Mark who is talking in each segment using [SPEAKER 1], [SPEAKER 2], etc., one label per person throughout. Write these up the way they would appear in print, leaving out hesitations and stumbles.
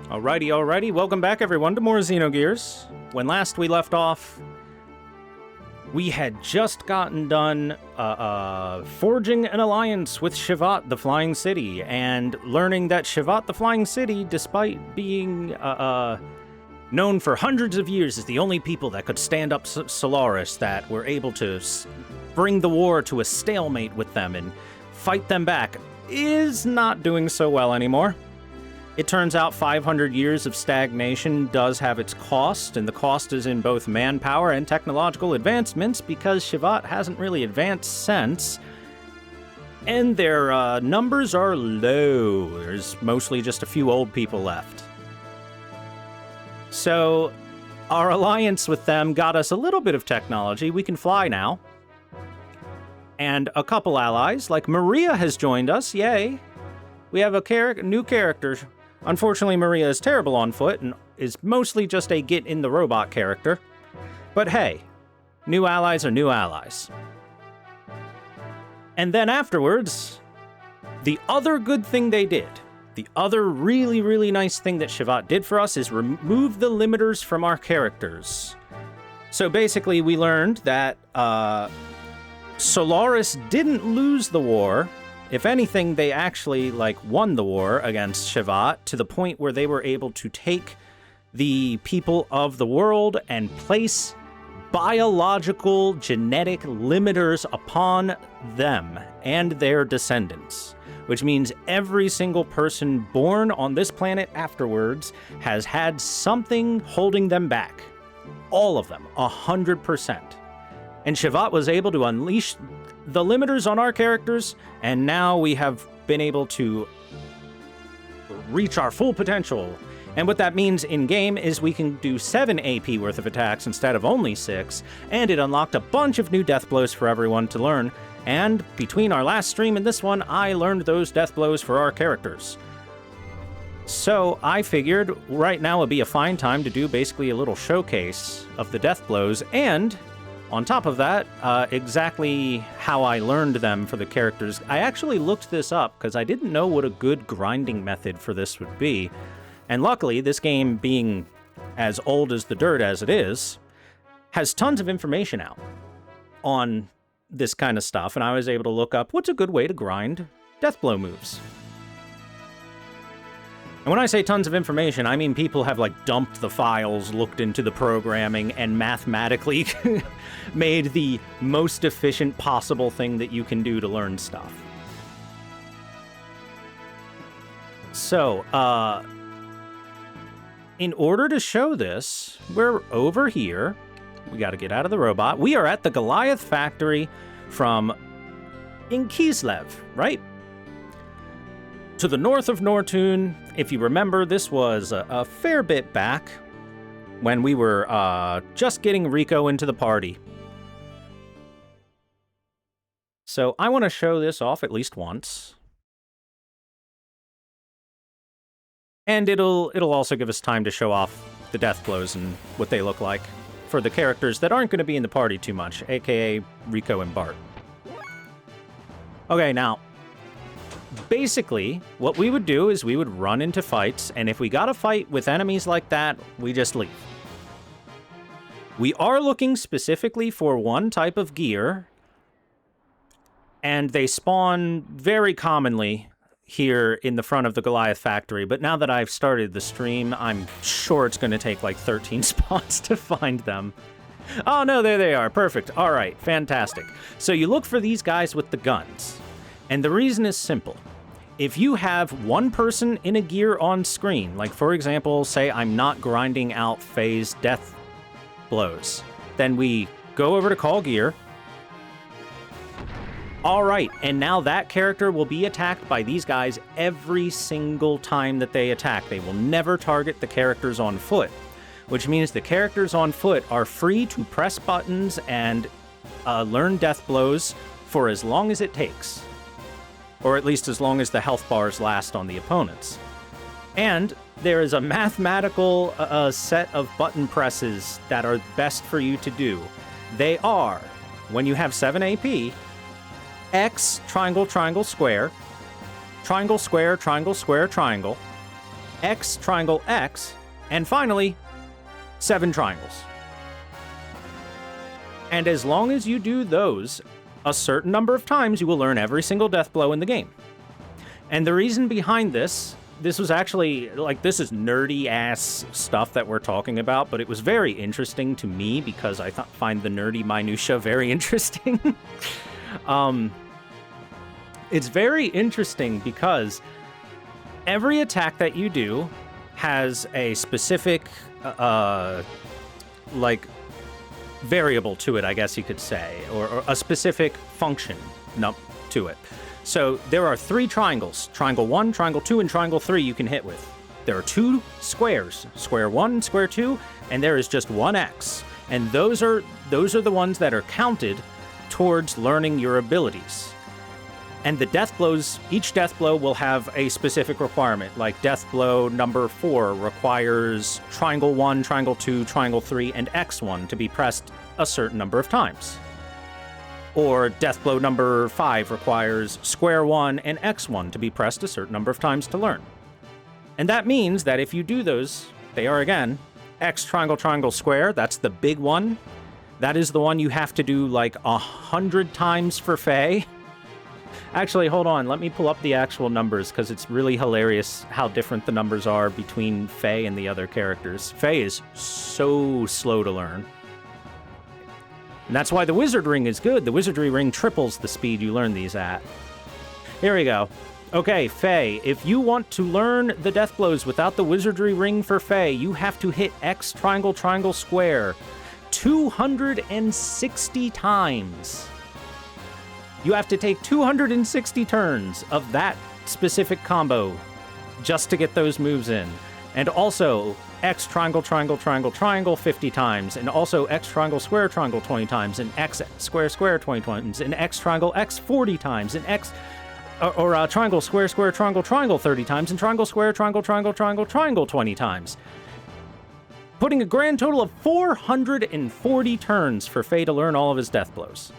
[SPEAKER 1] Alrighty, welcome back everyone to more Xenogears. When last we left off, we had just gotten done forging an alliance with Shevat, the Flying City, and learning that Shevat, the Flying City, despite being known for hundreds of years as the only people that could stand up Solaris, that were able to bring the war to a stalemate with them and fight them back, is not doing so well anymore. It turns out 500 years of stagnation does have its cost, and the cost is in both manpower and technological advancements, because Shevat hasn't really advanced since, and their numbers are low. There's mostly just a few old people left. So our alliance with them got us a little bit of technology. We can fly now. And a couple allies, like Maria has joined us, yay! We have a new character. Unfortunately, Maria is terrible on foot and is mostly just a get-in-the-robot character. But hey, new allies are new allies. And then afterwards, the other good thing they did, the other really, really nice thing that Shevat did for us is remove the limiters from our characters. So basically, we learned that Solaris didn't lose the war. If anything, they actually, won the war against Shevat to the point where they were able to take the people of the world and place biological genetic limiters upon them and their descendants, which means every single person born on this planet afterwards has had something holding them back. All of them, 100%. And Shevat was able to unleash the limiters on our characters, and now we have been able to reach our full potential. And what that means in-game is we can do 7 AP worth of attacks instead of only 6, and it unlocked a bunch of new death blows for everyone to learn, and between our last stream and this one, I learned those death blows for our characters. So I figured right now would be a fine time to do basically a little showcase of the death blows, and on top of that, exactly how I learned them for the characters. I actually looked this up because I didn't know what a good grinding method for this would be. And luckily, this game being as old as the dirt as it is, has tons of information out on this kind of stuff. And I was able to look up what's a good way to grind death blow moves. And when I say tons of information, I mean people have dumped the files, looked into the programming, and mathematically made the most efficient possible thing that you can do to learn stuff. So, in order to show this, we're over here. We got to get out of the robot. We are at the Goliath factory in Kislev, right? To the north of Nortune. If you remember, this was a fair bit back when we were just getting Rico into the party. So I want to show this off at least once. And it'll also give us time to show off the death blows and what they look like for the characters that aren't going to be in the party too much, aka Rico and Bart. Okay, now, basically, what we would do is we would run into fights, and if we got a fight with enemies like that, we just leave. We are looking specifically for one type of gear, and they spawn very commonly here in the front of the Goliath factory, but now that I've started the stream, I'm sure it's going to take 13 spots to find them. Oh no, there they are. Perfect. All right, fantastic. So you look for these guys with the guns. And the reason is simple. If you have one person in a gear on screen, like for example, say I'm not grinding out phase death blows, then we go over to call gear. All right, and now that character will be attacked by these guys every single time that they attack. They will never target the characters on foot, which means the characters on foot are free to press buttons and learn death blows for as long as it takes. Or at least as long as the health bars last on the opponents. And there is a mathematical set of button presses that are best for you to do. They are, when you have 7 AP, X, triangle, triangle, square, triangle, square, triangle, square, triangle, X, triangle, X, and finally, 7 triangles. And as long as you do those a certain number of times, you will learn every single death blow in the game. And the reason behind this was actually, like, this is nerdy-ass stuff that we're talking about, but it was very interesting to me because I find the nerdy minutia very interesting. It's very interesting because every attack that you do has a specific, like, variable to it, I guess you could say, or a specific function to it. So there are 3 triangles, triangle 1, triangle 2, and triangle 3 you can hit with. There are 2 squares, square 1, square 2, and there is just 1 X. And those are the ones that are counted towards learning your abilities. And the death blows, each death blow will have a specific requirement, like death blow number 4 requires triangle 1, triangle 2, triangle 3, and X1 to be pressed a certain number of times. Or death blow number 5 requires square 1 and X1 to be pressed a certain number of times to learn. And that means that if you do those, they are again, X, triangle, triangle, square, that's the big one. That is the one you have to do like 100 times for Faye. Actually, hold on, let me pull up the actual numbers because it's really hilarious how different the numbers are between Faye and the other characters. Faye is so slow to learn. And that's why the Wizard Ring is good. The Wizardry Ring triples the speed you learn these at. Here we go. Okay, Faye, if you want to learn the death blows without the Wizardry Ring for Faye, you have to hit X, triangle, triangle, square 260 times. You have to take 260 turns of that specific combo just to get those moves in. And also, X, triangle, triangle, triangle, triangle 50 times, and also X, triangle, square, triangle 20 times, and X, square, square 20 times, and X, triangle, X 40 times, and X, or triangle, square, square, triangle, triangle 30 times, and triangle, square, triangle, triangle, triangle, triangle 20 times. Putting a grand total of 440 turns for Faye to learn all of his death blows.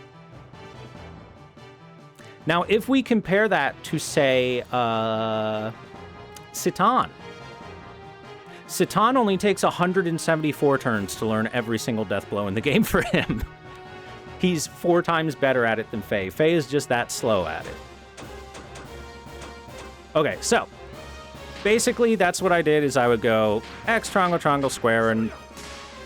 [SPEAKER 1] Now, if we compare that to, say, Citan. Citan only takes 174 turns to learn every single death blow in the game for him. He's 4 times better at it than Faye. Faye is just that slow at it. Okay, so basically that's what I did is I would go X, triangle, triangle, square, and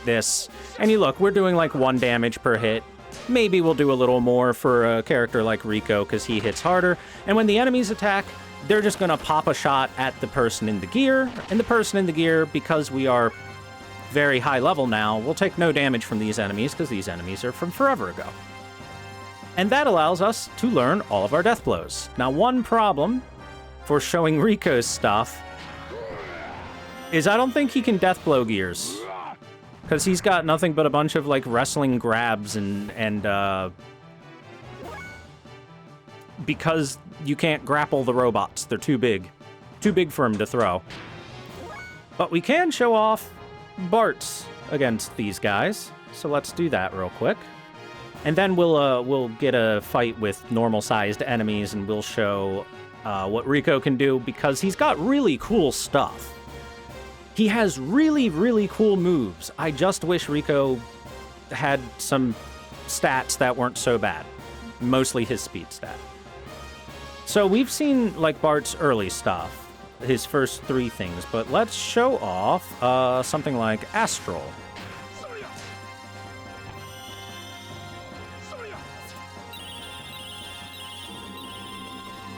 [SPEAKER 1] this. And you look, we're doing like 1 damage per hit. Maybe we'll do a little more for a character like Rico because he hits harder. And when the enemies attack, they're just going to pop a shot at the person in the gear. And the person in the gear, because we are very high level now, will take no damage from these enemies because these enemies are from forever ago. And that allows us to learn all of our death blows. Now, one problem for showing Rico's stuff is I don't think he can death blow gears. Because he's got nothing but a bunch of, like, wrestling grabs and because you can't grapple the robots. They're too big. Too big for him to throw. But we can show off Bart's against these guys. So let's do that real quick. And then we'll get a fight with normal-sized enemies, and we'll show what Rico can do, because he's got really cool stuff. He has really, really cool moves. I just wish Rico had some stats that weren't so bad. Mostly his speed stat. So we've seen, like, Bart's early stuff, his first 3 things, but let's show off something like Astral.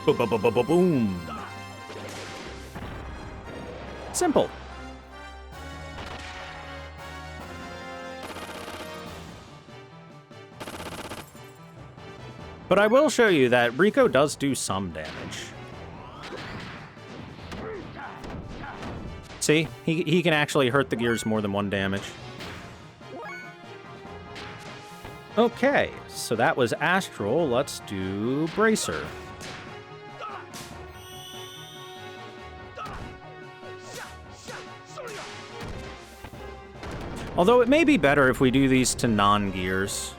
[SPEAKER 1] Boom. Simple. But I will show you that Rico does do some damage. See? He can actually hurt the gears more than 1 damage. Okay, so that was Astral. Let's do Bracer. Although it may be better if we do these to non-gears.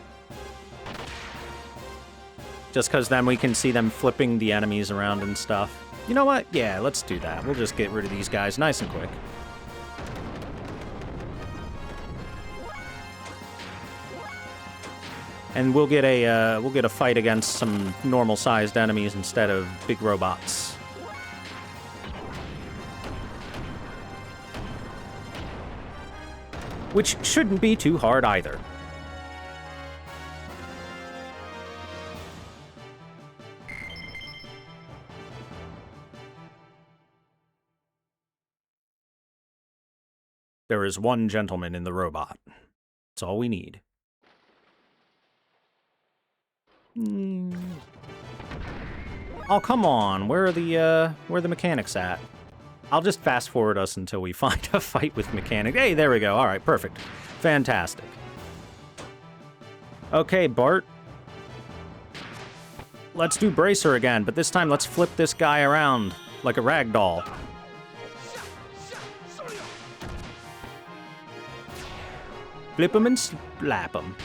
[SPEAKER 1] Just because then we can see them flipping the enemies around and stuff. You know what? Yeah, let's do that. We'll just get rid of these guys nice and quick. And we'll get a fight against some normal-sized enemies instead of big robots. Which shouldn't be too hard either. There is one gentleman in the robot. That's all we need. Oh, come on. Where are the mechanics at? I'll just fast forward us until we find a fight with mechanics. Hey, there we go. All right, perfect. Fantastic. Okay, Bart. Let's do Bracer again, but this time let's flip this guy around like a rag doll. Flip him and slap him.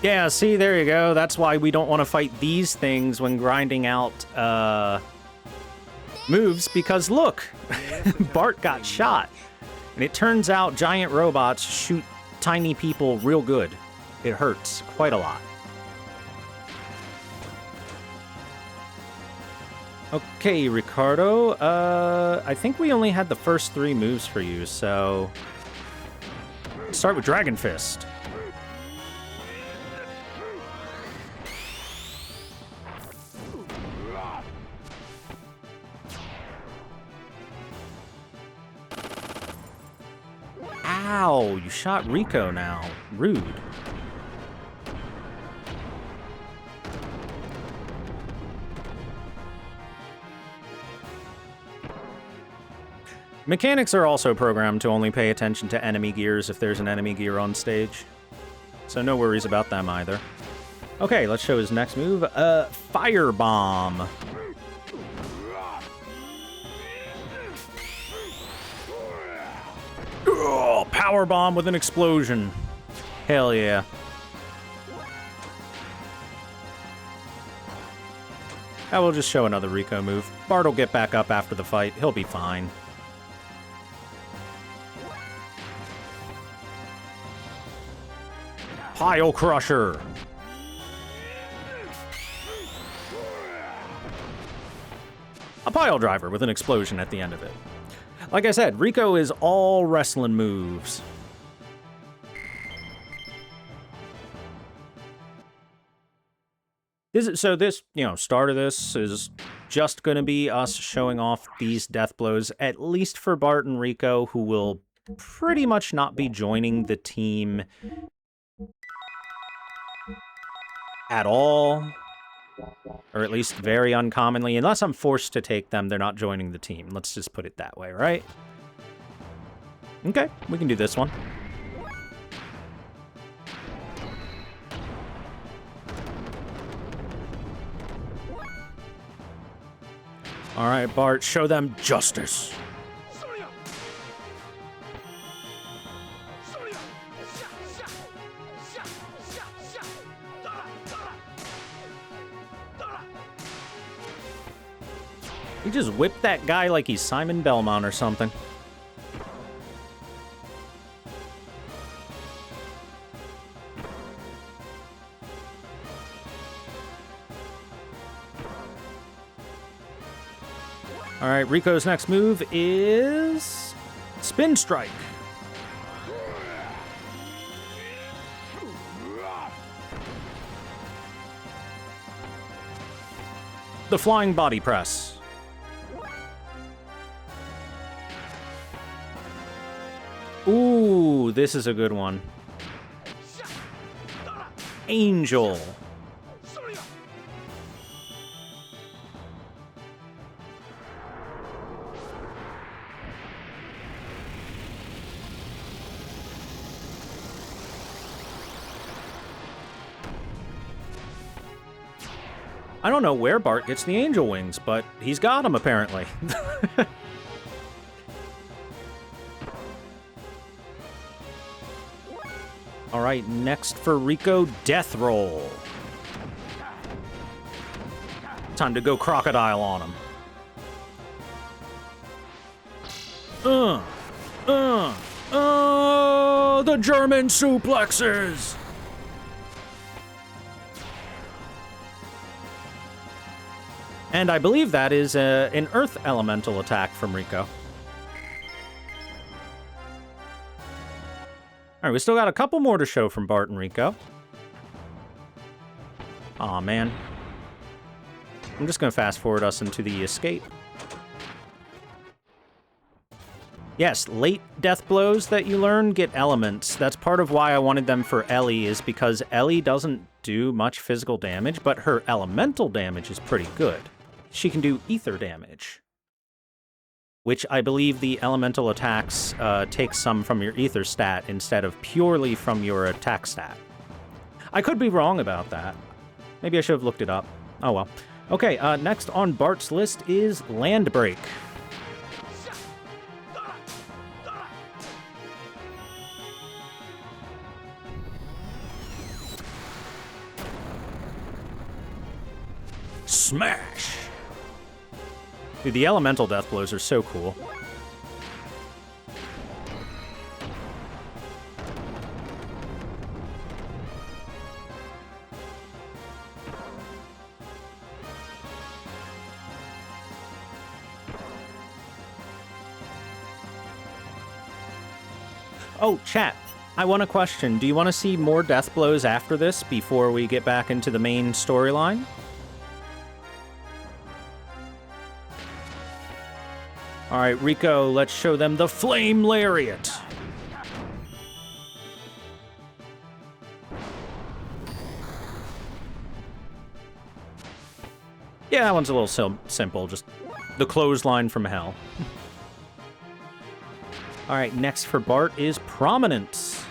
[SPEAKER 1] Yeah, see, there you go. That's why we don't want to fight these things when grinding out moves, because look, Bart got shot. And it turns out giant robots shoot tiny people real good. It hurts quite a lot. Okay, Ricardo, I think we only had the first 3 moves for you, so... Let's start with Dragon Fist. Ow, you shot Rico now. Rude. Mechanics are also programmed to only pay attention to enemy gears if there's an enemy gear on stage. So no worries about them either. Okay, let's show his next move. Firebomb. Oh, power bomb with an explosion. Hell yeah. I will just show another Rico move. Bart will get back up after the fight. He'll be fine. Pile Crusher. A pile driver with an explosion at the end of it. Like I said, Rico is all wrestling moves. This, start of this is just going to be us showing off these death blows, at least for Bart and Rico, who will pretty much not be joining the team at all, or at least very uncommonly. Unless I'm forced to take them, they're not joining the team. Let's just put it that way, right? Okay, we can do this one. All right, Bart, show them justice. He just whipped that guy like he's Simon Belmont or something. All right, Rico's next move is Spin Strike. The Flying Body Press. Ooh, this is a good one. Angel. I don't know where Bart gets the angel wings, but he's got them apparently. All right, next for Rico, Death Roll. Time to go crocodile on him. The German suplexes! And I believe that is an Earth Elemental attack from Rico. All right, we still got a couple more to show from Bart and Rico. Aw, man. I'm just going to fast forward us into the escape. Yes, late death blows that you learn get elements. That's part of why I wanted them for Ellie, is because Ellie doesn't do much physical damage, but her elemental damage is pretty good. She can do ether damage, which I believe the elemental attacks take some from your ether stat instead of purely from your attack stat. I could be wrong about that. Maybe I should have looked it up. Oh well. Okay, next on Bart's list is Land Break. Smash! Dude, the elemental death blows are so cool. Oh, chat. I want a question. Do you want to see more death blows after this before we get back into the main storyline? All right, Rico, let's show them the Flame Lariat. Yeah, that one's a little simple, just the clothesline from hell. All right, next for Bart is Prominence.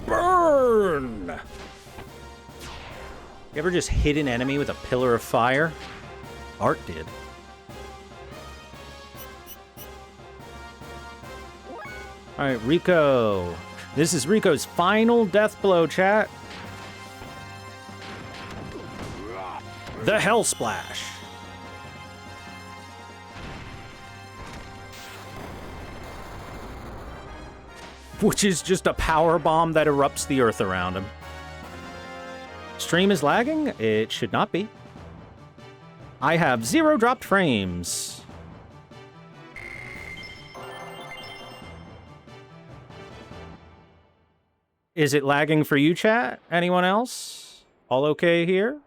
[SPEAKER 1] Burn! You ever just hit an enemy with a pillar of fire? Bart did. All right, Rico. This is Rico's final death blow, chat. The Hell Splash. Which is just a power bomb that erupts the earth around him. Stream is lagging? It should not be. I have 0 dropped frames. Is it lagging for you, chat? Anyone else? All okay here?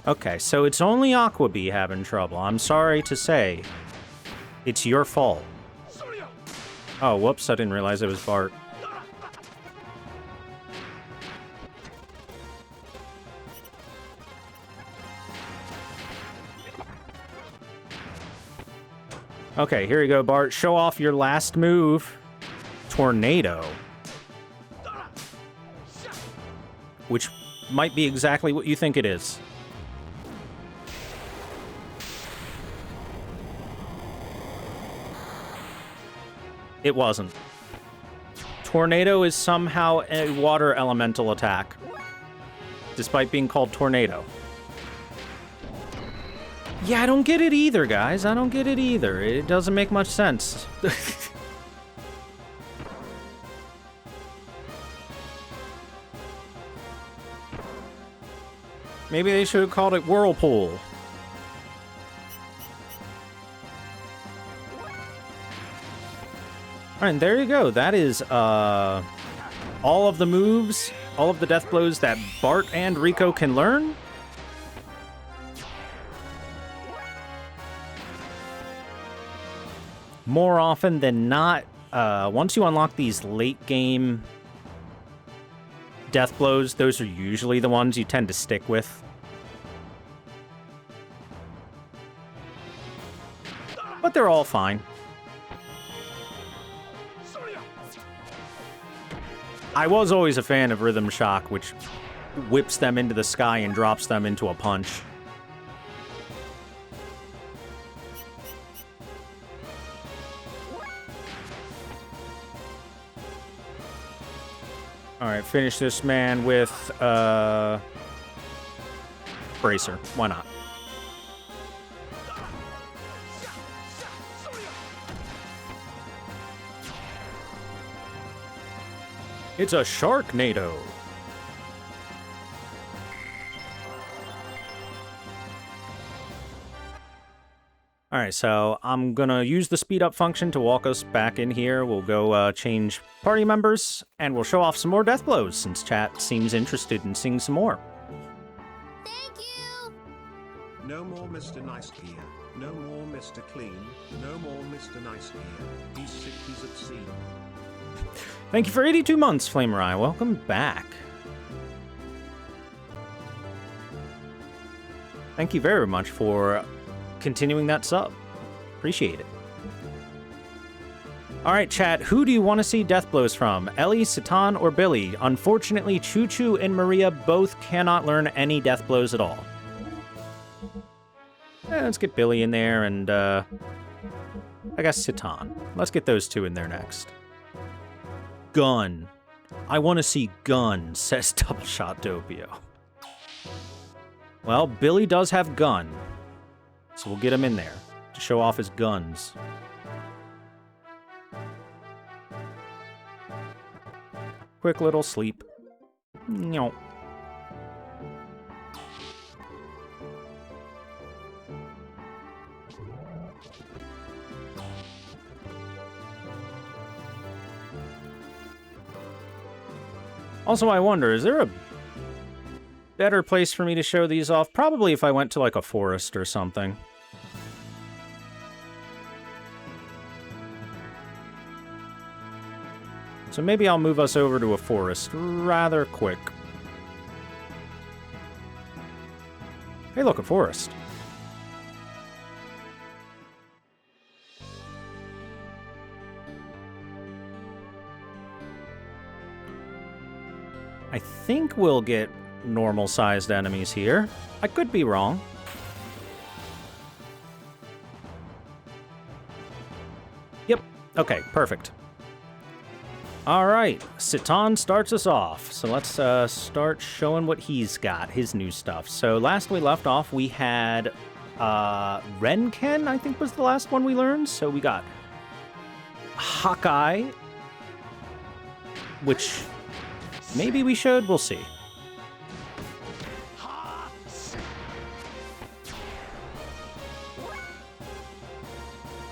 [SPEAKER 1] Okay, so it's only Aquabee having trouble. I'm sorry to say. It's your fault. Oh, whoops, I didn't realize it was Bart. Okay, here you go, Bart. Show off your last move. Tornado. Which might be exactly what you think it is. It wasn't. Tornado is somehow a water elemental attack, despite being called Tornado. Yeah, I don't get it either, guys. I don't get it either. It doesn't make much sense. Maybe they should have called it Whirlpool. All right, there you go. That is all of the moves, all of the death blows that Bart and Rico can learn. More often than not, once you unlock these late game death blows, those are usually the ones you tend to stick with. But they're all fine. I was always a fan of Rhythm Shock, which whips them into the sky and drops them into a punch. Alright, finish this man with, Bracer. Why not? It's a Sharknado. Alright, so I'm gonna use the speed up function to walk us back in here. We'll go change party members, and we'll show off some more death blows, since chat seems interested in seeing some more.
[SPEAKER 2] Thank you!
[SPEAKER 3] No more Mr. Nice here. No more Mr. Clean. No more Mr. Nice here. He's sick, he's at sea.
[SPEAKER 1] Thank you for 82 months, Flamerai. Welcome back. Thank you very much for continuing that sub. Appreciate it. Alright, chat, who do you want to see death blows from? Ellie, Satan, or Billy? Unfortunately, Choo Choo and Maria both cannot learn any death blows at all. Let's get Billy in there, and I guess Satan. Let's get those two in there next. Gun. I want to see gun, says Double Shot Doppio. Well, Billy does have gun, so we'll get him in there to show off his guns. Quick little sleep. No. Also, I wonder, is there a better place for me to show these off? Probably if I went to, like, a forest or something. So maybe I'll move us over to a forest rather quick. Hey, look, a forest. I think we'll get normal-sized enemies here. I could be wrong. Yep. Okay, perfect. Alright, Satan starts us off. So let's start showing what he's got, his new stuff. So last we left off, we had Renken, I think was the last one we learned. So we got Hawkeye, which maybe we should, we'll see.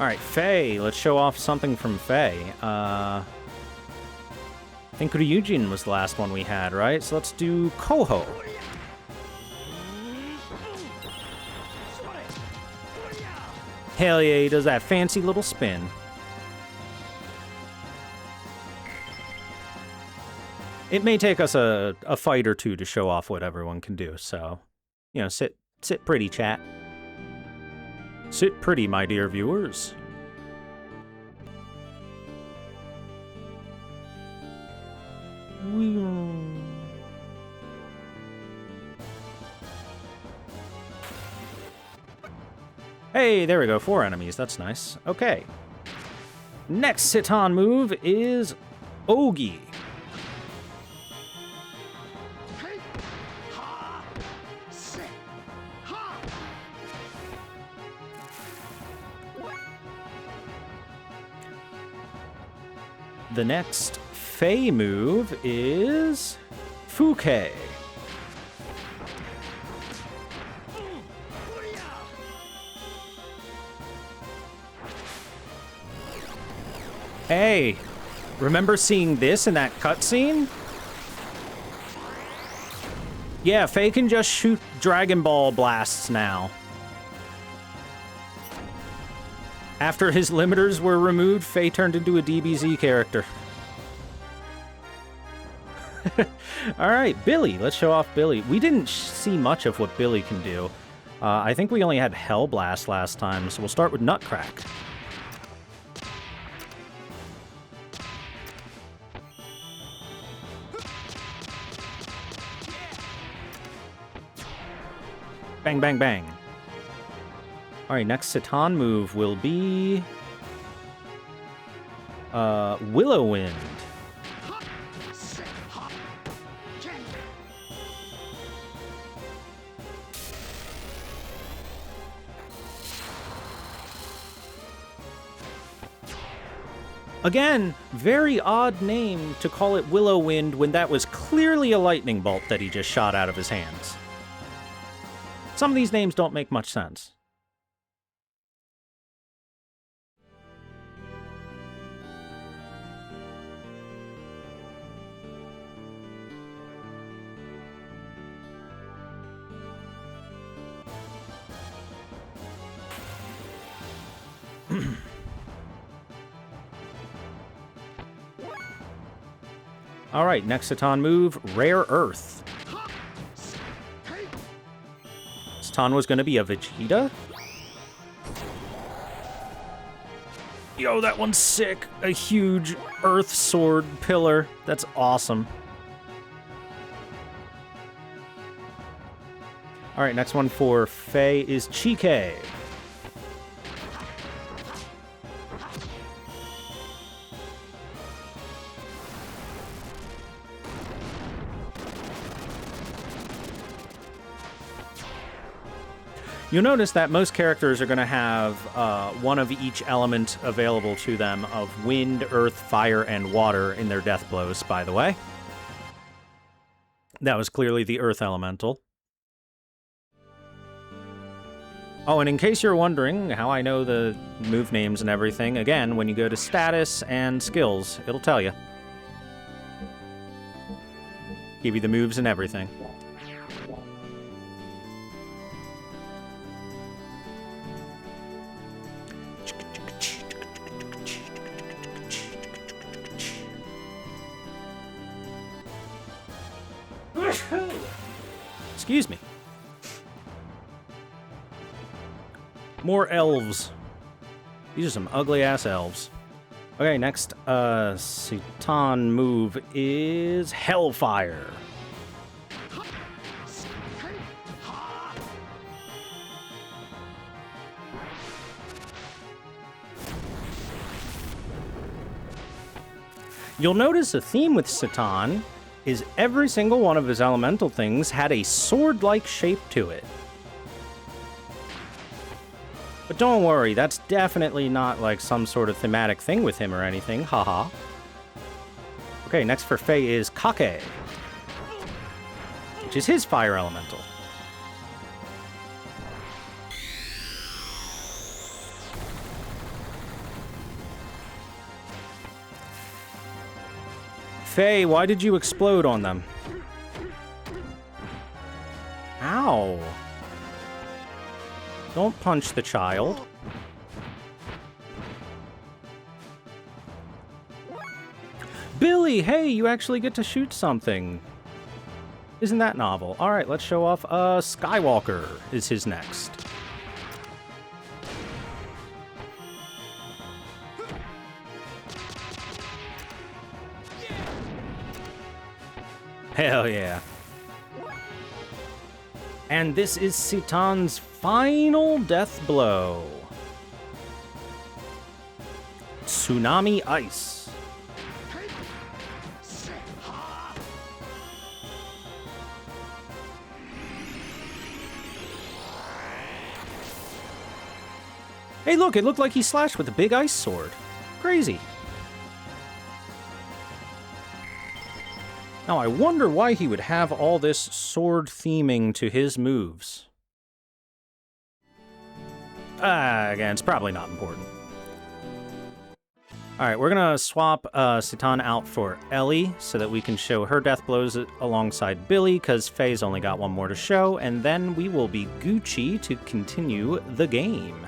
[SPEAKER 1] Alright, Faye, let's show off something from Faye. I think Ryujin was the last one we had, right? So let's do Koho. Hell yeah, he does that fancy little spin. It may take us a fight or two to show off what everyone can do, so, you know, sit pretty, chat. Sit pretty, my dear viewers. Hey, there we go, 4 enemies, that's nice. Okay. Next Satan move is Ogi. The next Faye move is Fuke. Hey, remember seeing this in that cutscene? Yeah, Faye can just shoot Dragon Ball blasts now. After his limiters were removed, Faye turned into a DBZ character. Alright, Billy. Let's show off Billy. We didn't see much of what Billy can do. I think we only had Hell Blast last time, so we'll start with Nutcrack. Bang, bang, bang. All right, next Citan move will be... Willow Wind. Again, very odd name to call it Willow Wind when that was clearly a lightning bolt that he just shot out of his hands. Some of these names don't make much sense. All right, next Citan move, Rare Earth. Citan was going to be a Vegeta? Yo, that one's sick. A huge Earth Sword pillar. That's awesome. All right, next one for Faye is Chike. You'll notice that most characters are going to have one of each element available to them of wind, earth, fire, and water in their death blows, by the way. That was clearly the earth elemental. Oh, and in case you're wondering how I know the move names and everything, again, when you go to status and skills, it'll tell you. Give you the moves and everything. Excuse me. More elves. These are some ugly-ass elves. Okay, next Citan move is Hellfire. You'll notice a theme with Citan is every single one of his elemental things had a sword-like shape to it. But don't worry, that's definitely not like some sort of thematic thing with him or anything, haha. Okay, next for Faye is Kake, which is his fire elemental. Faye, why did you explode on them? Ow. Don't punch the child. Billy, hey, you actually get to shoot something. Isn't that novel? All right, let's show off. Skywalker is his next. Hell yeah. And this is Citan's final death blow. Tsunami Ice. Hey, look, it looked like he slashed with a big ice sword. Crazy. Now, I wonder why he would have all this sword theming to his moves. Again, it's probably not important. Alright, we're gonna swap Citan out for Ellie so that we can show her death blows alongside Billy, because Faye's only got one more to show, and then we will be Gucci to continue the game.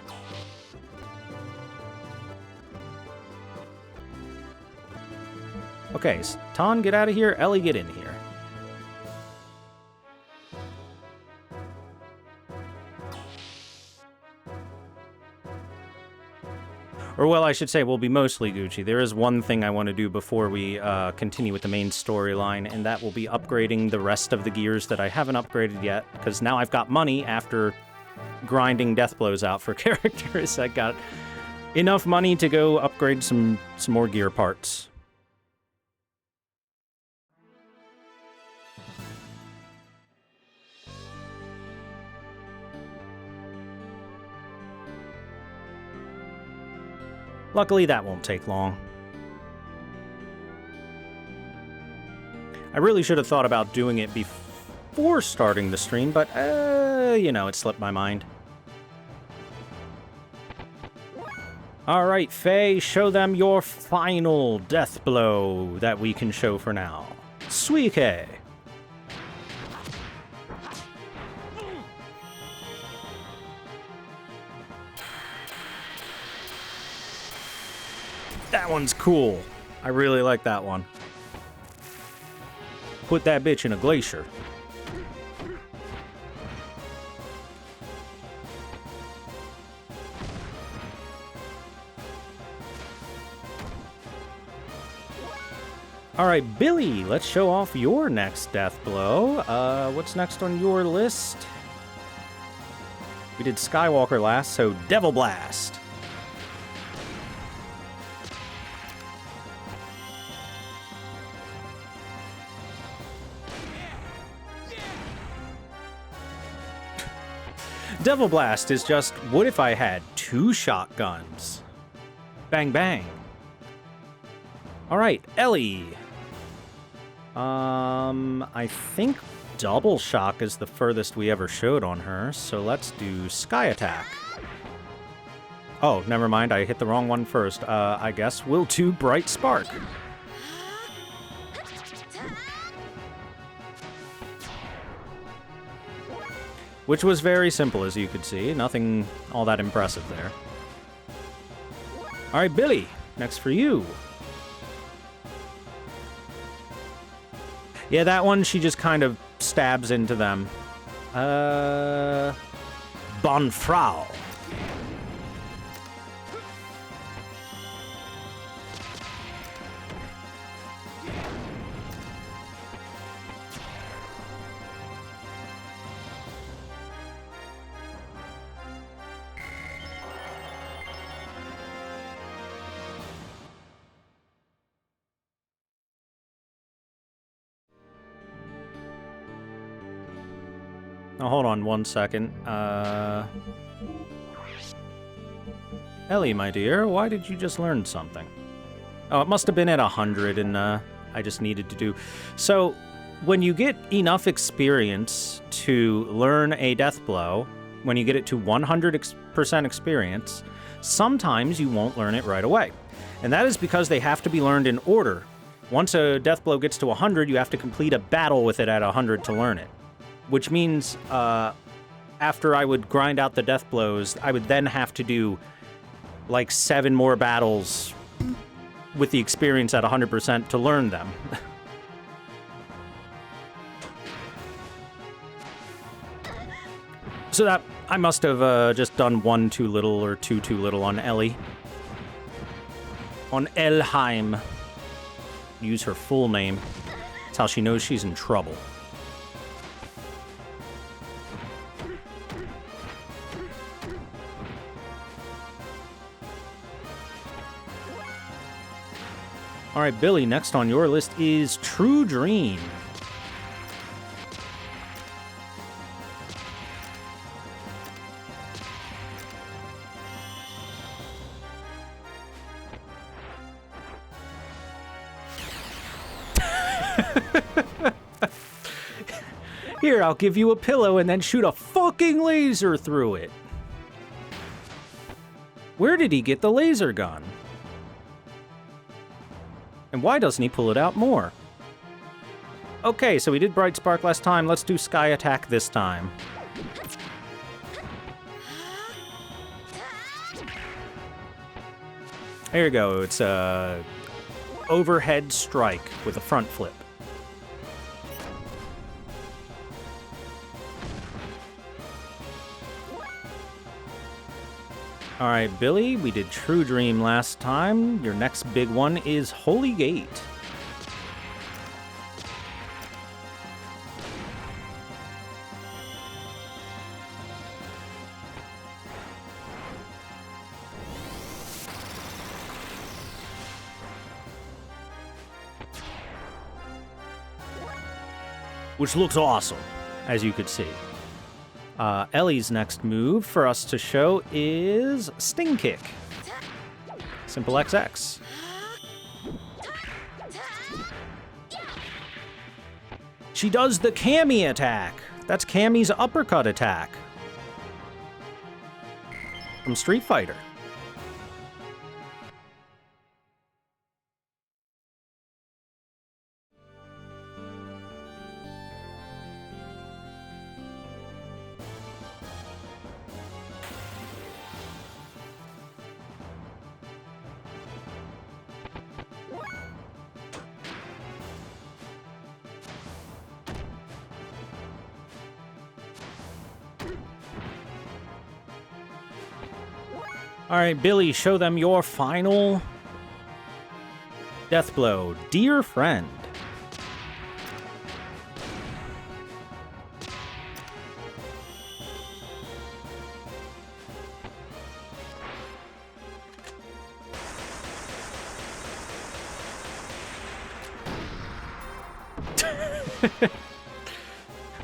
[SPEAKER 1] Okay, Citan, get out of here. Ellie, get in here. Or, well, I should say, will be mostly Gucci. There is one thing I want to do before we continue with the main storyline, and that will be upgrading the rest of the gears that I haven't upgraded yet, because now I've got money after grinding death blows out for characters. I got enough money to go upgrade some more gear parts. Luckily, that won't take long. I really should have thought about doing it before starting the stream, but, you know, it slipped my mind. Alright, Faye, show them your final death blow that we can show for now. Suike! That one's cool. I really like that one. Put that bitch in a glacier. Alright, Billy, let's show off your next death blow. What's next on your list? We did Skywalker last, so Devil Blast. Devil Blast is just, what if I had 2 shotguns? Bang, bang. Alright, Ellie. I think Double Shock is the furthest we ever showed on her, so let's do Sky Attack. Oh, never mind, I hit the wrong one first. I guess we'll do Bright Spark. Which was very simple, as you could see. Nothing all that impressive there. Alright, Billy, next for you. Yeah, that one, she just kind of stabs into them. Bonfrau. Now, hold on one second. Ellie, my dear, why did you just learn something? Oh, it must have been at 100, and I just needed to do... So, when you get enough experience to learn a death blow, when you get it to 100% experience, sometimes you won't learn it right away. And that is because they have to be learned in order. Once a death blow gets to 100, you have to complete a battle with it at 100 to learn it. Which means, after I would grind out the death blows, I would then have to do, like, 7 more battles with the experience at 100% to learn them. So that, I must have just done 1 too little or 2 too little on Ellie. On Elheim. Use her full name. That's how she knows she's in trouble. All right, Billy, next on your list is True Dream. Here, I'll give you a pillow and then shoot a fucking laser through it. Where did he get the laser gun? And why doesn't he pull it out more? Okay, so we did Bright Spark last time. Let's do Sky Attack this time. There you go. It's a overhead strike with a front flip. All right, Billy, we did True Dream last time. Your next big one is Holy Gate. Which looks awesome, as you could see. Ellie's next move for us to show is Sting Kick. Simple XX. She does the Cammy attack. That's Cammy's uppercut attack from Street Fighter. All right, Billy, show them your final death blow. Dear friend.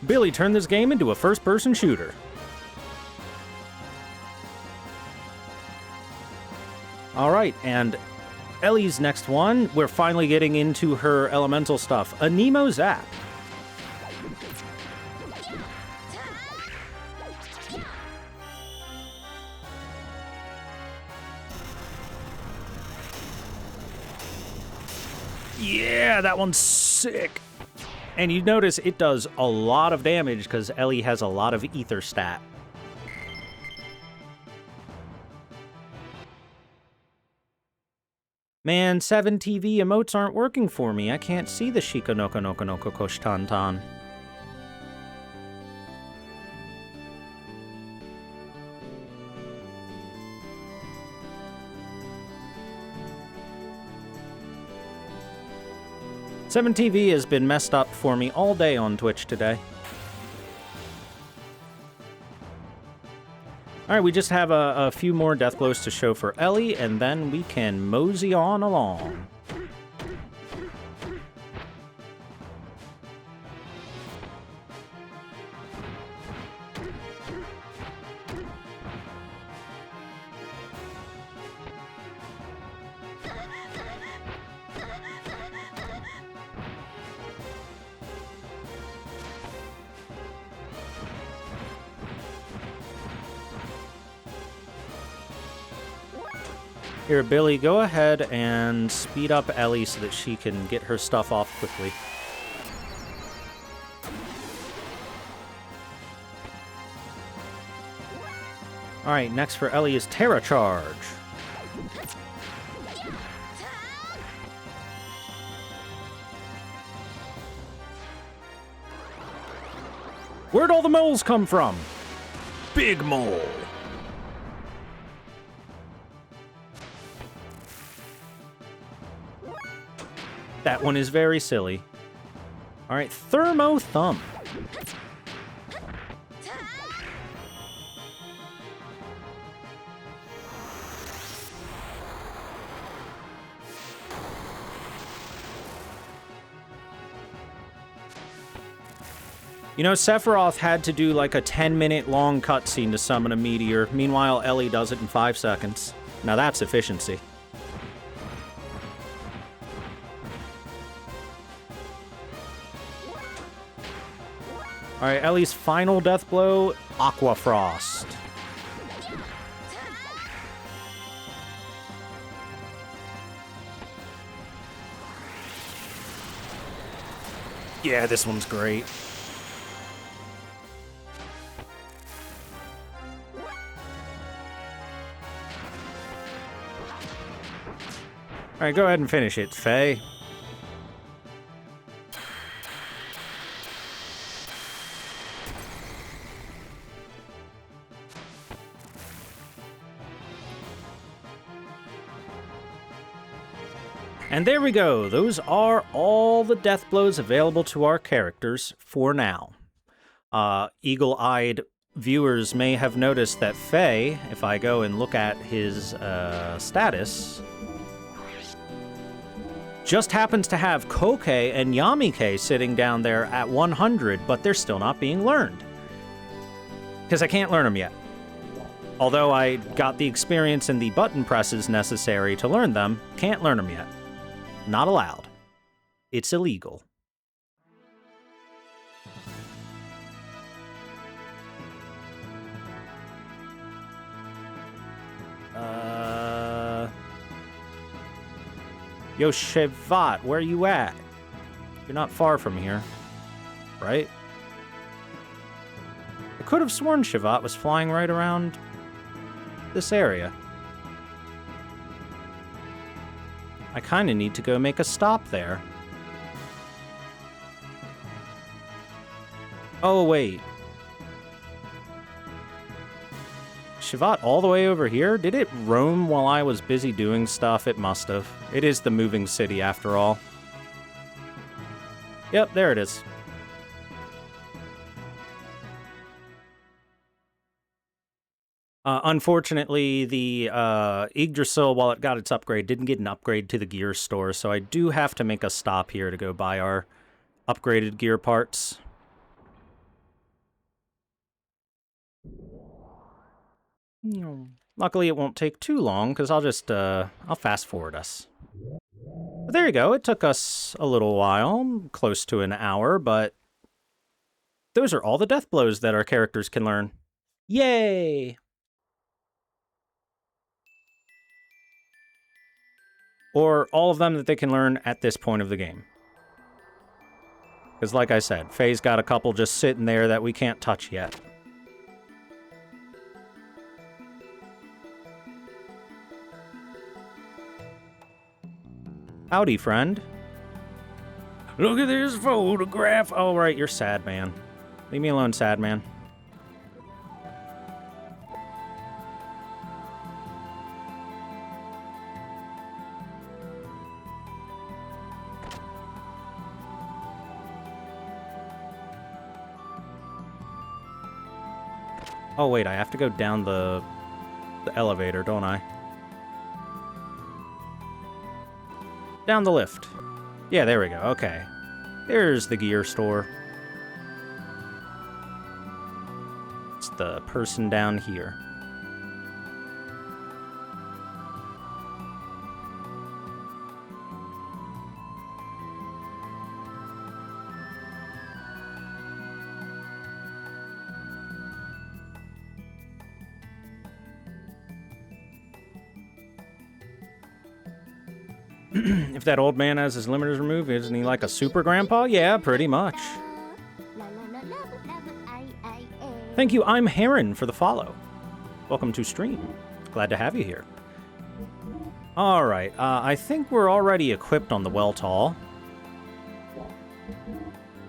[SPEAKER 1] Billy turned this game into a first-person shooter. All right, and Ellie's next one, we're finally getting into her elemental stuff. A Nemo Zap. Yeah, that one's sick. And you notice it does a lot of damage because Ellie has a lot of ether stat. Man, 7 TV emotes aren't working for me. I can't see the Shika Noka Noka Noka Kosh Tan Tan. Seven TV has been messed up for me all day on Twitch today. Alright, we just have a few more death blows to show for Ellie, and then we can mosey on along. Here, Billy, go ahead and speed up Ellie so that she can get her stuff off quickly. Alright, next for Ellie is Terra Charge. Where'd all the moles come from? Big mole. That one is very silly. Alright, Thermo Thumb. You know, Sephiroth had to do like a 10-minute long cutscene to summon a meteor. Meanwhile, Ellie does it in 5 seconds. Now that's efficiency. Alright, Ellie's final death blow, Aqua Frost. Yeah, this one's great. Alright, go ahead and finish it, Faye. And there we go. Those are all the death blows available to our characters for now. Eagle-eyed viewers may have noticed that Faye, if I go and look at his status, just happens to have Koke and Yamike sitting down there at 100, but they're still not being learned. Because I can't learn them yet. Although I got the experience and the button presses necessary to learn them, can't learn them yet. Not allowed. It's illegal. Yo, Shevat, where you at? You're not far from here, right? I could have sworn Shevat was flying right around this area. I kind of need to go make a stop there. Oh, wait. Shevat all the way over here? Did it roam while I was busy doing stuff? It must have. It is the moving city, after all. Yep, there it is. Unfortunately, the Yggdrasil, while it got its upgrade, didn't get an upgrade to the gear store, so I do have to make a stop here to go buy our upgraded gear parts. Luckily, it won't take too long, because I'll just, I'll fast forward us. But there you go, it took us a little while, close to an hour, but those are all the death blows that our characters can learn. Yay! Or all of them that they can learn at this point of the game. Because like I said, Faye's got a couple just sitting there that we can't touch yet. Howdy, friend. Look at this photograph. Oh, right, you're sad, man. Leave me alone, sad man. Oh, wait, I have to go down the elevator, don't I? Down the lift. Yeah, there we go. Okay. There's the gear store. It's the person down here. If that old man has his limiters removed, isn't he like a super grandpa? Yeah, pretty much. Thank you, I'm Heron, for the follow. Welcome to stream. Glad to have you here. Alright, I think we're already equipped on the Weltall.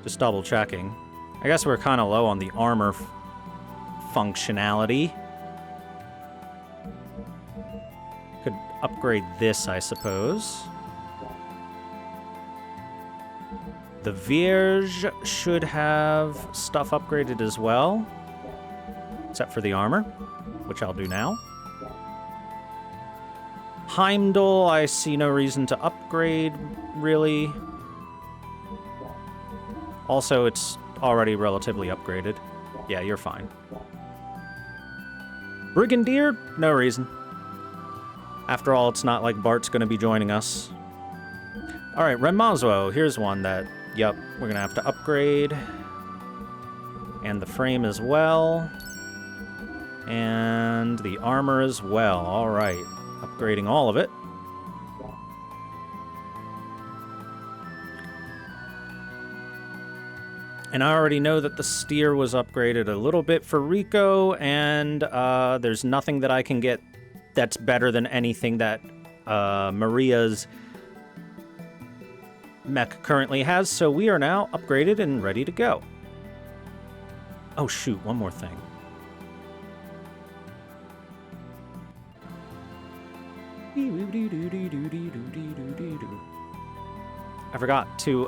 [SPEAKER 1] Just double checking. I guess we're kind of low on the armor functionality. Could upgrade this, I suppose. The Vierge should have stuff upgraded as well, except for the armor, which I'll do now. Heimdall, I see no reason to upgrade, really. Also, it's already relatively upgraded. Yeah, you're fine. Brigadier, no reason. After all, it's not like Bart's going to be joining us. Alright, Renmazuo, here's one that, yep, we're going to have to upgrade. And the frame as well. And the armor as well. Alright, upgrading all of it. And I already know that the steer was upgraded a little bit for Rico, and there's nothing that I can get that's better than anything that Maria's mech currently has, so we are now upgraded and ready to go. Oh shoot, one more thing. I forgot to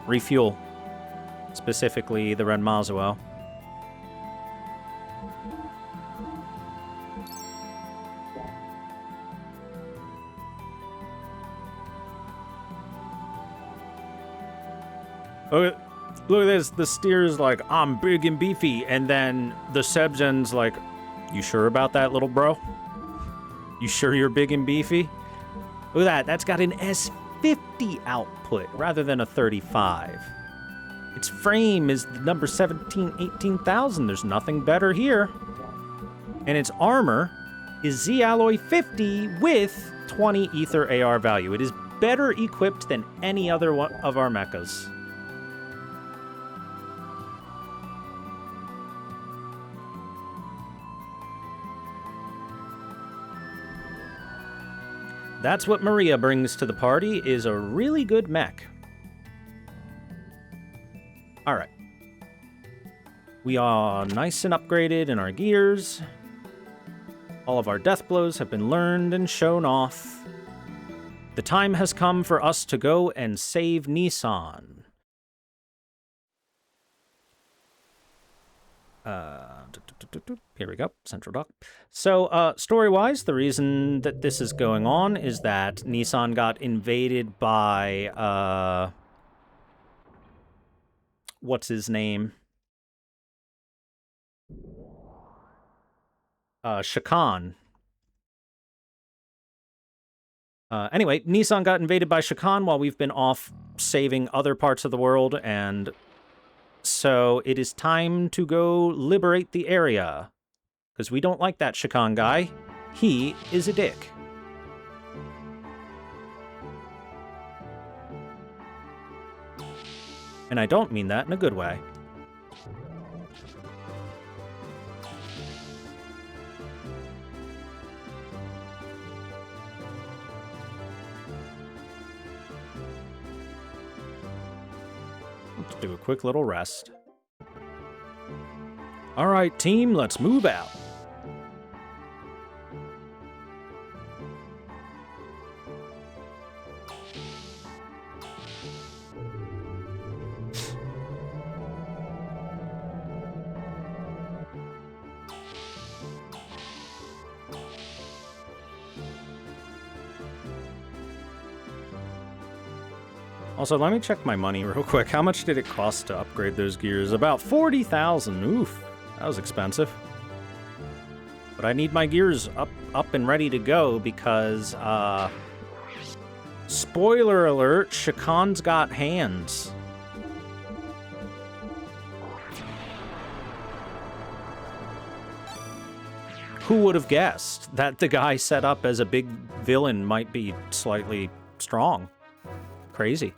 [SPEAKER 1] refuel, specifically the Red Mazuo. Look at this. The steer's like, I'm big and beefy. And then the Sebzen's like, you sure about that, little bro? You sure you're big and beefy? Look at that. That's got an S50 output rather than a 35. Its frame is the number 18,000. There's nothing better here. And its armor is Z Alloy 50 with 20 Ether AR value. It is better equipped than any other one of our mechas. That's what Maria brings to the party, is a really good mech. Alright. We are nice and upgraded in our gears. All of our death blows have been learned and shown off. The time has come for us to go and save Nissan. Here we go, Central Dock. So, story-wise, the reason that this is going on is that Nissan got invaded by, what's his name? Shakan. Anyway, Nissan got invaded by Shakan while we've been off saving other parts of the world, and so it is time to go liberate the area. Because we don't like that Shakan guy. He is a dick. And I don't mean that in a good way. Let's do a quick little rest. All right, team, let's move out. Also, let me check my money real quick. How much did it cost to upgrade those gears? About 40,000. Oof, that was expensive. But I need my gears up and ready to go because, spoiler alert, Shakan's got hands. Who would have guessed that the guy set up as a big villain might be slightly strong? Crazy.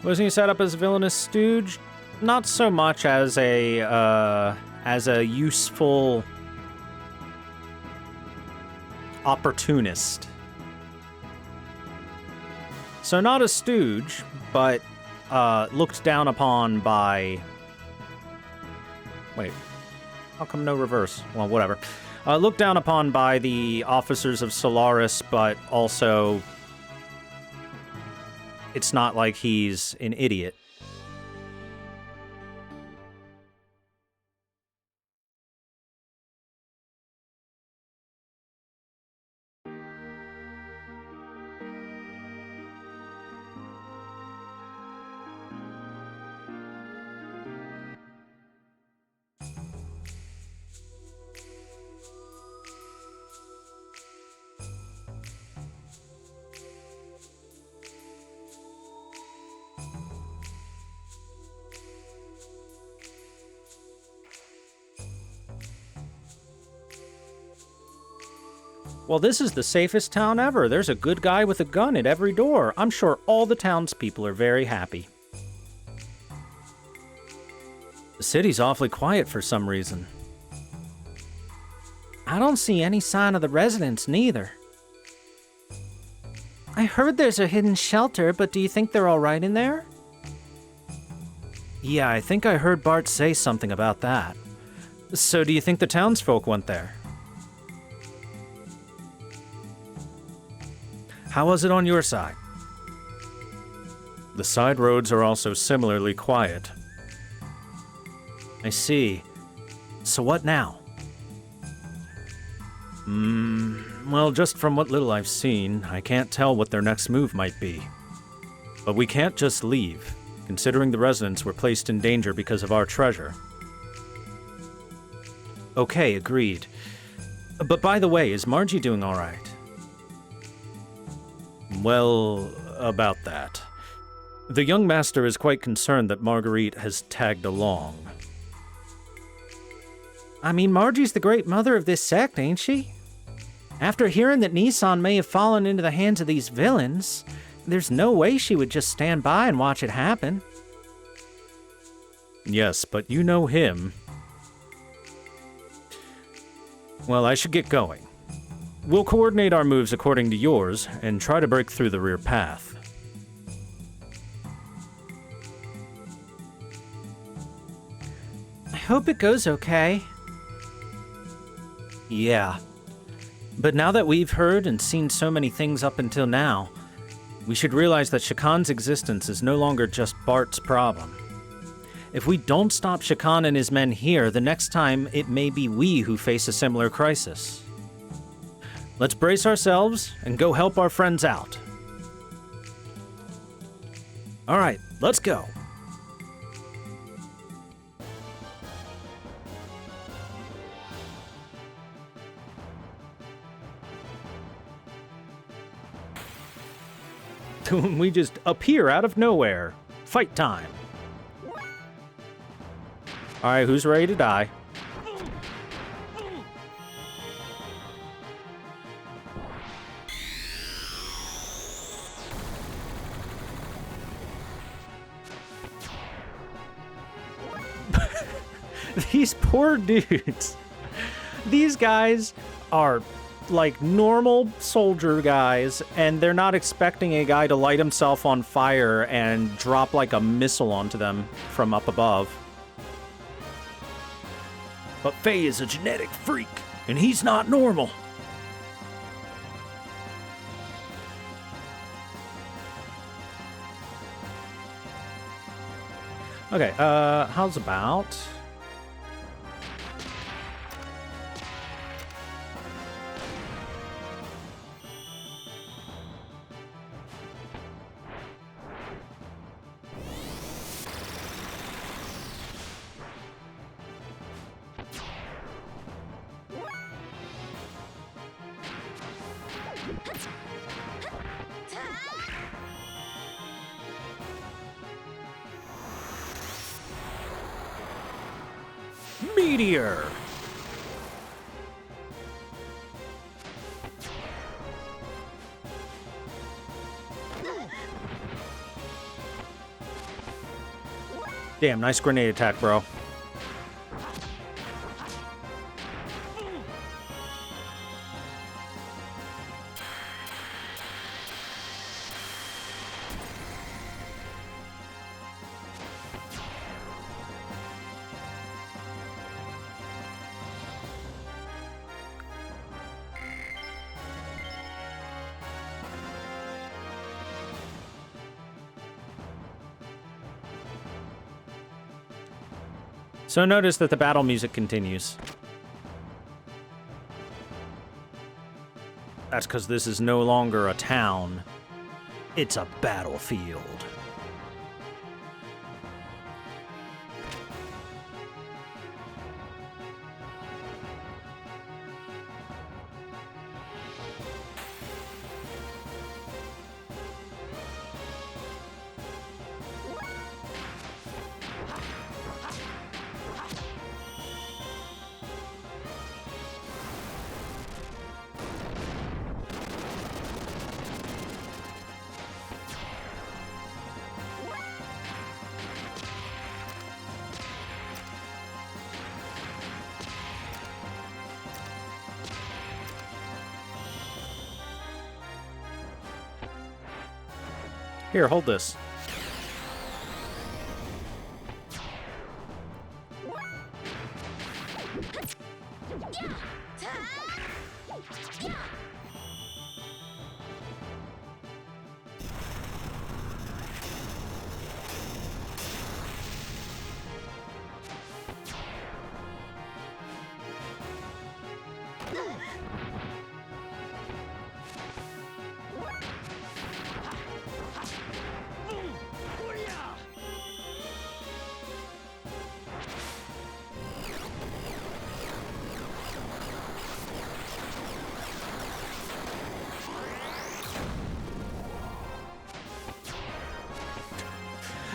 [SPEAKER 1] Wasn't he set up as a villainous stooge? Not so much as a useful opportunist. So not a stooge, but looked down upon by... Wait, how come no reverse? Well, whatever. Looked down upon by the officers of Solaris, but also it's not like he's an idiot. Well, this is the safest town ever. There's a good guy with a gun at every door. I'm sure all the townspeople are very happy. city's awfully quiet for some reason. I don't see any sign of the residents, neither. I heard there's a hidden shelter, but do you think they're all right in there? Yeah, I think I heard Bart say something about that. So do you think the townsfolk went there? How was it on your side? The side roads are also similarly quiet. I see. So what now? Well, just from what little I've seen, I can't tell what their next move might be. But we can't just leave, considering the residents were placed in danger because of our treasure. Okay, agreed. But by the way, is Margie doing all right? Well, about that. The young master is quite concerned that Marguerite has tagged along. I mean, Margie's the great mother of this sect, ain't she? After hearing that Nissan may have fallen into the hands of these villains, there's no way she would just stand by and watch it happen. Yes, but you know him. Well, I should get going. We'll coordinate our moves according to yours and try to break through the rear path. I hope it goes okay. Yeah. But now that we've heard and seen so many things up until now, we should realize that Shakan's existence is no longer just Bart's problem. If we don't stop Shakan and his men here, the next time it may be we who face a similar crisis. Let's brace ourselves and go help our friends out. All right, let's go. We just appear out of nowhere. Fight time. All right, who's ready to die? These poor dudes. These guys are like normal soldier guys, and they're not expecting a guy to light himself on fire and drop like a missile onto them from up above. But Faye is a genetic freak, and he's not normal. Okay, how's about... Meteor! Damn, nice grenade attack, bro. So notice that the battle music continues. That's because this is no longer a town. It's a battlefield. Here, hold this.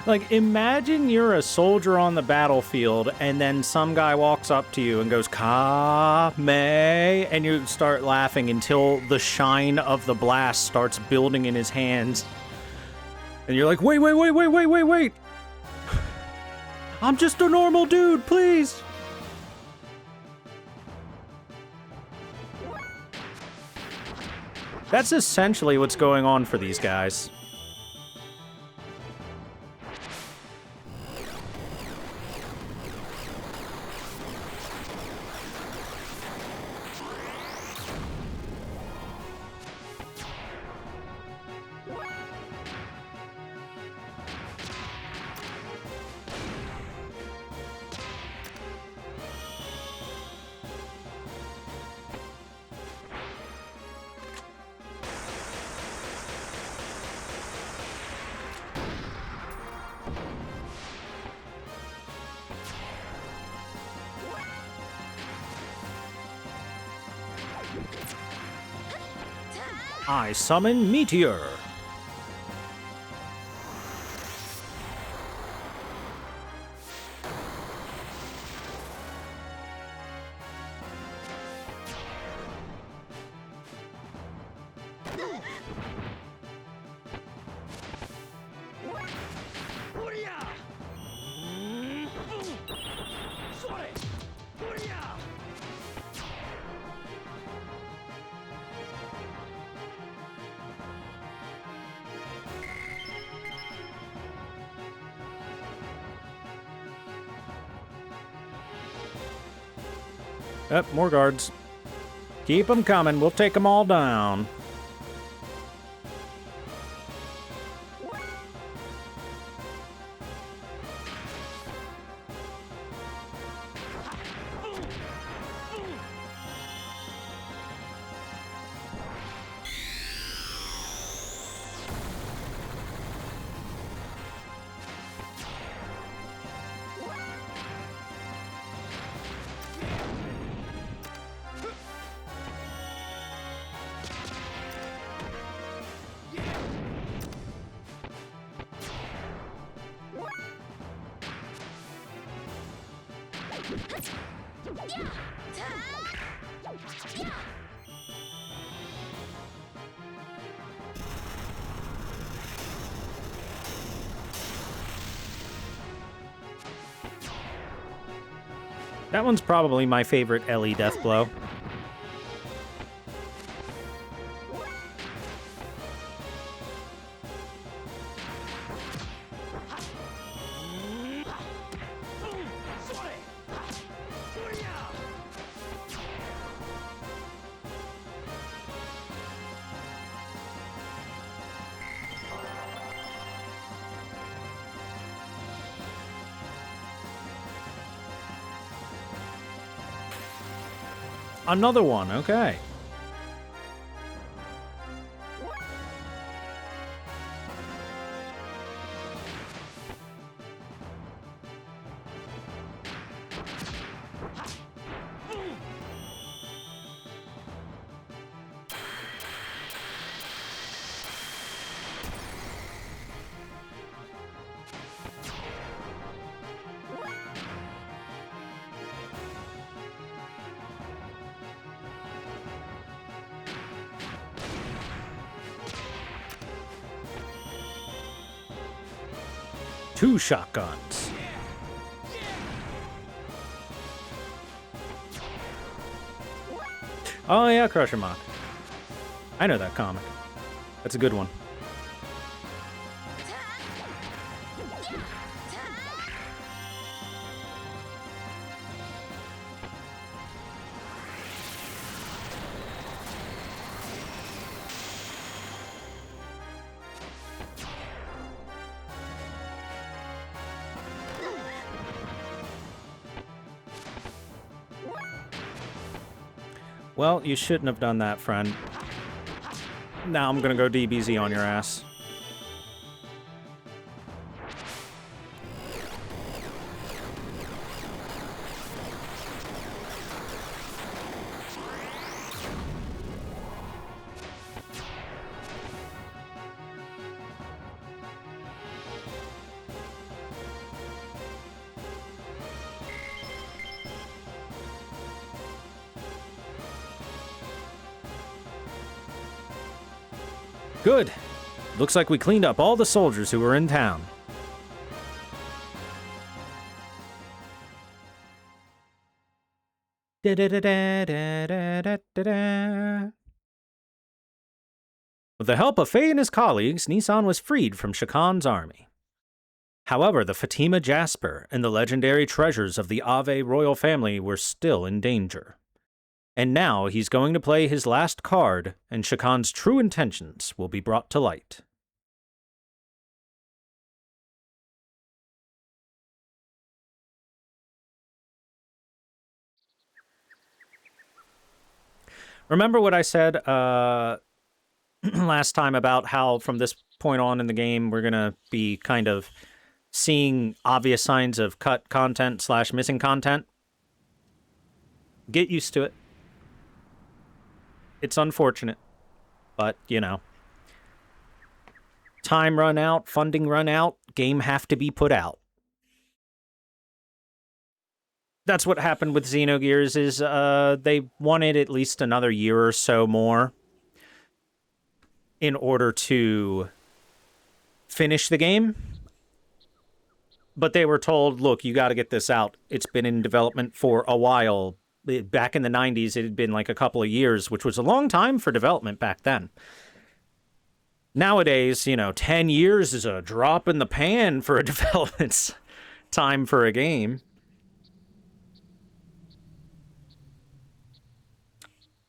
[SPEAKER 1] Like, imagine you're a soldier on the battlefield, and then some guy walks up to you and goes, Kame, and you start laughing until the shine of the blast starts building in his hands. And you're like, wait. I'm just a normal dude, please. That's essentially what's going on for these guys. I summon Meteor. Yep, more guards. Keep them coming. We'll take them all down. That one's probably my favorite LE death blow. Another one, okay. Two shotguns. Oh yeah, Crusher Mock. I know that comic. That's a good one. Well, you shouldn't have done that, friend. Now I'm gonna go DBZ on your ass. Good. Looks like we cleaned up all the soldiers who were in town. Da-da-da-da-da-da-da-da. With the help of Faye and his colleagues, Nissan was freed from Shakan's army. However, the Fatima Jasper and the legendary treasures of the Ave royal family were still in danger. And now he's going to play his last card, and Shakan's true intentions will be brought to light. Remember what I said last time about how from this point on in the game we're going to be kind of seeing obvious signs of cut content / missing content? Get used to it. It's unfortunate, but, you know. Time run out, funding run out, game have to be put out. That's what happened with Xenogears, is they wanted at least another year or so more in order to finish the game. But they were told, look, you got to get this out. It's been in development for a while. Back in the 90s, it had been like a couple of years, which was a long time for development back then. Nowadays, 10 years is a drop in the pan for a development time for a game.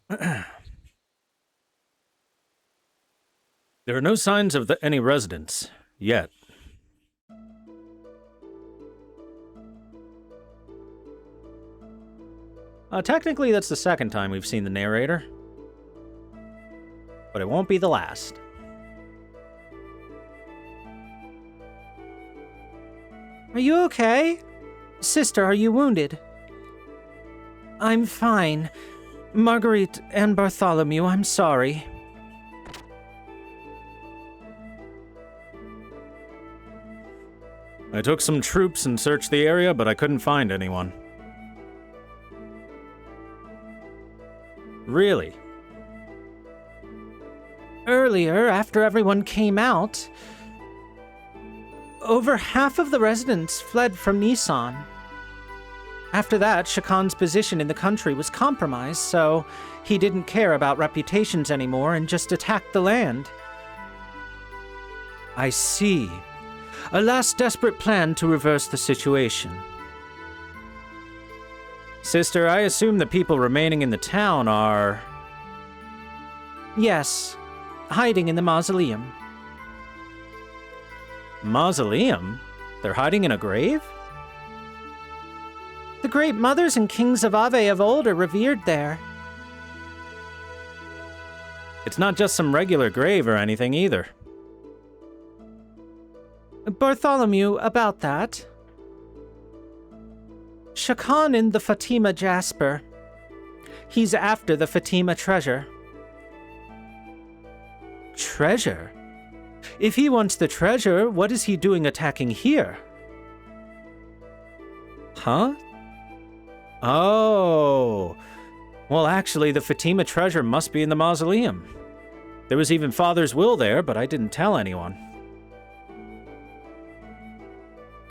[SPEAKER 1] There are no signs of any residents yet. Technically, that's the second time we've seen the narrator. But it won't be the last. Are you okay? Sister, are you wounded? I'm fine. Marguerite and Bartholomew, I'm sorry. I took some troops and searched the area, but I couldn't find anyone. Really? Earlier, after everyone came out, over half of the residents fled from Nissan. After that, Shakan's position in the country was compromised, so he didn't care about reputations anymore and just attacked the land. I see. A last desperate plan to reverse the situation. Sister, I assume the people remaining in the town are... Yes, hiding in the mausoleum. Mausoleum? They're hiding in a grave? The great mothers and kings of Ave of old are revered there. It's not just some regular grave or anything either. Bartholomew, about that. Shakan in the Fatima Jasper. He's after the Fatima treasure. Treasure? If he wants the treasure, what is he doing attacking here? Huh? Oh. Well, actually, the Fatima treasure must be in the mausoleum. There was even Father's will there, but I didn't tell anyone.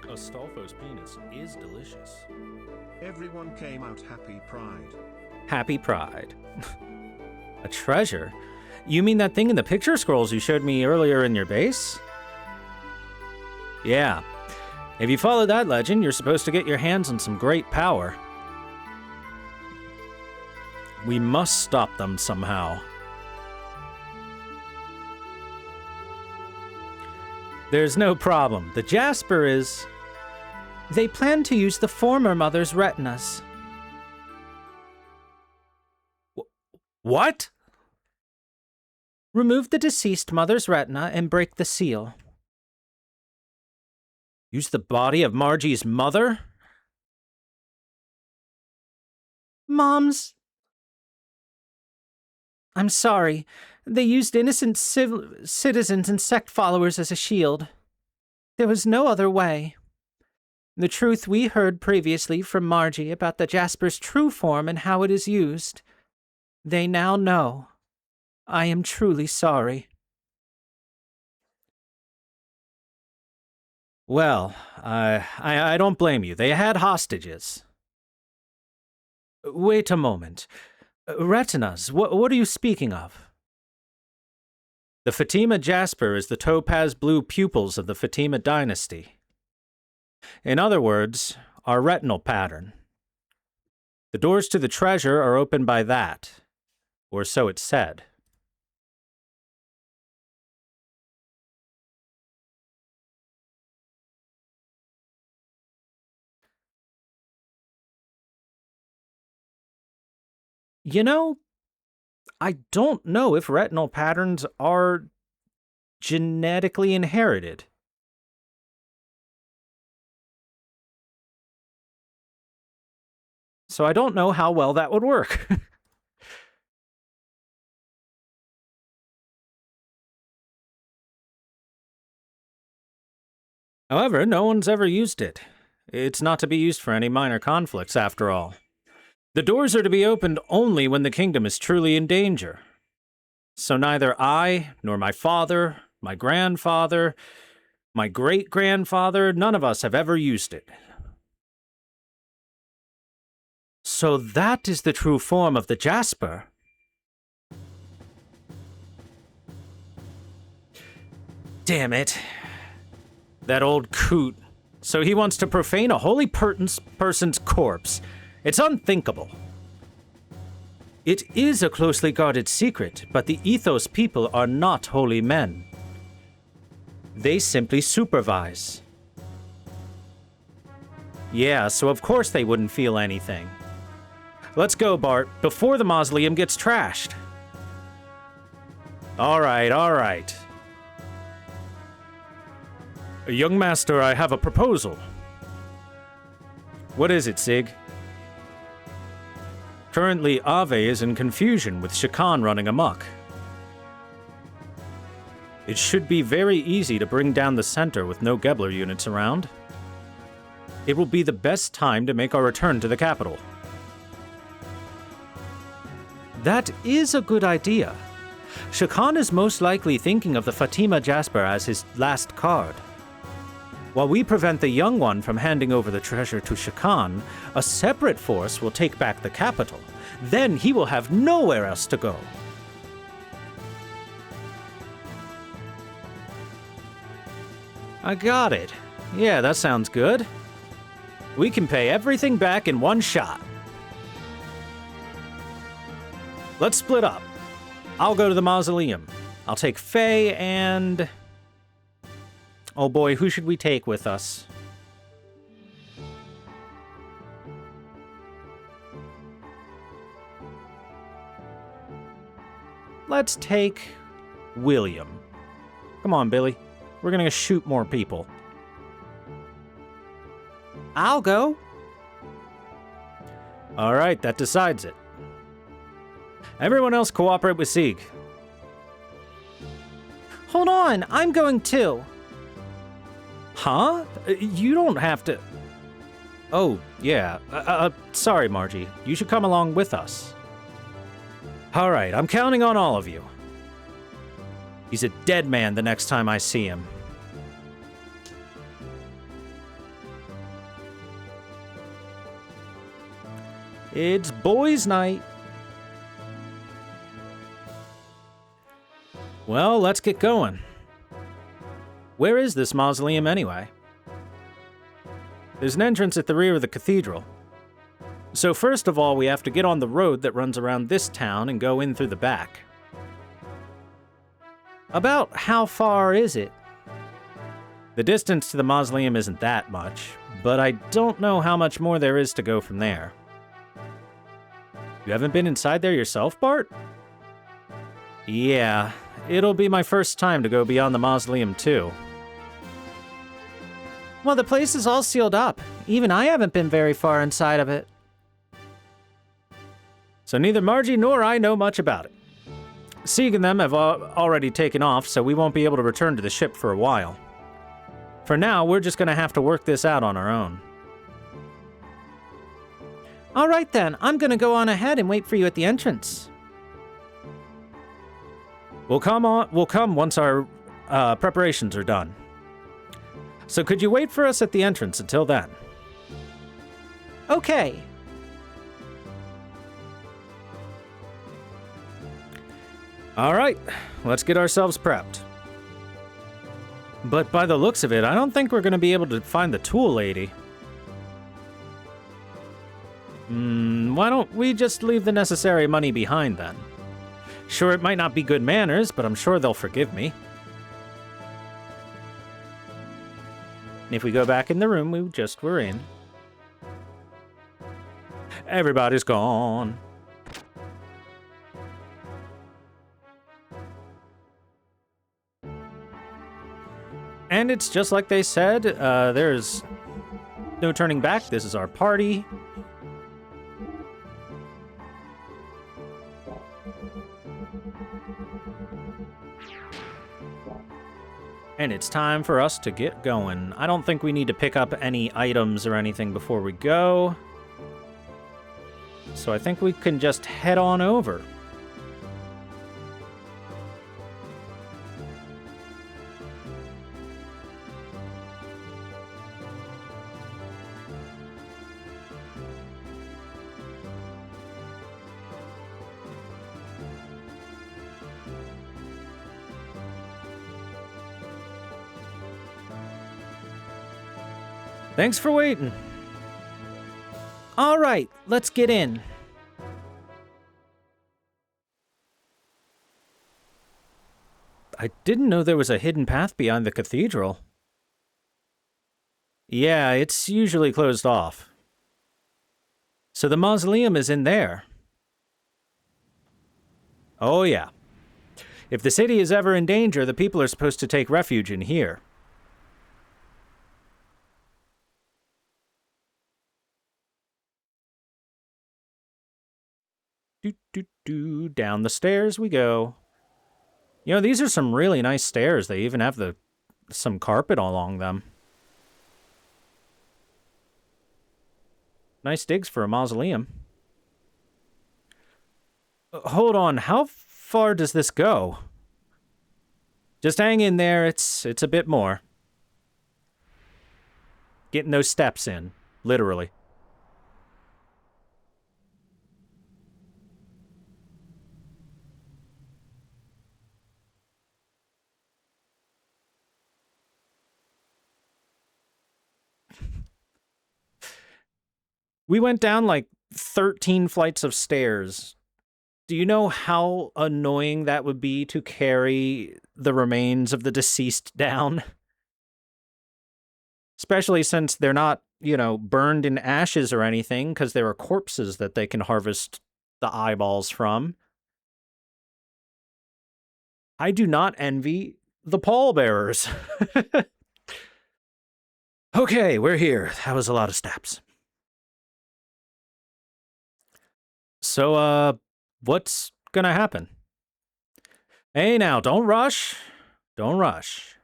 [SPEAKER 1] Astolfo's penis is delicious.
[SPEAKER 3] Everyone came out happy pride.
[SPEAKER 1] Happy pride. A treasure? You mean that thing in the picture scrolls you showed me earlier in your base? Yeah. If you follow that legend, you're supposed to get your hands on some great power. We must stop them somehow. There's no problem. The Jasper is... They plan to use the former mother's retinas. What? Remove the deceased mother's retina and break the seal. Use the body of Margie's mother? I'm sorry. They used innocent citizens and sect followers as a shield. There was no other way. The truth we heard previously from Margie about the Jasper's true form and how it is used. They now know. I am truly sorry. Well, I don't blame you. They had hostages. Wait a moment. Retinas, what are you speaking of? The Fatima Jasper is the topaz blue pupils of the Fatima dynasty. In other words, our retinal pattern. The doors to the treasure are opened by that, or so it's said. You know, I don't know if retinal patterns are genetically inherited. So I don't know how well that would work. However, no one's ever used it. It's not to be used for any minor conflicts, after all. The doors are to be opened only when the kingdom is truly in danger. So neither I, nor my father, my grandfather, my great-grandfather, none of us have ever used it. So that is the true form of the Jasper. Damn it. That old coot. So he wants to profane a holy person's corpse. It's unthinkable. It is a closely guarded secret, but the Ethos people are not holy men. They simply supervise. Yeah, so of course they wouldn't feel anything. Let's go, Bart, before the mausoleum gets trashed. All right. Young master, I have a proposal. What is it, Sig? Currently, Ave is in confusion with Shakan running amok. It should be very easy to bring down the center with no Gebler units around. It will be the best time to make our return to the capital. That is a good idea. Shakan is most likely thinking of the Fatima Jasper as his last card. While we prevent the young one from handing over the treasure to Shakan, a separate force will take back the capital. Then he will have nowhere else to go. I got it. Yeah, that sounds good. We can pay everything back in one shot. Let's split up. I'll go to the mausoleum. I'll take Faye and... Oh boy, who should we take with us? Let's take William. Come on, Billy. We're gonna shoot more people. I'll go. All right, that decides it. Everyone else cooperate with Sieg. Hold on, I'm going too. Huh? You don't have to... Oh, yeah. Sorry, Margie. You should come along with us. All right, I'm counting on all of you. He's a dead man the next time I see him. It's boys' night. Well, let's get going. Where is this mausoleum anyway? There's an entrance at the rear of the cathedral. So first of all, we have to get on the road that runs around this town and go in through the back. About how far is it? The distance to the mausoleum isn't that much, but I don't know how much more there is to go from there. You haven't been inside there yourself, Bart? Yeah, it'll be my first time to go beyond the mausoleum, too. Well, the place is all sealed up. Even I haven't been very far inside of it. So neither Margie nor I know much about it. Sieg and them have already taken off, so we won't be able to return to the ship for a while. For now, we're just gonna have to work this out on our own. All right then, I'm gonna go on ahead and wait for you at the entrance. We'll come once our preparations are done. So could you wait for us at the entrance until then? Okay. All right, let's get ourselves prepped. But by the looks of it, I don't think we're going to be able to find the tool lady. Why don't we just leave the necessary money behind then? Sure, it might not be good manners, but I'm sure they'll forgive me. If we go back in the room we just were in. Everybody's gone. And it's just like they said, there's no turning back. This is our party. And it's time for us to get going. I don't think we need to pick up any items or anything before we go. So I think we can just head on over. Thanks for waiting. All right, let's get in. I didn't know there was a hidden path beyond the cathedral. Yeah, it's usually closed off. So the mausoleum is in there. Oh yeah. If the city is ever in danger, the people are supposed to take refuge in here. Down the stairs we go. You know, these are some really nice stairs. They even have some carpet along them. Nice digs for a mausoleum. Hold on, how far does this go? Just hang in there, it's a bit more. Getting those steps in, literally. We went down like 13 flights of stairs. Do you know how annoying that would be to carry the remains of the deceased down? Especially since they're not, you know, burned in ashes or anything, because there are corpses that they can harvest the eyeballs from. I do not envy the pallbearers. Okay, we're here. That was a lot of steps. So, what's gonna happen? Hey now, don't rush. Don't rush.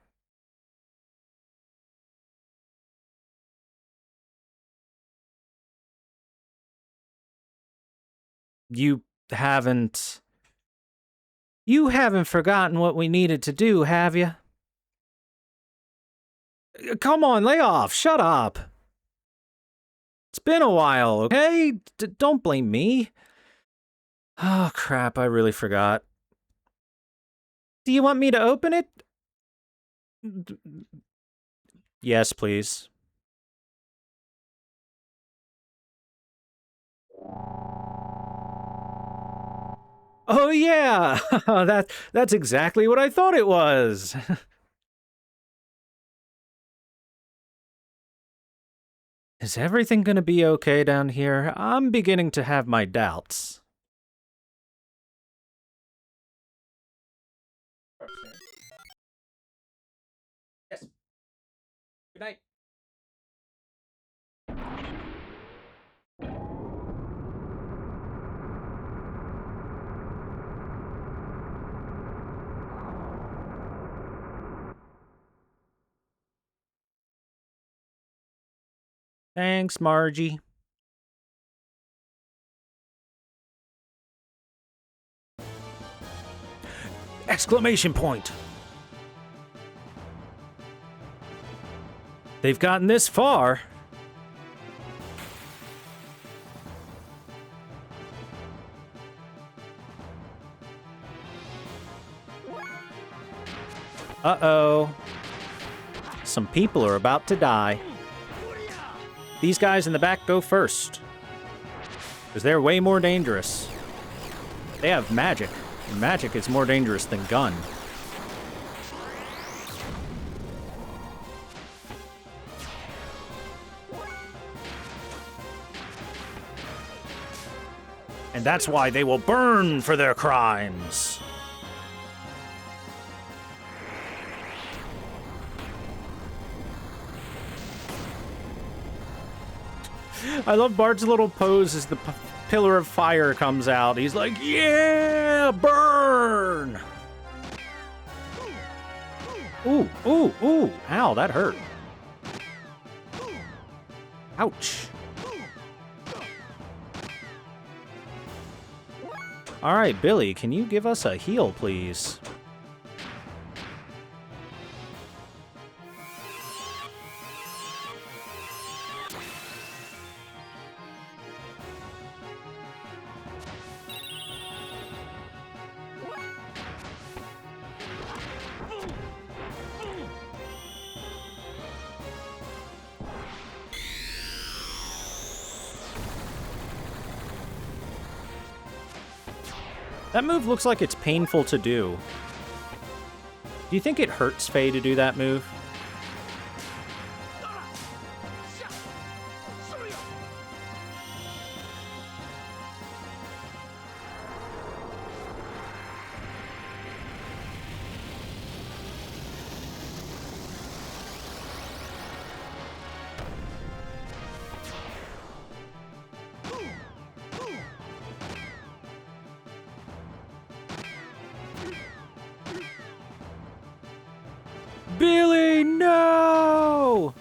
[SPEAKER 1] You haven't forgotten what we needed to do, have you? Come on, lay off. Shut up. It's been a while, okay? Don't blame me. Oh, crap, I really forgot. Do you want me to open it? Yes, please. Oh, yeah! That's exactly what I thought it was! Is everything gonna be okay down here? I'm beginning to have my doubts. upstairs. Yes. Good night. Thanks, Margie. Exclamation point! They've gotten this far. Uh-oh. Some people are about to die. These guys in the back go first, because they're way more dangerous. They have magic, and magic is more dangerous than gun. And that's why they will burn for their crimes. I love Bart's little pose as the pillar of fire comes out. He's like, yeah, burn! Ooh, ooh, ooh. Ow, that hurt. Ouch. All right, Billy, can you give us a heal, please? That move looks like it's painful to do. Do you think it hurts Faye to do that move? Billy, no!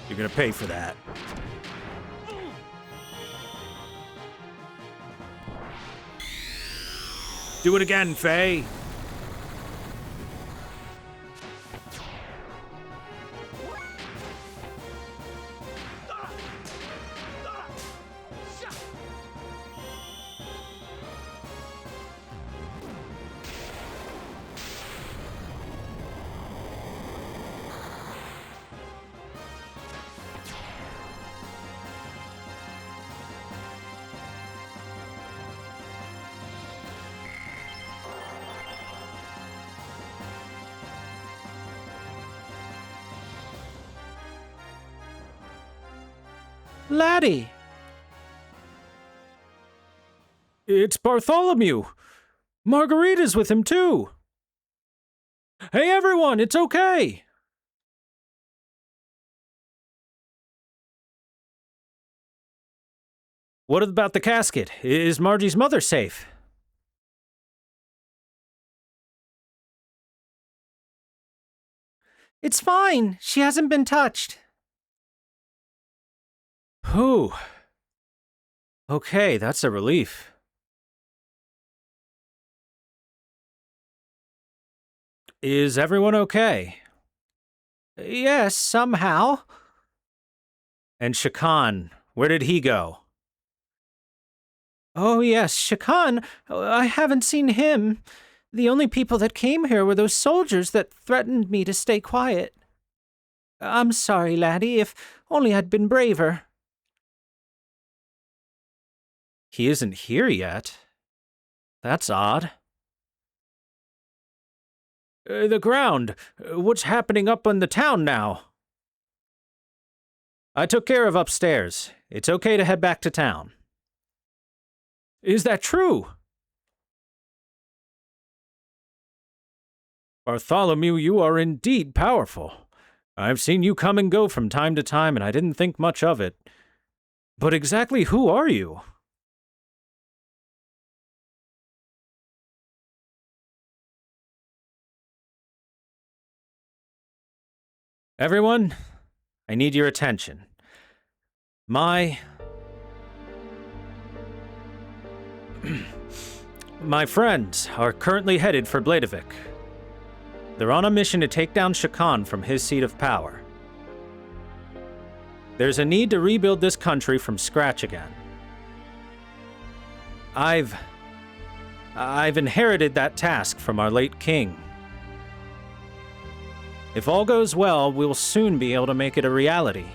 [SPEAKER 1] You're gonna pay for that. Do it again, Faye. Laddie! It's Bartholomew! Margarita's with him, too! Hey, everyone, it's okay! What about the casket? Is Margie's mother safe? It's fine. She hasn't been touched. Whew. Okay, that's a relief. Is everyone okay? Yes, somehow. And Shakan, where did he go? Oh yes, Shakan. I haven't seen him. The only people that came here were those soldiers that threatened me to stay quiet. I'm sorry, laddie, if only I'd been braver. He isn't here yet. That's odd. The ground. What's happening up in the town now? I took care of upstairs. It's okay to head back to town. Is that true? Bartholomew, you are indeed powerful. I've seen you come and go from time to time, and I didn't think much of it. But exactly who are you? Everyone, I need your attention. My friends are currently headed for Bladevik. They're on a mission to take down Shakan from his seat of power. There's a need to rebuild this country from scratch again. I've inherited that task from our late king. If all goes well, we'll soon be able to make it a reality.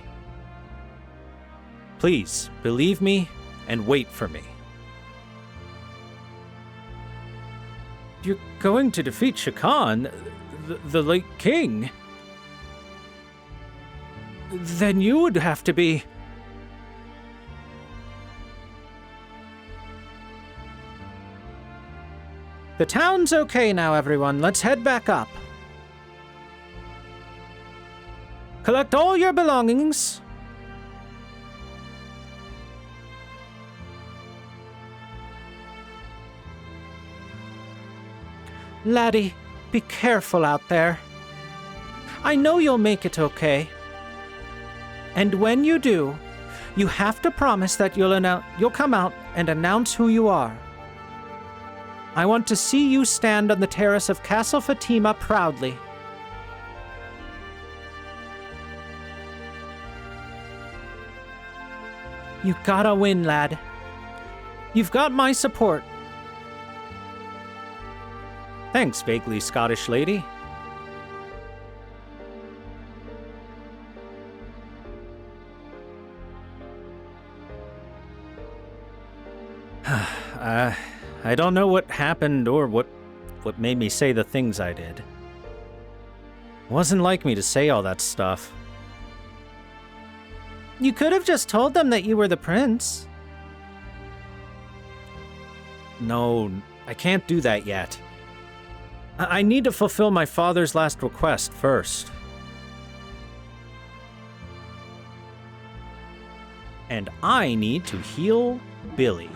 [SPEAKER 1] Please, believe me and wait for me. You're going to defeat Shakan, the late king? Then you would have to be... The town's okay now, everyone. Let's head back up. Collect all your belongings. Laddie, be careful out there. I know you'll make it okay. And when you do, you have to promise that you'll come out and announce who you are. I want to see you stand on the terrace of Castle Fatima proudly. You gotta win, lad. You've got my support. Thanks, vaguely Scottish lady. I don't know what happened or what made me say the things I did. Wasn't like me to say all that stuff. You could have just told them that you were the prince. No, I can't do that yet. I need to fulfill my father's last request first. And I need to heal Billy.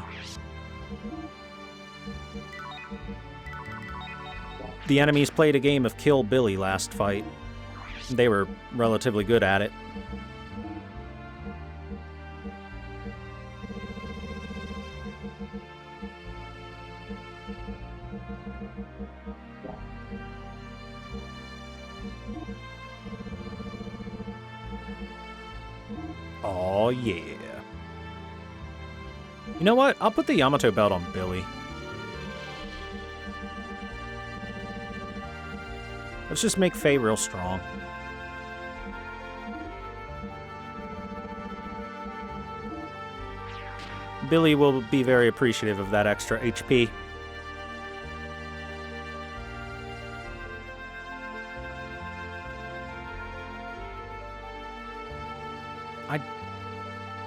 [SPEAKER 1] The enemies played a game of Kill Billy last fight. They were relatively good at it. Oh yeah. You know what? I'll put the Yamato belt on Billy. Let's just make Faye real strong. Billy will be very appreciative of that extra HP.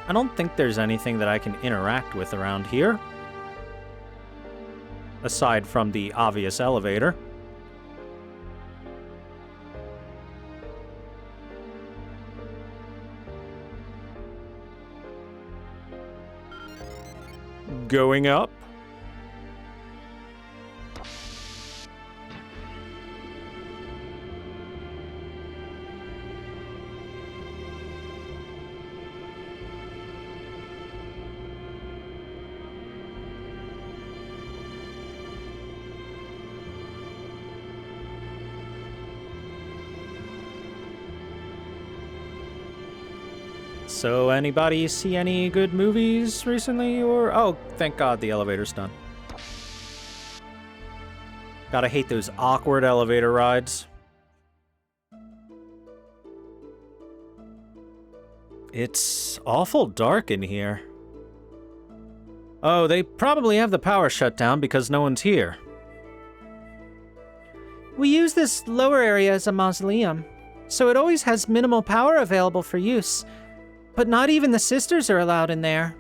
[SPEAKER 1] I don't think there's anything that I can interact with around here. Aside from the obvious elevator. Going up. So, anybody see any good movies recently, or... Oh, thank God the elevator's done. Gotta hate those awkward elevator rides. It's awful dark in here. Oh, they probably have the power shut down because no one's here. We use this lower area as a mausoleum, so it always has minimal power available for use. But not even the sisters are allowed in there.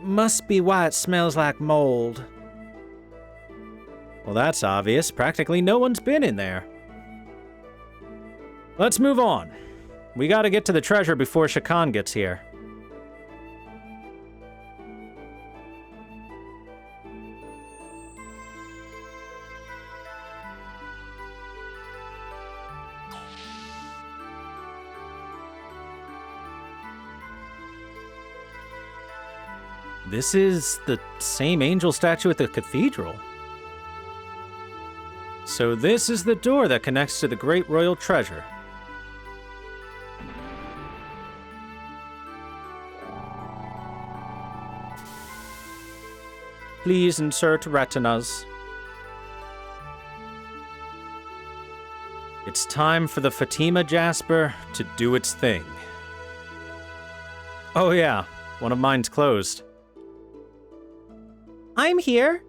[SPEAKER 1] Must be why it smells like mold. Well, that's obvious. Practically no one's been in there. Let's move on. We gotta get to the treasure before Shakan gets here. This is the same angel statue at the cathedral. So this is the door that connects to the great royal treasure. Please insert retinas. It's time for the Fatima Jasper to do its thing. Oh yeah, one of mine's closed. I'm here.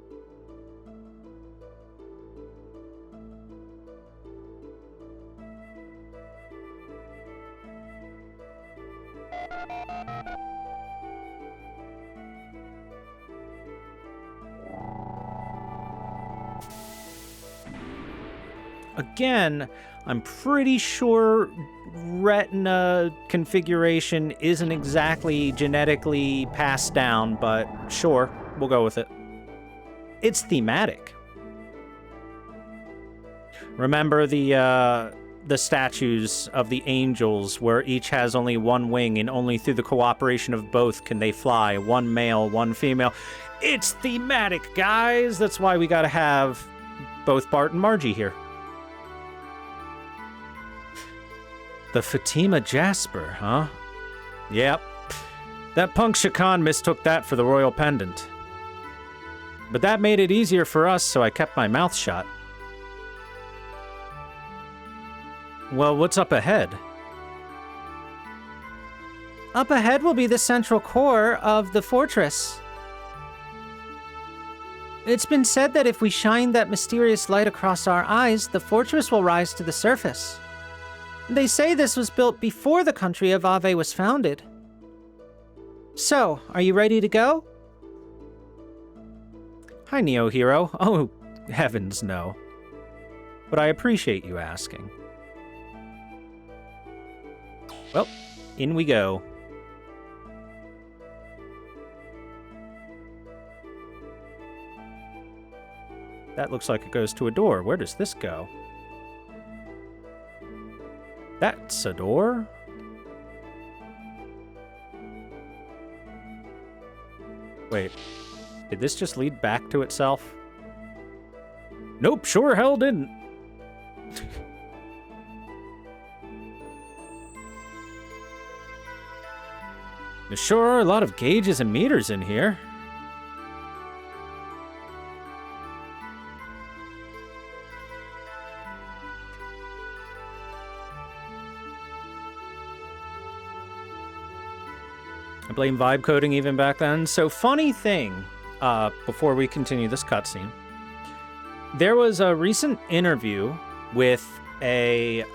[SPEAKER 1] Again, I'm pretty sure retina configuration isn't exactly genetically passed down, but sure, we'll go with it. It's thematic. Remember the statues of the angels where each has only one wing and only through the cooperation of both can they fly, one male, one female. It's thematic, guys. That's why we gotta have both Bart and Margie here. The Fatima Jasper, huh? Yep. That punk Shakan mistook that for the royal pendant. But that made it easier for us, so I kept my mouth shut. Well, what's up ahead? Up ahead will be the central core of the fortress. It's been said that if we shine that mysterious light across our eyes, the fortress will rise to the surface. They say this was built before the country of Ave was founded. So, are you ready to go? Hi, Neo Hero. Oh, heavens no. But I appreciate you asking. Well, in we go. That looks like it goes to a door. Where does this go? That's a door? Wait, did this just lead back to itself? Nope, sure hell didn't. There sure are a lot of gauges and meters in here. I blame vibe coding even back then. So funny thing, before we continue this cutscene, there was a recent interview with a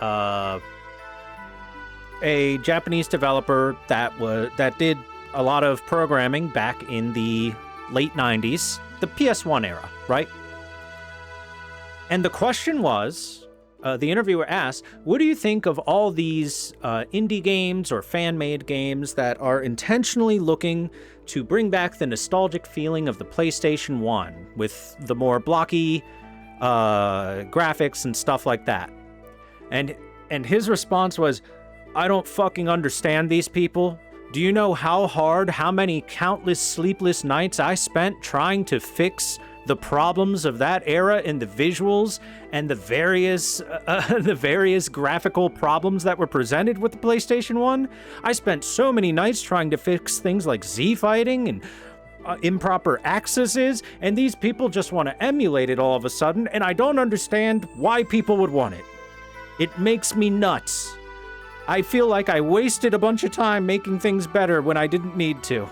[SPEAKER 1] Japanese developer that did a lot of programming back in the late 90s, the PS1 era, right? And the question was, the interviewer asked, what do you think of all these indie games or fan-made games that are intentionally looking to bring back the nostalgic feeling of the PlayStation 1 with the more blocky graphics and stuff like that? And his response was, I don't fucking understand these people. Do you know how many countless sleepless nights I spent trying to fix the problems of that era in the visuals and the various graphical problems that were presented with the PlayStation 1? I spent so many nights trying to fix things like Z-fighting and improper accesses, and these people just want to emulate it all of a sudden, and I don't understand why people would want it. It makes me nuts. I feel like I wasted a bunch of time making things better when I didn't need to.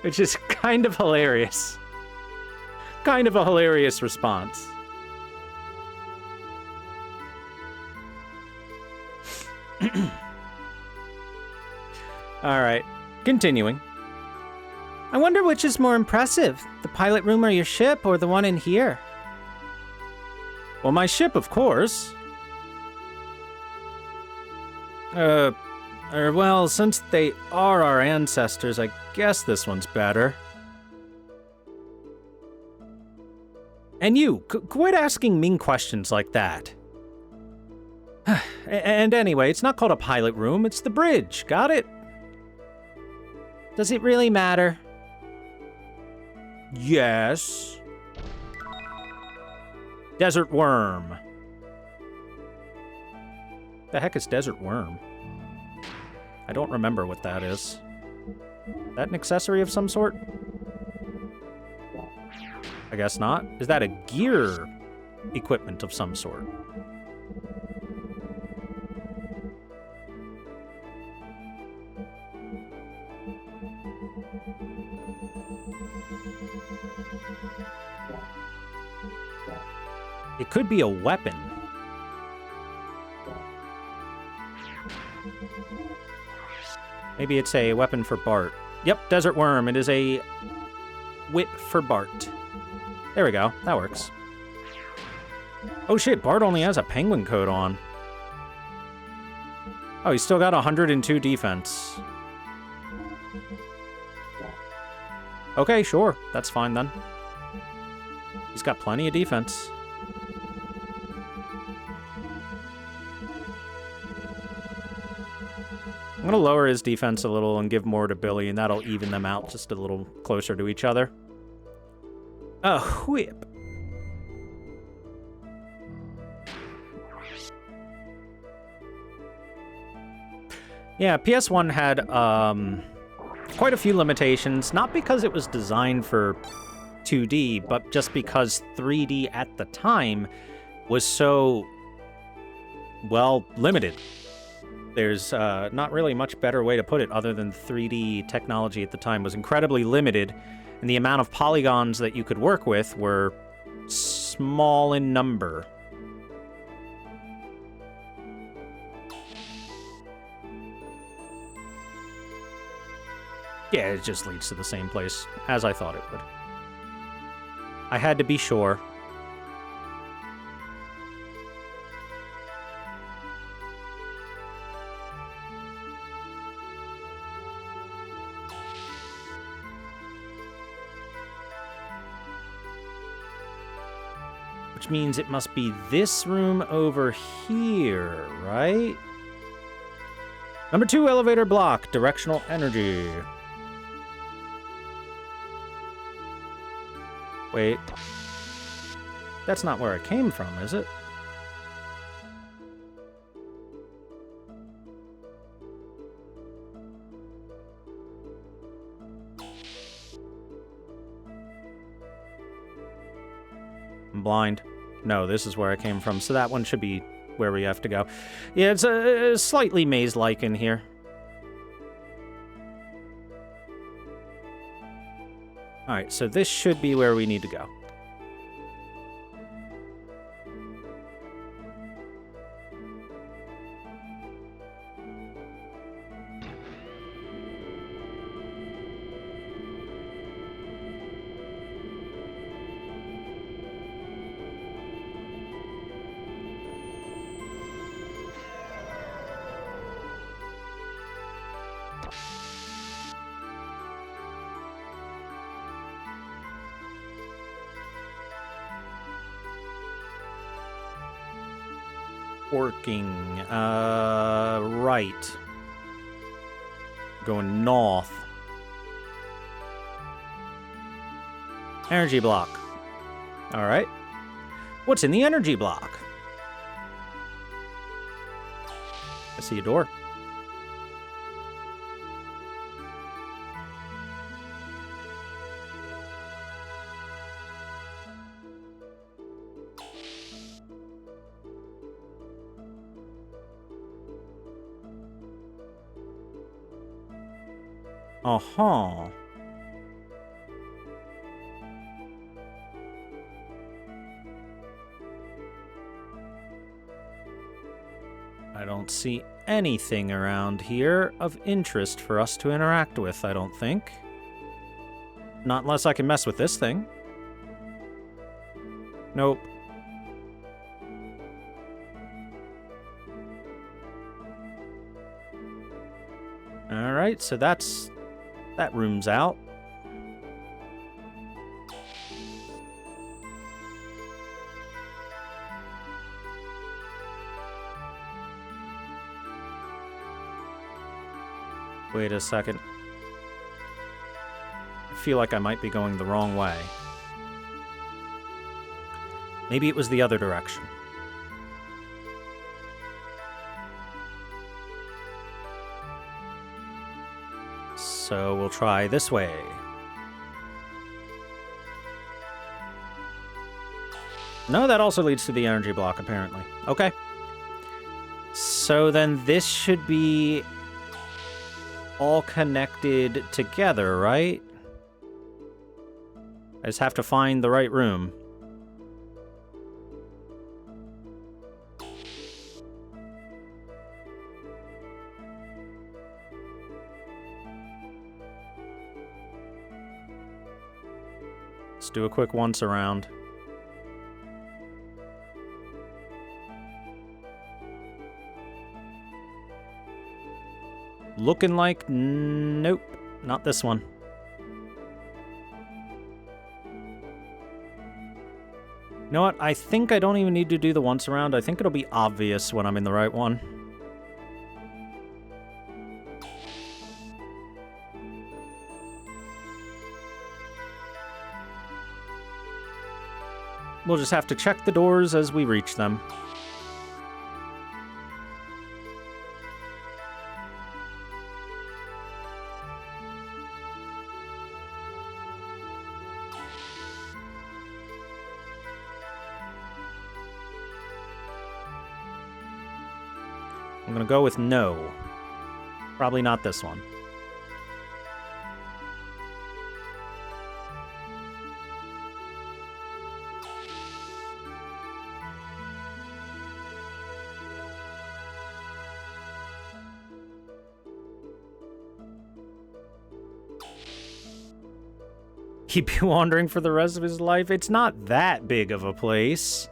[SPEAKER 1] Which is kind of hilarious. Kind of a hilarious response. Alright, continuing. I wonder which is more impressive, the pilot room or your ship, or the one in here? Well, my ship, of course. Well, since they are our ancestors, I guess this one's better. And you, quit asking mean questions like that. And anyway, it's not called a pilot room, it's the bridge, got it? Does it really matter? Yes. Desert worm. The heck is desert worm? I don't remember what that is. That an accessory of some sort? I guess not. Is that a gear equipment of some sort? It could be a weapon. Maybe it's a weapon for Bart. Yep, desert worm. It is a whip for Bart. There we go. That works. Oh shit, Bart only has a penguin coat on. Oh, he's still got 102 defense. Okay, sure. That's fine then. He's got plenty of defense. I'm gonna lower his defense a little and give more to Billy, and that'll even them out just a little closer to each other. A whip. Yeah, PS1 had quite a few limitations, not because it was designed for 2D, but just because 3D at the time was so, well, limited. There's not really much better way to put it other than 3D technology at the time was incredibly limited, and the amount of polygons that you could work with were small in number. Yeah, it just leads to the same place as I thought it would. I had to be sure. Which means it must be this room over here, right? Number 2 elevator block, directional energy. Wait. That's not where it came from, is it? I'm blind. No, this is where I came from, so that one should be where we have to go. Yeah, it's a slightly maze-like in here. Alright, so this should be where we need to go. Working, right. Going north. Energy block. All right. What's in the energy block? I see a door. Uh-huh. I don't see anything around here of interest for us to interact with, I don't think. Not unless I can mess with this thing. Nope. Alright, so that room's out. Wait a second. I feel like I might be going the wrong way. Maybe it was the other direction. So we'll try this way. No, that also leads to the energy block, apparently. Okay. So then this should be all connected together, right? I just have to find the right room. Let's do a quick once around. Looking like... Nope, not this one. You know what? I think I don't even need to do the once around. I think it'll be obvious when I'm in the right one. We'll just have to check the doors as we reach them. I'm gonna go with no. Probably not this one. Keep wandering for the rest of his life? It's not that big of a place.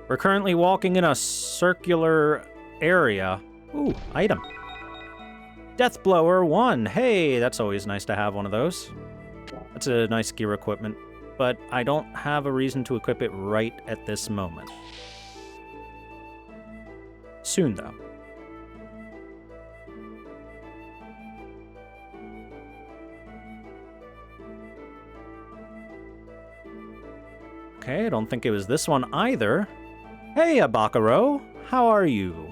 [SPEAKER 1] We're currently walking in a circular area. Ooh, item. Death Blower 1. Hey, that's always nice to have one of those. That's a nice gear equipment, but I don't have a reason to equip it right at this moment. Soon, though. Okay, I don't think it was this one either. Hey, Abakaro, how are you?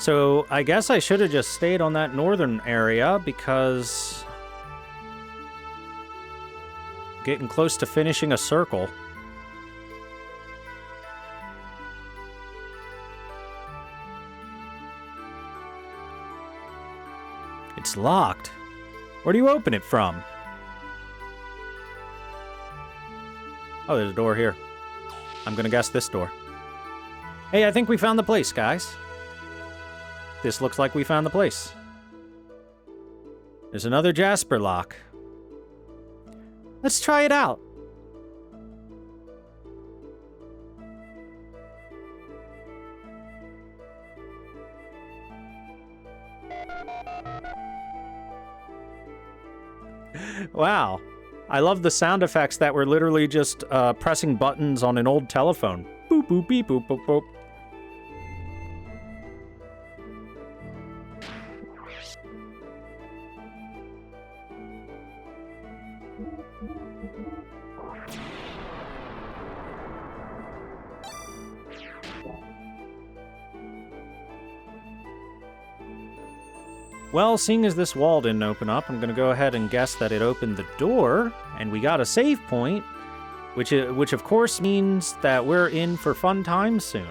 [SPEAKER 1] So, I guess I should have just stayed on that northern area because... getting close to finishing a circle. It's locked. Where do you open it from? Oh, there's a door here. I'm gonna guess this door. Hey, I think we found the place, guys. This looks like we found the place. There's another Jasper lock. Let's try it out. Wow. I love the sound effects that were literally just pressing buttons on an old telephone. Boop, boop, beep, boop, boop, boop. Well, seeing as this wall didn't open up, I'm going to go ahead and guess that it opened the door, and we got a save point, which of course means that we're in for fun times soon.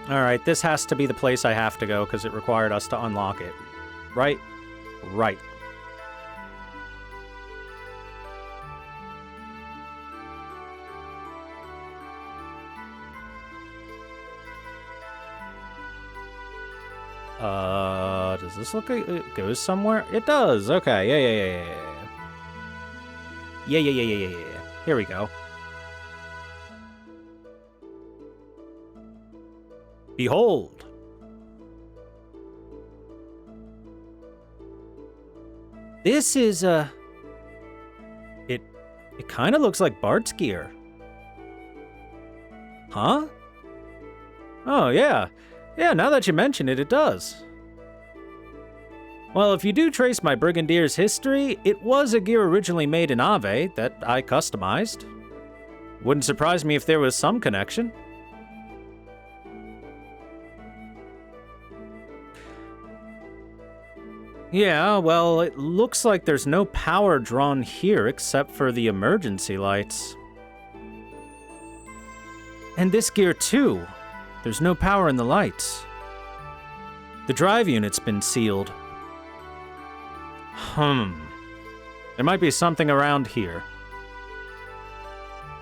[SPEAKER 1] Alright, this has to be the place I have to go, because it required us to unlock it. Right? Right. Does this look like it goes somewhere? It does. Okay. Yeah. Yeah. Here we go. Behold. This is, It kind of looks like Bart's gear. Huh? Oh, yeah. Yeah, now that you mention it, it does. Well, if you do trace my Brigandier's history, it was a gear originally made in Ave that I customized. Wouldn't surprise me if there was some connection. Yeah, well, it looks like there's no power drawn here except for the emergency lights. And this gear too. There's no power in the lights. The drive unit's been sealed. There might be something around here.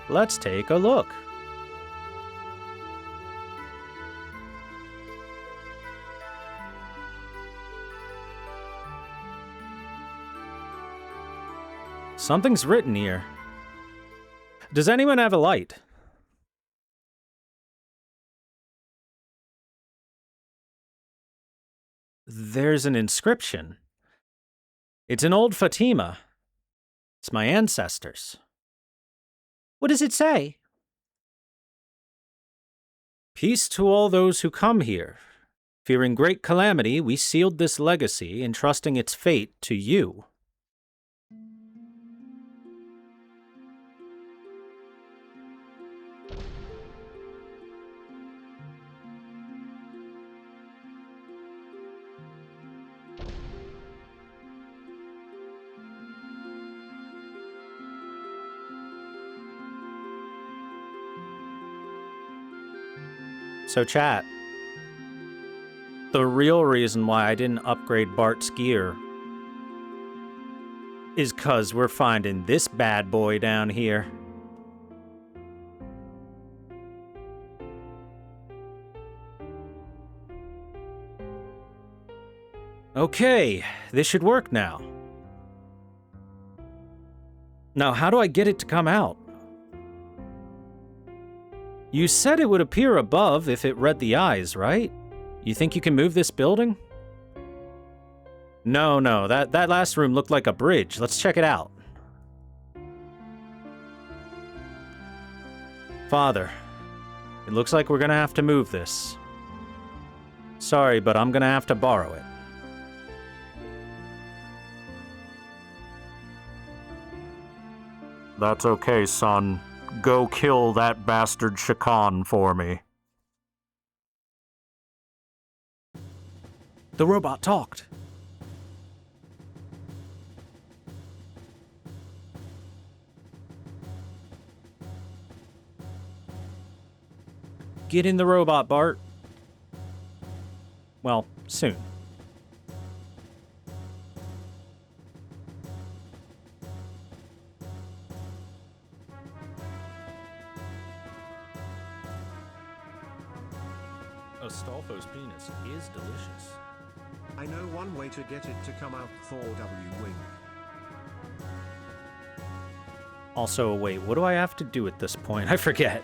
[SPEAKER 1] Let's take a look. Something's written here. Does anyone have a light? There's an inscription. It's an old Fatima. It's my ancestors. What does it say? Peace to all those who come here. Fearing great calamity, we sealed this legacy, entrusting its fate to you. So chat, the real reason why I didn't upgrade Bart's gear is 'cause we're finding this bad boy down here. Okay, this should work now. Now, how do I get it to come out? You said it would appear above if it read the eyes, right? You think you can move this building? No, that last room looked like a bridge. Let's check it out. Father, it looks like we're gonna have to move this. Sorry, but I'm gonna have to borrow it. That's okay, son. Go kill that bastard Shakan for me. The robot talked. Get in the robot, Bart. Well, soon. Astolfo's penis is delicious.
[SPEAKER 3] I know one way to get it to come out. ThorW wink.
[SPEAKER 1] Also, wait, what do I have to do at this point? I forget.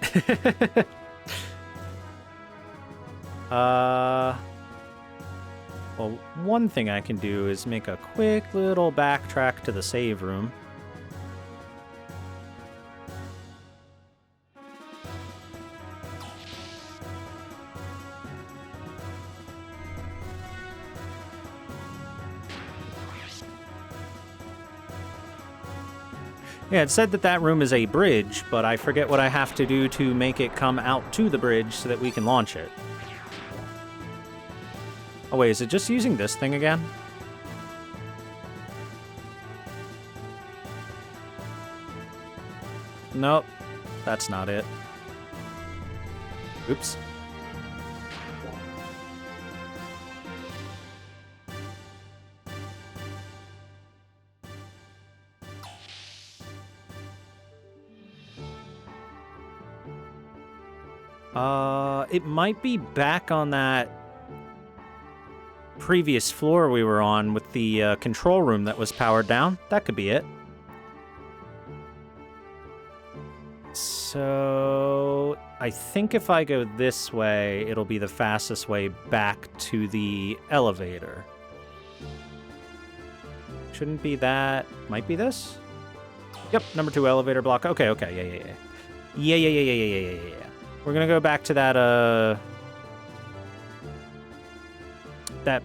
[SPEAKER 1] Well, one thing I can do is make a quick little backtrack to the save room. Yeah, it said that room is a bridge, but I forget what I have to do to make it come out to the bridge so that we can launch it. Oh wait, is it just using this thing again? Nope, that's not it. Oops. It might be back on that previous floor we were on with the control room that was powered down. That could be it. So I think if I go this way, it'll be the fastest way back to the elevator. Shouldn't be that. Might be this? Yep, number 2 elevator block. Okay, yeah. Yeah. We're gonna go back to that, that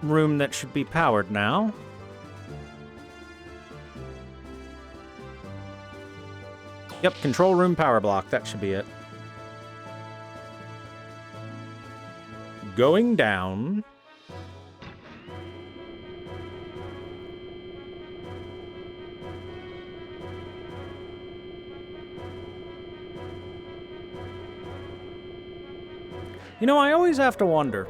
[SPEAKER 1] room that should be powered now. Yep, control room power block. That should be it. Going down. You know, I always have to wonder,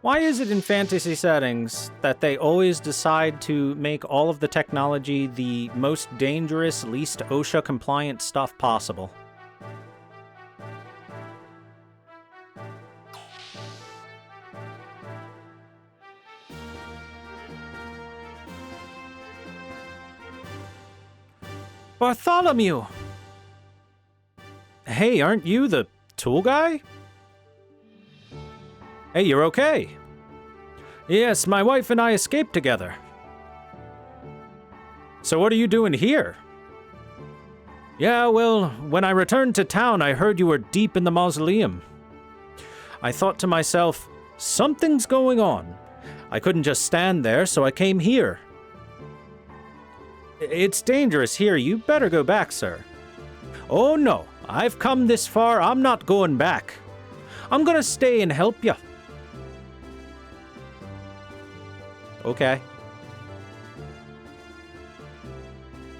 [SPEAKER 1] why is it in fantasy settings that they always decide to make all of the technology the most dangerous, least OSHA-compliant stuff possible? Bartholomew! Hey, aren't you the tool guy? Hey, you're okay. Yes, my wife and I escaped together. So what are you doing here? Yeah, well, when I returned to town, I heard you were deep in the mausoleum. I thought to myself, something's going on. I couldn't just stand there, so I came here. It's dangerous here. You better go back, sir. Oh, no. I've come this far. I'm not going back. I'm gonna stay and help you. Okay.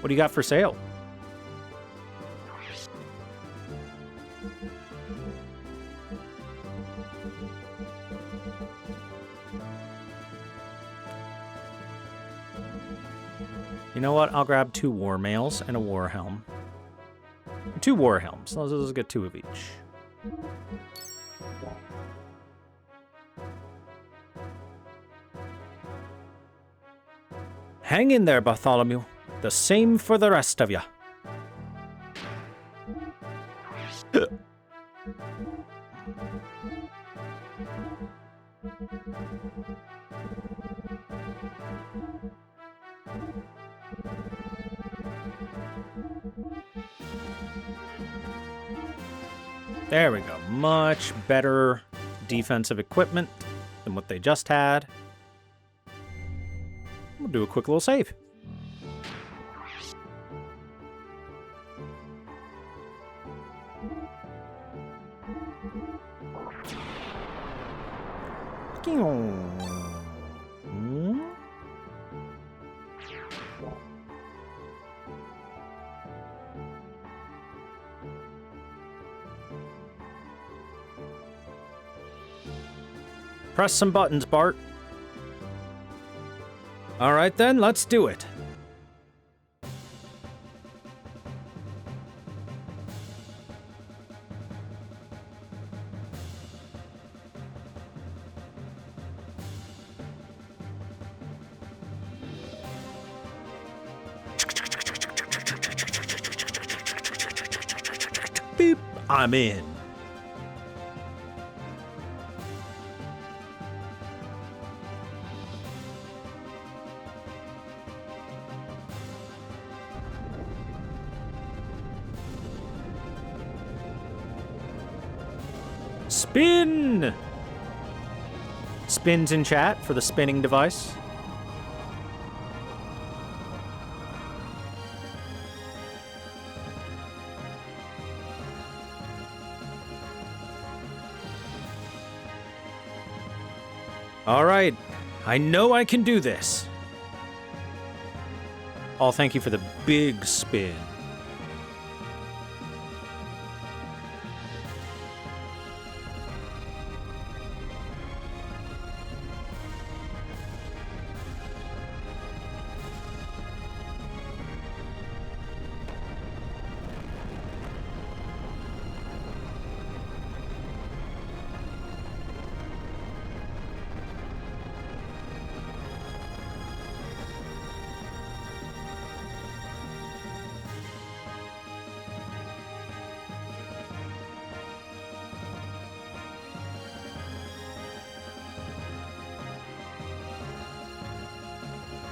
[SPEAKER 1] What do you got for sale? You know what? I'll grab 2 war mails and a war helm. 2 war helms. Let's get 2 of each. Hang in there, Bartholomew. The same for the rest of you. There we go. Much better defensive equipment than what they just had. We'll do a quick little save. Press some buttons, Bart. All right, then, let's do it. Beep, I'm in. Spin! Spins in chat for the spinning device. All right, I know I can do this. Oh, thank you for the big spin.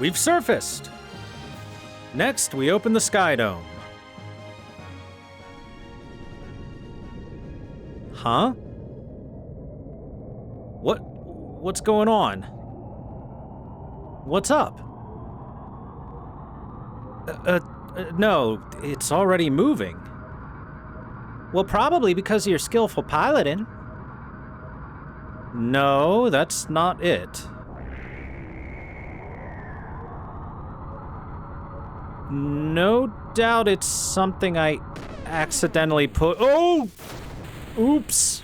[SPEAKER 1] We've surfaced. Next, we open the Sky Dome. Huh? What's going on? What's up? No, it's already moving. Well, probably because of your skillful piloting. No, that's not it. No doubt it's something I accidentally put. Oh! Oops.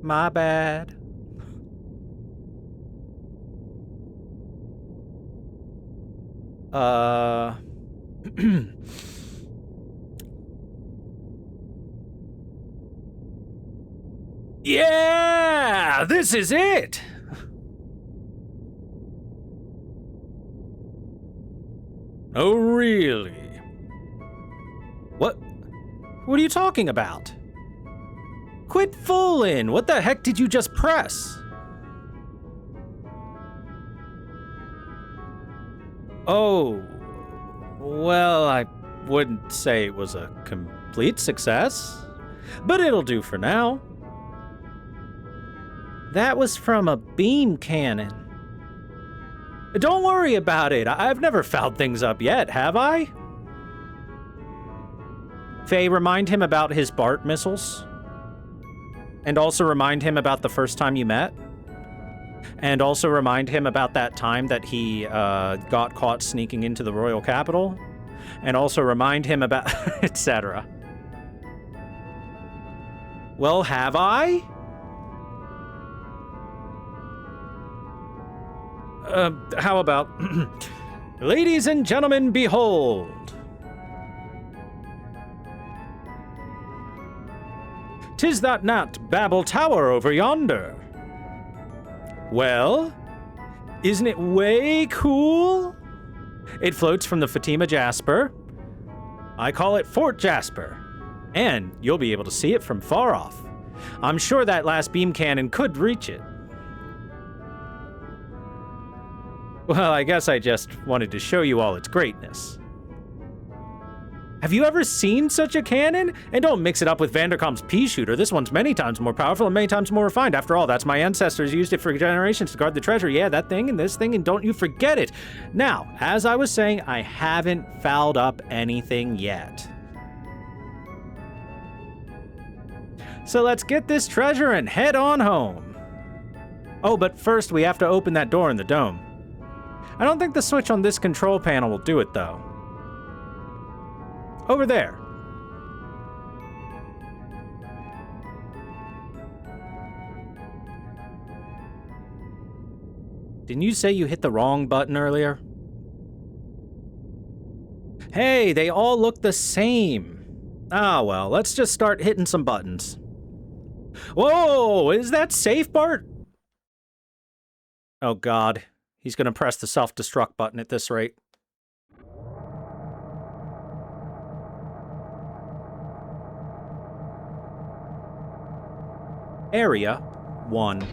[SPEAKER 1] My bad. Yeah, this is it. Oh, really? What are you talking about? Quit fooling! What the heck did you just press? Oh, well, I wouldn't say it was a complete success, but it'll do for now. That was from a beam cannon. Don't worry about it. I've never fouled things up yet, have I? Faye, remind him about his BART missiles. And also remind him about the first time you met. And also remind him about that time that he got caught sneaking into the royal capital. And also remind him about etc. Well, have I? How about... Ladies and gentlemen, behold. "'Tis that not Babel Tower over yonder." Well, isn't it way cool? It floats from the Fatima Jasper. I call it Fort Jasper. And you'll be able to see it from far off. I'm sure that last beam cannon could reach it. Well, I guess I just wanted to show you all its greatness. Have you ever seen such a cannon? And don't mix it up with Vanderkamp's pea shooter. This one's many times more powerful and many times more refined. After all, that's my ancestors used it for generations to guard the treasure. Yeah, that thing and this thing, and don't you forget it. Now, as I was saying, I haven't fouled up anything yet. So let's get this treasure and head on home. Oh, but first we have to open that door in the dome. I don't think the switch on this control panel will do it, though. Over there. Didn't you say you hit the wrong button earlier? Hey, they all look the same. Ah, well, let's just start hitting some buttons. Whoa, is that safe, Bart? Oh, God. He's gonna press the self-destruct button at this rate. Area 1.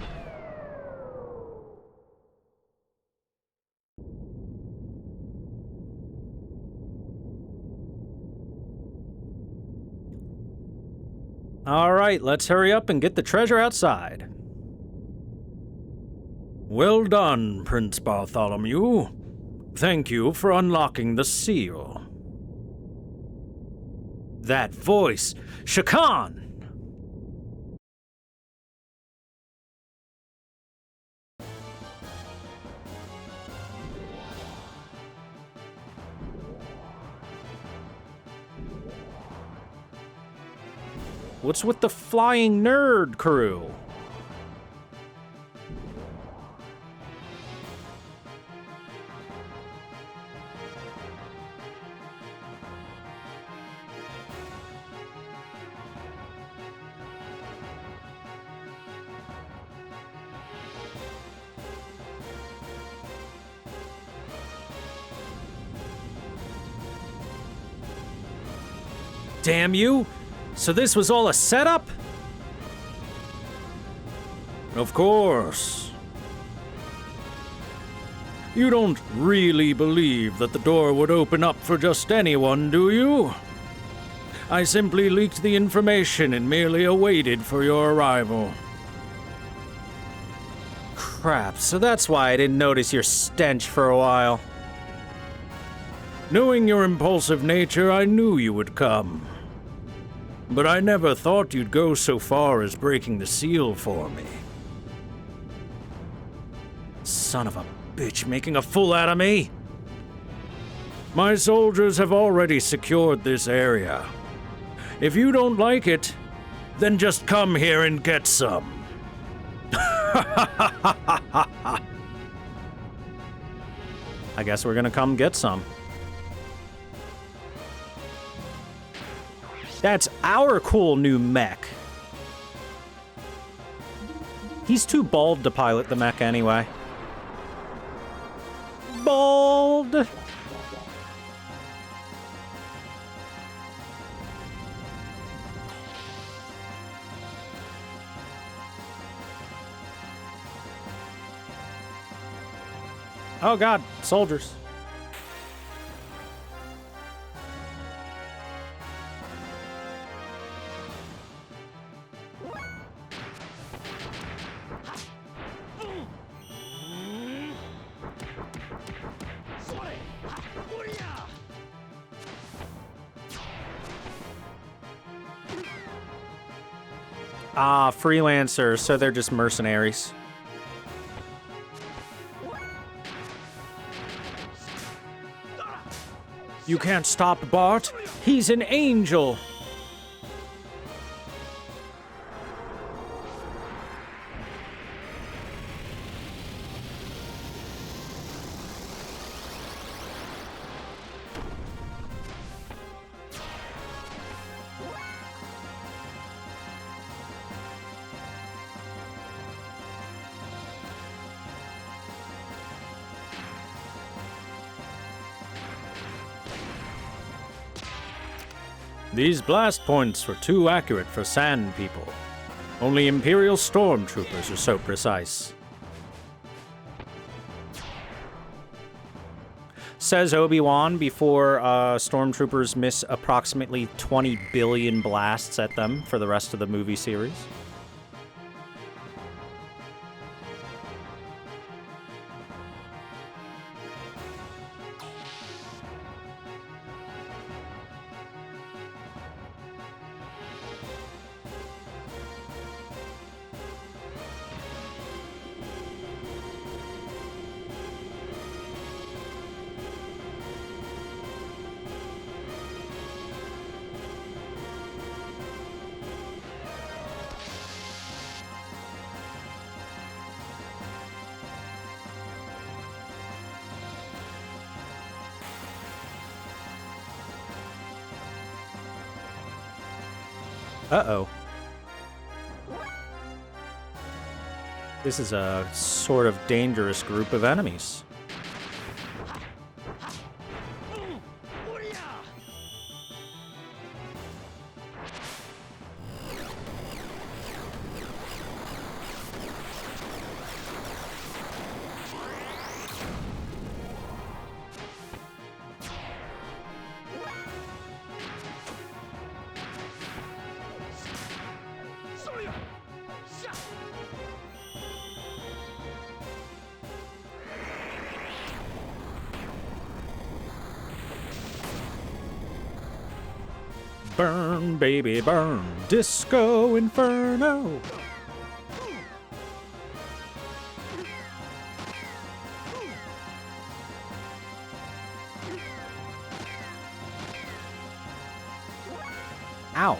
[SPEAKER 1] All right, let's hurry up and get the treasure outside. Well done, Prince Bartholomew. Thank you for unlocking the seal. That voice, Shakan! What's with the flying nerd crew? Damn you! So this was all a setup? Of course. You don't really believe that the door would open up for just anyone, do you? I simply leaked the information and merely awaited for your arrival. Crap, so that's why I didn't notice your stench for a while. Knowing your impulsive nature, I knew you would come. But I never thought you'd go so far as breaking the seal for me. Son of a bitch, making a fool out of me! My soldiers have already secured this area. If you don't like it, then just come here and get some. I guess we're gonna come get some. That's our cool new mech. He's too bald to pilot the mech anyway. Bald! Oh god, soldiers. Ah, freelancers, so they're just mercenaries. You can't stop Bart. He's an angel. These blast points were too accurate for sand people. Only Imperial stormtroopers are so precise. Says Obi-Wan before stormtroopers miss approximately 20 billion blasts at them for the rest of the movie series. Uh-oh. This is a sort of dangerous group of enemies. Burn, baby, burn. Disco Inferno. Ow.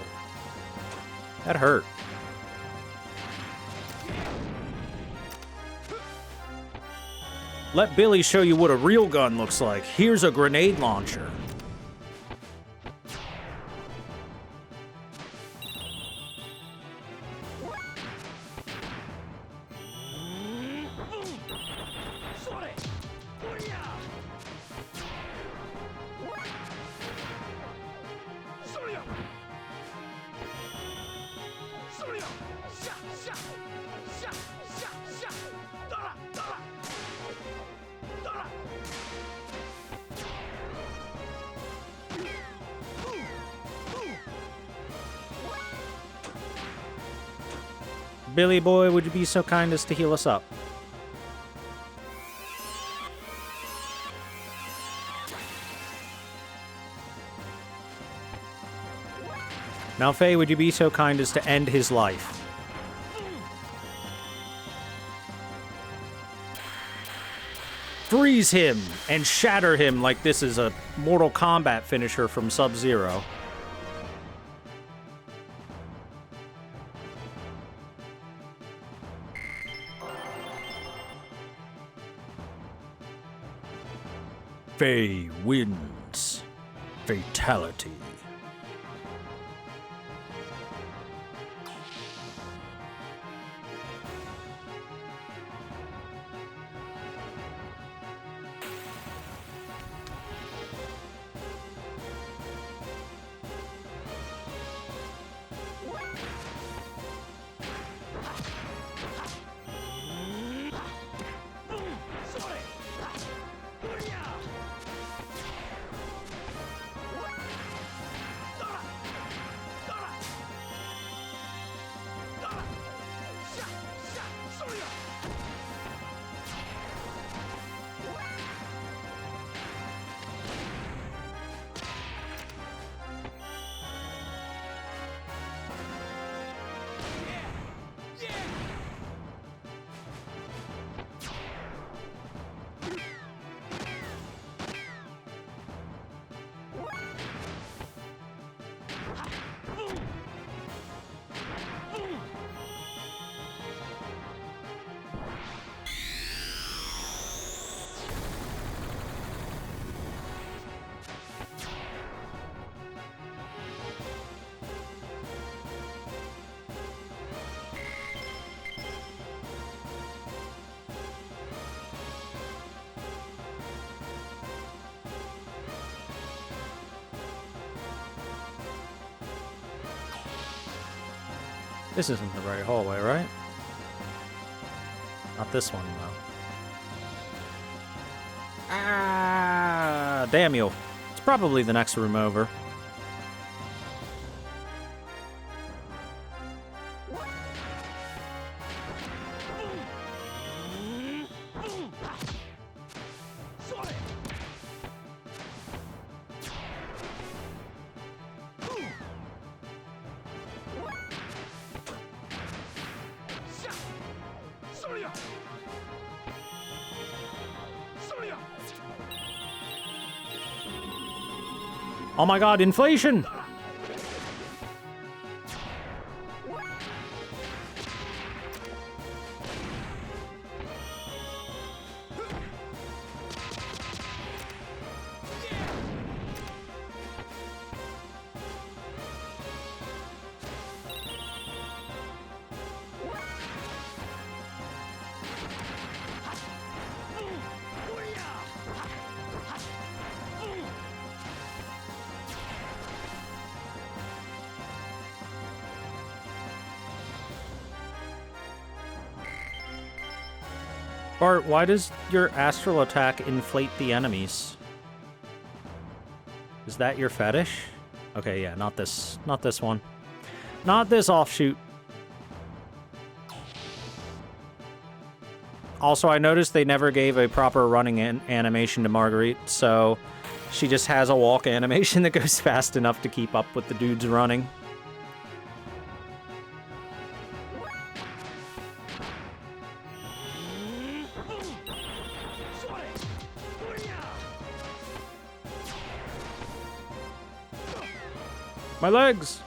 [SPEAKER 1] That hurt. Let Billy show you what a real gun looks like. Here's a grenade launcher. Billy boy, would you be so kind as to heal us up? Now, Faye, would you be so kind as to end his life? Freeze him and shatter him like this is a Mortal Kombat finisher from Sub-Zero. Faye wins. Fatality. This isn't the right hallway, right? Not this one, though. Ah, damn you. It's probably the next room over. Oh my god, inflation! Bart, why does your astral attack inflate the enemies? Is that your fetish? Okay, yeah, not this one. Not this offshoot. Also, I noticed they never gave a proper running animation to Marguerite, so she just has a walk animation that goes fast enough to keep up with the dudes running. My legs!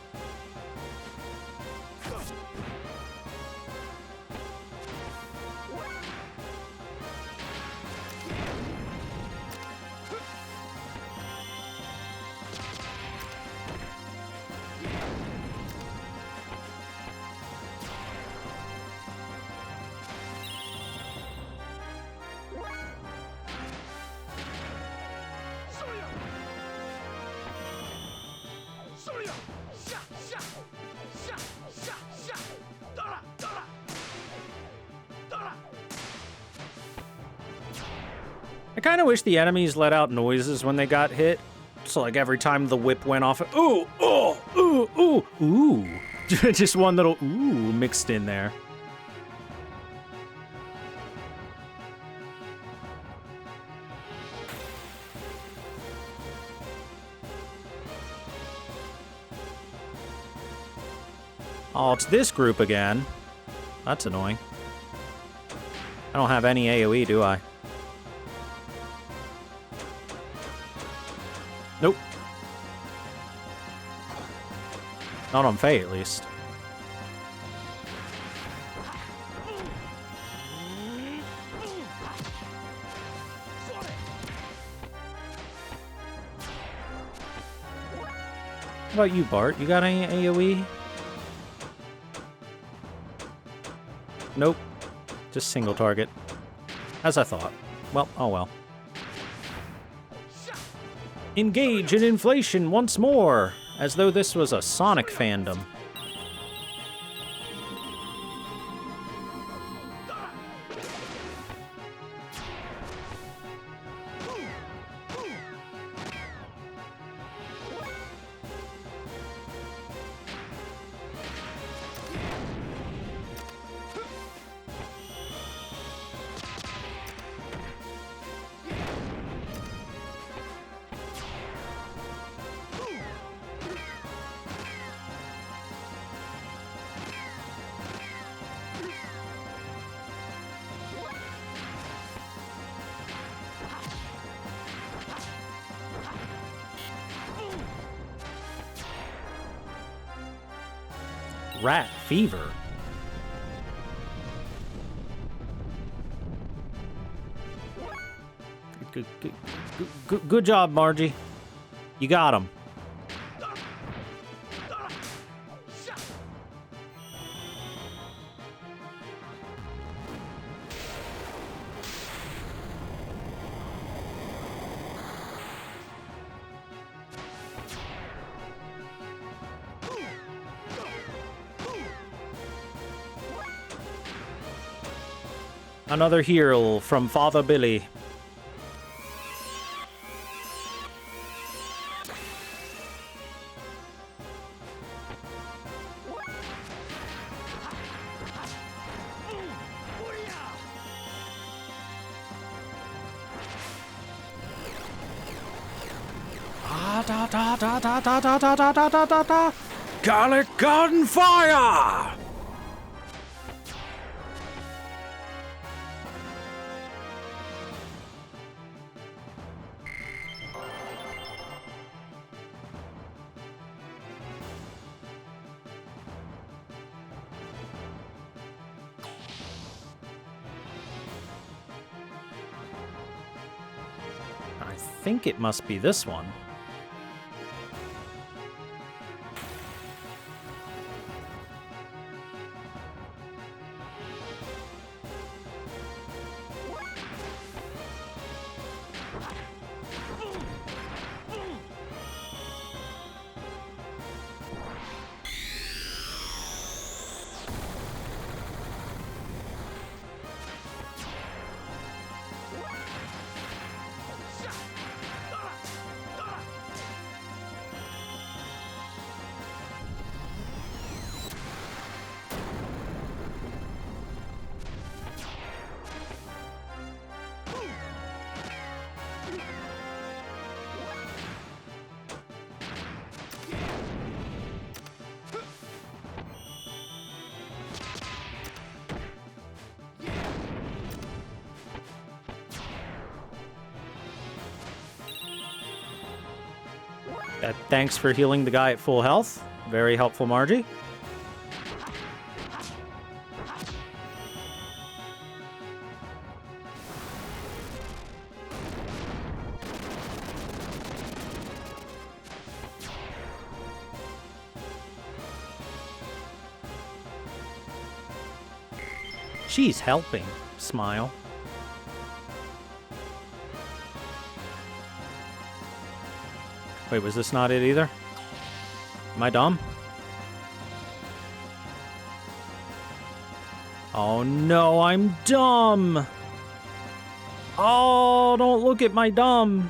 [SPEAKER 1] I kind of wish the enemies let out noises when they got hit. So, like, every time the whip went off, ooh, oh, ooh, ooh, ooh. Just one little ooh mixed in there. Oh, it's this group again. That's annoying. I don't have any AoE, do I? Nope. Not on Faye, at least. How about you, Bart? You got any AoE? Nope. Just single target. As I thought. Well, oh well. Engage in inflation once more! As though this was a Sonic fandom. Rat fever. Good job, Margie. You got him. Another heal from Father Billy. Garlic Garden Fire! I think it must be this one. Thanks for healing the guy at full health. Very helpful, Margie. She's helping. Smile. Wait, was this not it either? Am I dumb? Oh no, I'm dumb! Oh, don't look at my dumb!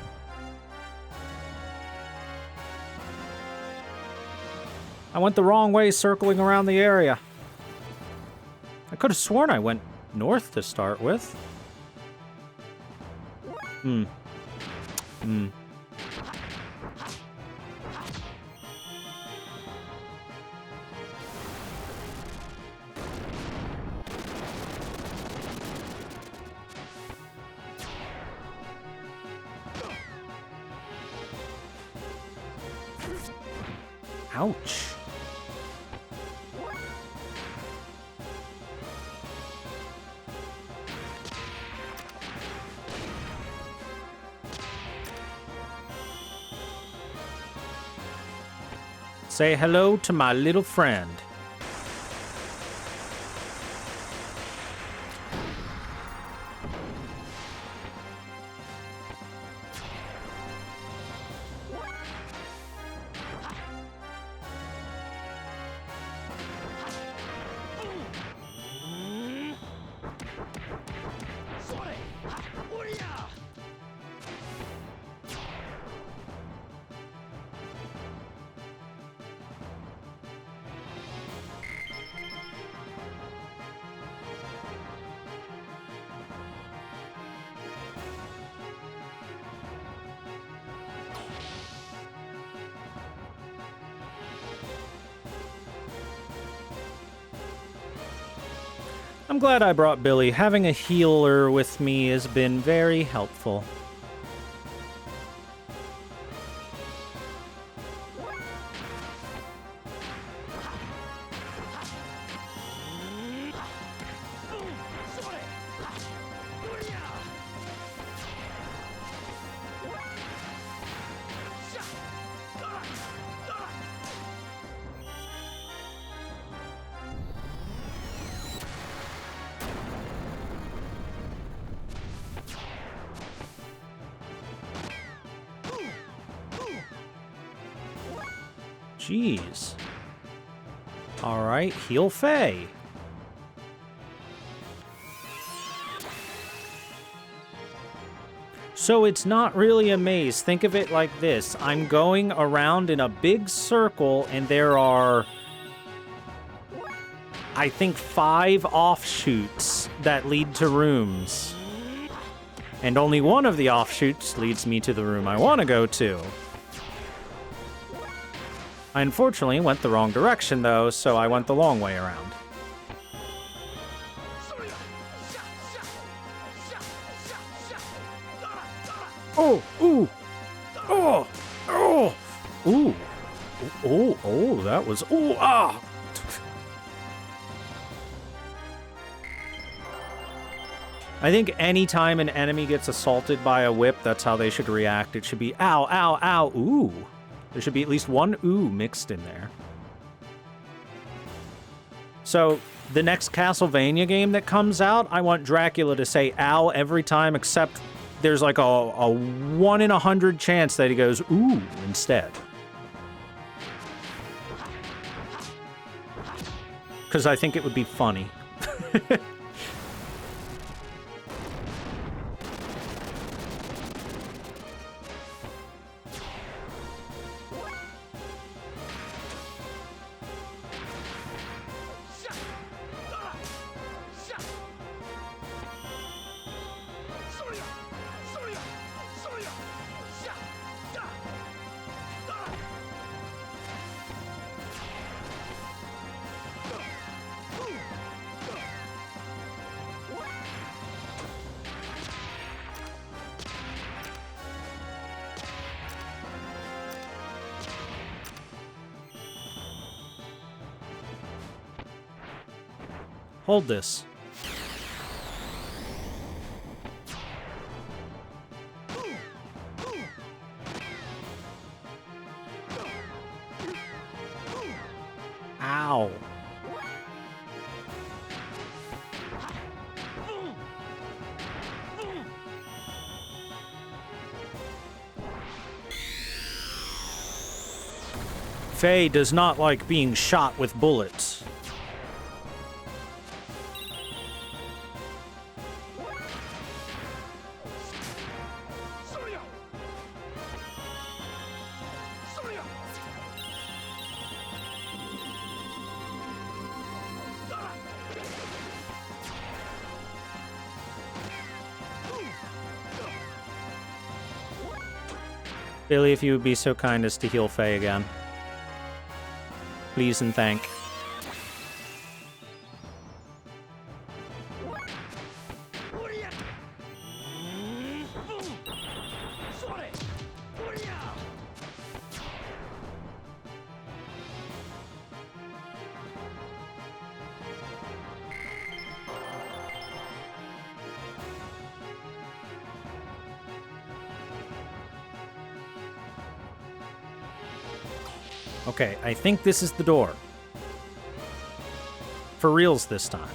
[SPEAKER 1] I went the wrong way circling around the area. I could have sworn I went north to start with. Ouch. Say hello to my little friend. I'm glad I brought Billy. Having a healer with me has been very helpful. Jeez. Alright, heal Faye. So it's not really a maze. Think of it like this. I'm going around in a big circle, and there are, I think, 5 offshoots that lead to rooms. And only one of the offshoots leads me to the room I want to go to. I unfortunately went the wrong direction, though, so I went the long way around. Oh! Ooh! Oh! Oh! Ooh! Oh! Oh! That was... Ooh! Ah! I think any time an enemy gets assaulted by a whip, that's how they should react. It should be ow! Ow! Ow! Ooh! There should be at least one ooh mixed in there. So, the next Castlevania game that comes out, I want Dracula to say ow every time, except there's like a 1 in 100 chance that he goes ooh instead. Because I think it would be funny. Hold this. Ow. Faye does not like being shot with bullets. Billy, if you would be so kind as to heal Faye again. Please and thank. Okay, I think this is the door. For reals this time.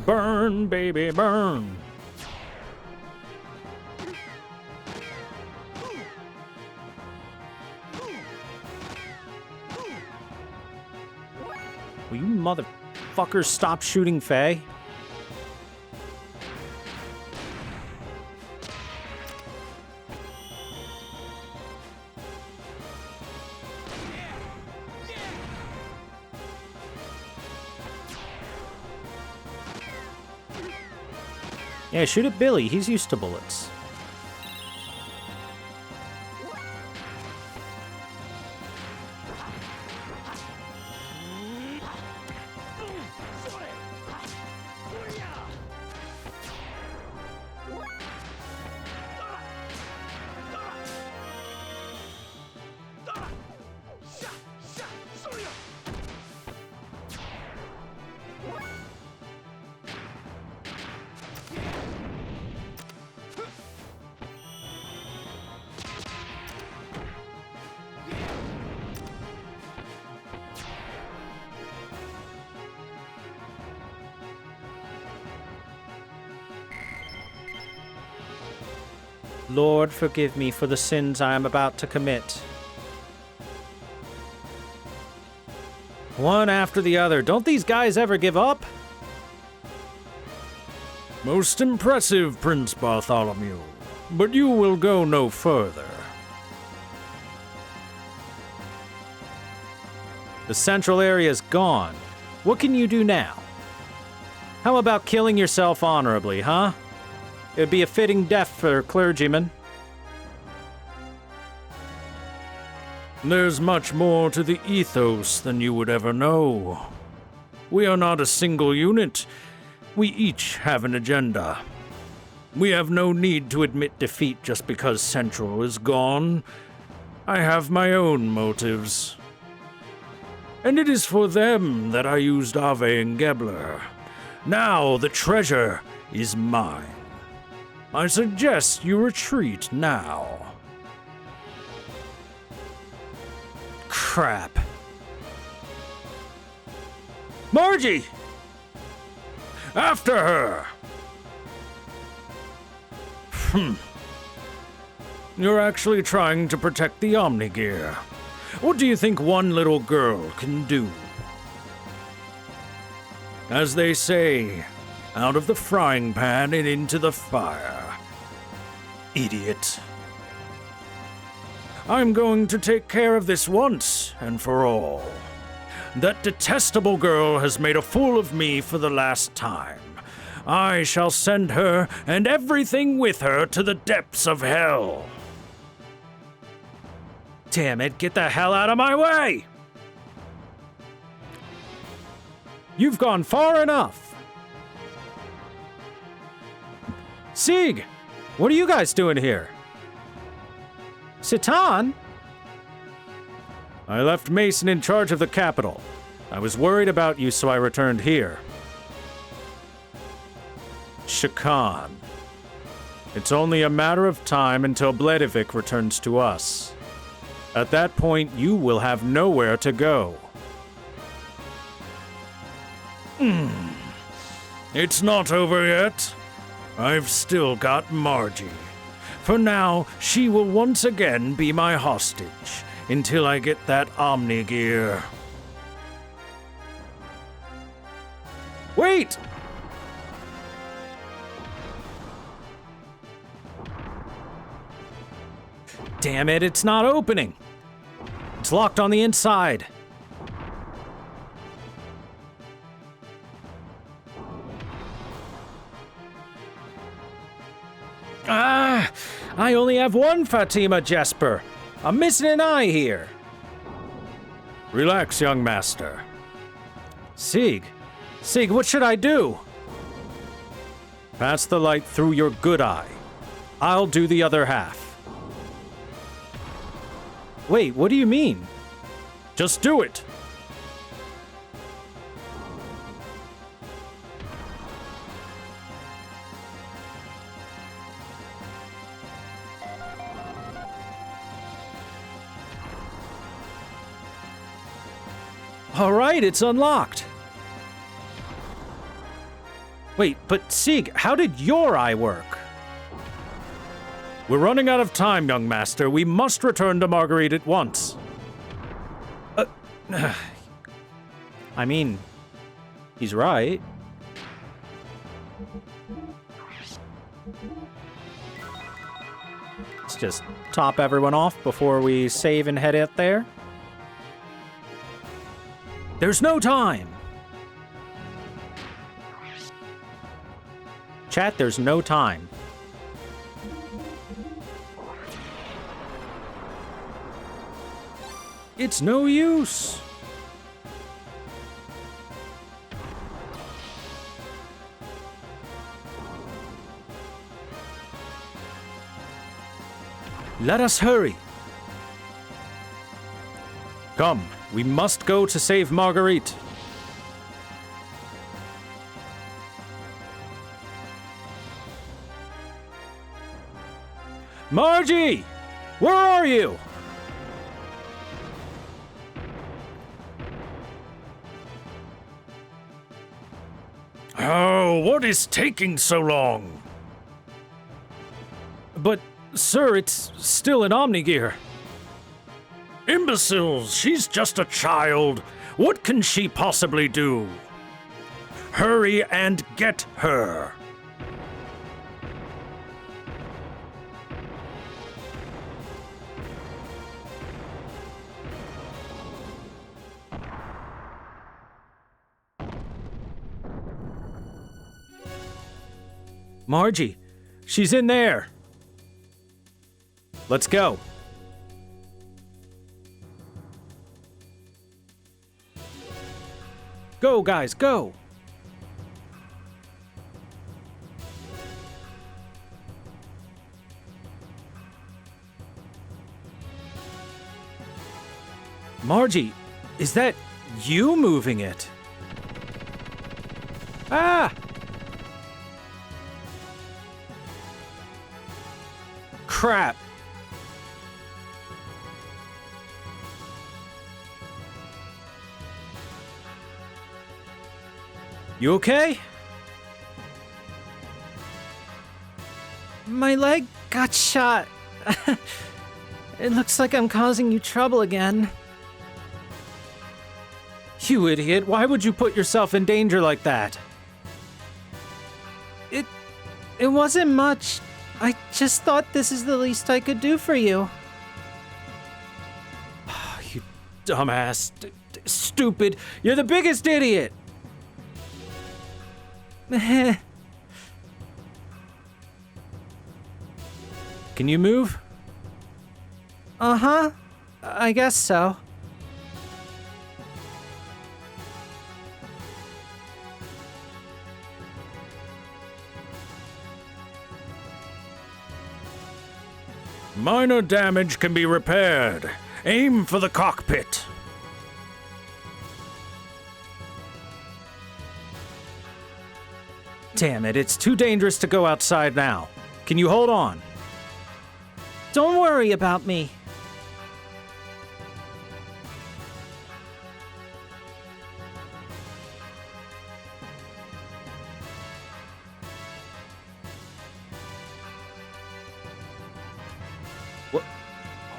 [SPEAKER 1] Burn, baby, burn. Will you motherfuckers stop shooting Faye? Yeah, shoot at Billy. He's used to bullets. Lord, forgive me for the sins I am about to commit. One after the other. Don't these guys ever give up?
[SPEAKER 4] Most impressive, Prince Bartholomew. But you will go no further.
[SPEAKER 1] The central area's gone. What can you do now? How about killing yourself honorably, huh? It'd be a fitting death for a clergyman.
[SPEAKER 4] There's much more to the ethos than you would ever know. We are not a single unit. We each have an agenda. We have no need to admit defeat just because Central is gone. I have my own motives. And it is for them that I used Ave and Gebler. Now the treasure is mine. I suggest you retreat now.
[SPEAKER 1] Crap. Margie!
[SPEAKER 4] After her! You're actually trying to protect the Omnigear. What do you think one little girl can do? As they say, out of the frying pan and into the fire. Idiot. I'm going to take care of this once and for all. That detestable girl has made a fool of me for the last time. I shall send her and everything with her to the depths of hell.
[SPEAKER 1] Damn it, get the hell out of my way! You've gone far enough. Sieg, what are you guys doing here? Citan? I left Mason in charge of the capital. I was worried about you, so I returned here. Shakan. It's only a matter of time until Bledivik returns to us. At that point, you will have nowhere to go.
[SPEAKER 4] It's not over yet. I've still got Margie. For now, she will once again be my hostage until I get that Omnigear.
[SPEAKER 1] Wait! Damn it, it's not opening. It's locked on the inside. I only have one Fatima Jesper. I'm missing an eye here.
[SPEAKER 4] Relax, young master.
[SPEAKER 1] Sig, what should I do?
[SPEAKER 4] Pass the light through your good eye. I'll do the other half.
[SPEAKER 1] Wait, what do you mean?
[SPEAKER 4] Just do it.
[SPEAKER 1] All right, it's unlocked. Wait, but Sig, how did your eye work?
[SPEAKER 4] We're running out of time, young master. We must return to Marguerite at once.
[SPEAKER 1] I mean, he's right. Let's just top everyone off before we save and head out there. There's no time! Chat, there's no time. It's no use. Let us hurry.
[SPEAKER 4] Come, we must go to save Marguerite.
[SPEAKER 1] Margie! Where are you?
[SPEAKER 4] Oh, what is taking so long?
[SPEAKER 1] But, sir, it's still an Omnigear.
[SPEAKER 4] Imbeciles, she's just a child. What can she possibly do? Hurry and get her.
[SPEAKER 1] Margie, she's in there. Let's go. Go, guys, go. Margie, is that you moving it? Ah! Crap. You okay? My leg got shot. It looks like I'm causing you trouble again. You idiot, why would you put yourself in danger like that? It wasn't much. I just thought this is the least I could do for you. You dumbass. Stupid. You're the biggest idiot. Can you move? Uh-huh. I guess so.
[SPEAKER 4] Minor damage can be repaired. Aim for the cockpit.
[SPEAKER 1] Damn it, it's too dangerous to go outside now. Can you hold on? Don't worry about me.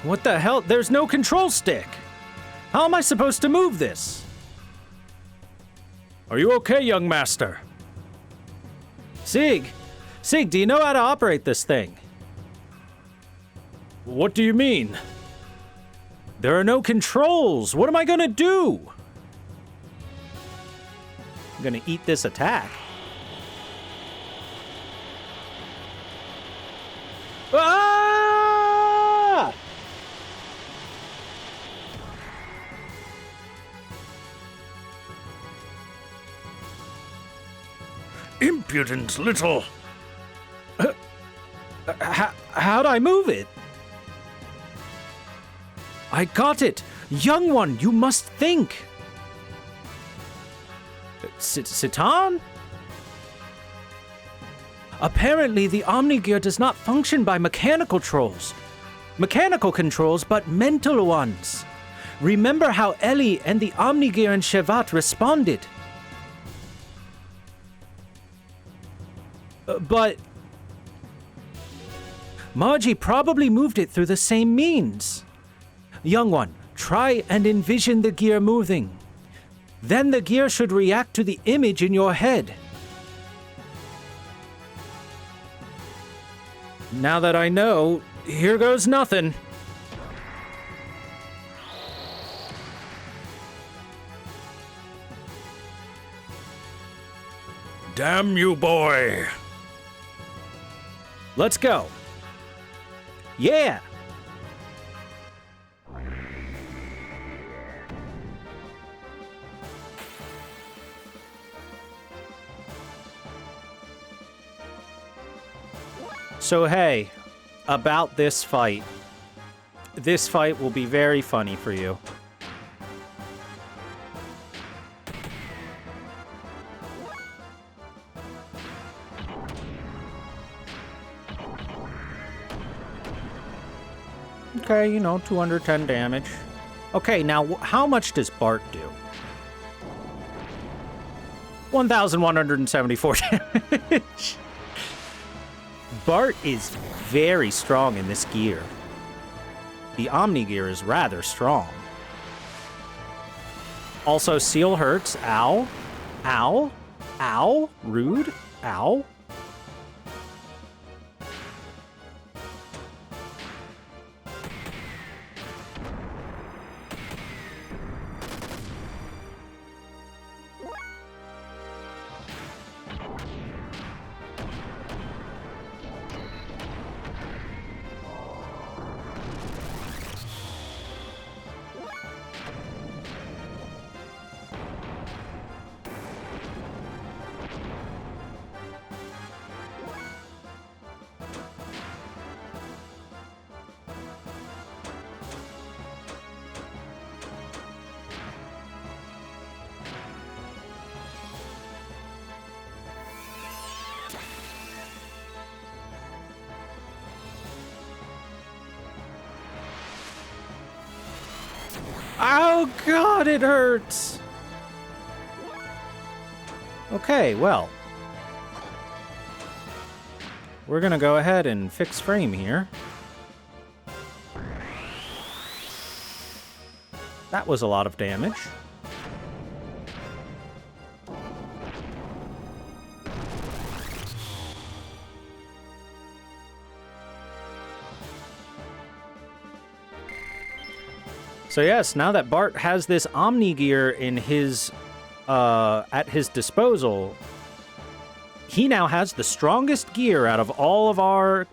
[SPEAKER 1] What the hell? There's no control stick. How am I supposed to move this?
[SPEAKER 4] Are you okay, young master?
[SPEAKER 1] Sig, do you know how to operate this thing?
[SPEAKER 4] What do you mean?
[SPEAKER 1] There are no controls. What am I gonna do? I'm gonna eat this attack. Ah!
[SPEAKER 4] impudent little...
[SPEAKER 1] How'd I move it? I got it! Young one, you must think! Citan? Apparently, the Omnigear does not function by mechanical controls, but mental ones. Remember how Ellie and the Omnigear and Shevat responded. But Margie probably moved it through the same means. Young one, try and envision the gear moving. Then the gear should react to the image in your head. Now that I know, here goes nothing.
[SPEAKER 4] Damn you, boy!
[SPEAKER 1] Let's go. Yeah! So hey, about this fight. This fight will be very funny for you. Okay, 210 damage. Okay, now how much does Bart do? 1,174 damage. Bart is very strong in this gear. The Omni gear is rather strong. Also, Seal hurts. Ow. Ow. Ow. Rude. Ow. Oh god, it hurts! Okay, well. We're gonna go ahead and fix frame here. That was a lot of damage. So yes, now that Bart has this Omni gear in his, at his disposal, he now has the strongest gear out of all of our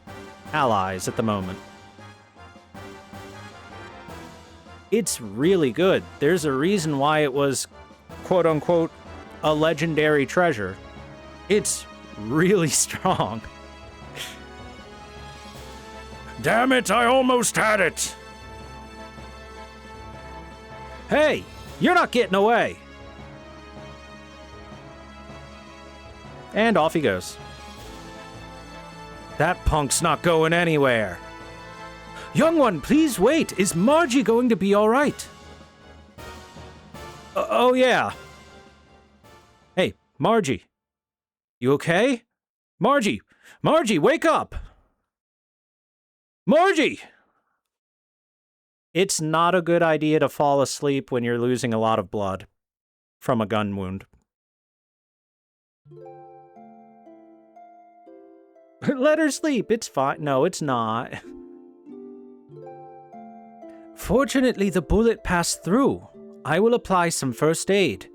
[SPEAKER 1] allies at the moment. It's really good. There's a reason why it was, quote-unquote, a legendary treasure. It's really strong.
[SPEAKER 4] Damn it, I almost had it!
[SPEAKER 1] Hey, you're not getting away. And off he goes. That punk's not going anywhere. Young one, please wait. Is Margie going to be all right? Oh, yeah. Hey, Margie. You okay? Margie! Margie, wake up! Margie! It's not a good idea to fall asleep when you're losing a lot of blood from a gun wound. Let her sleep. It's fine. No, it's not. Fortunately, the bullet passed through. I will apply some first aid.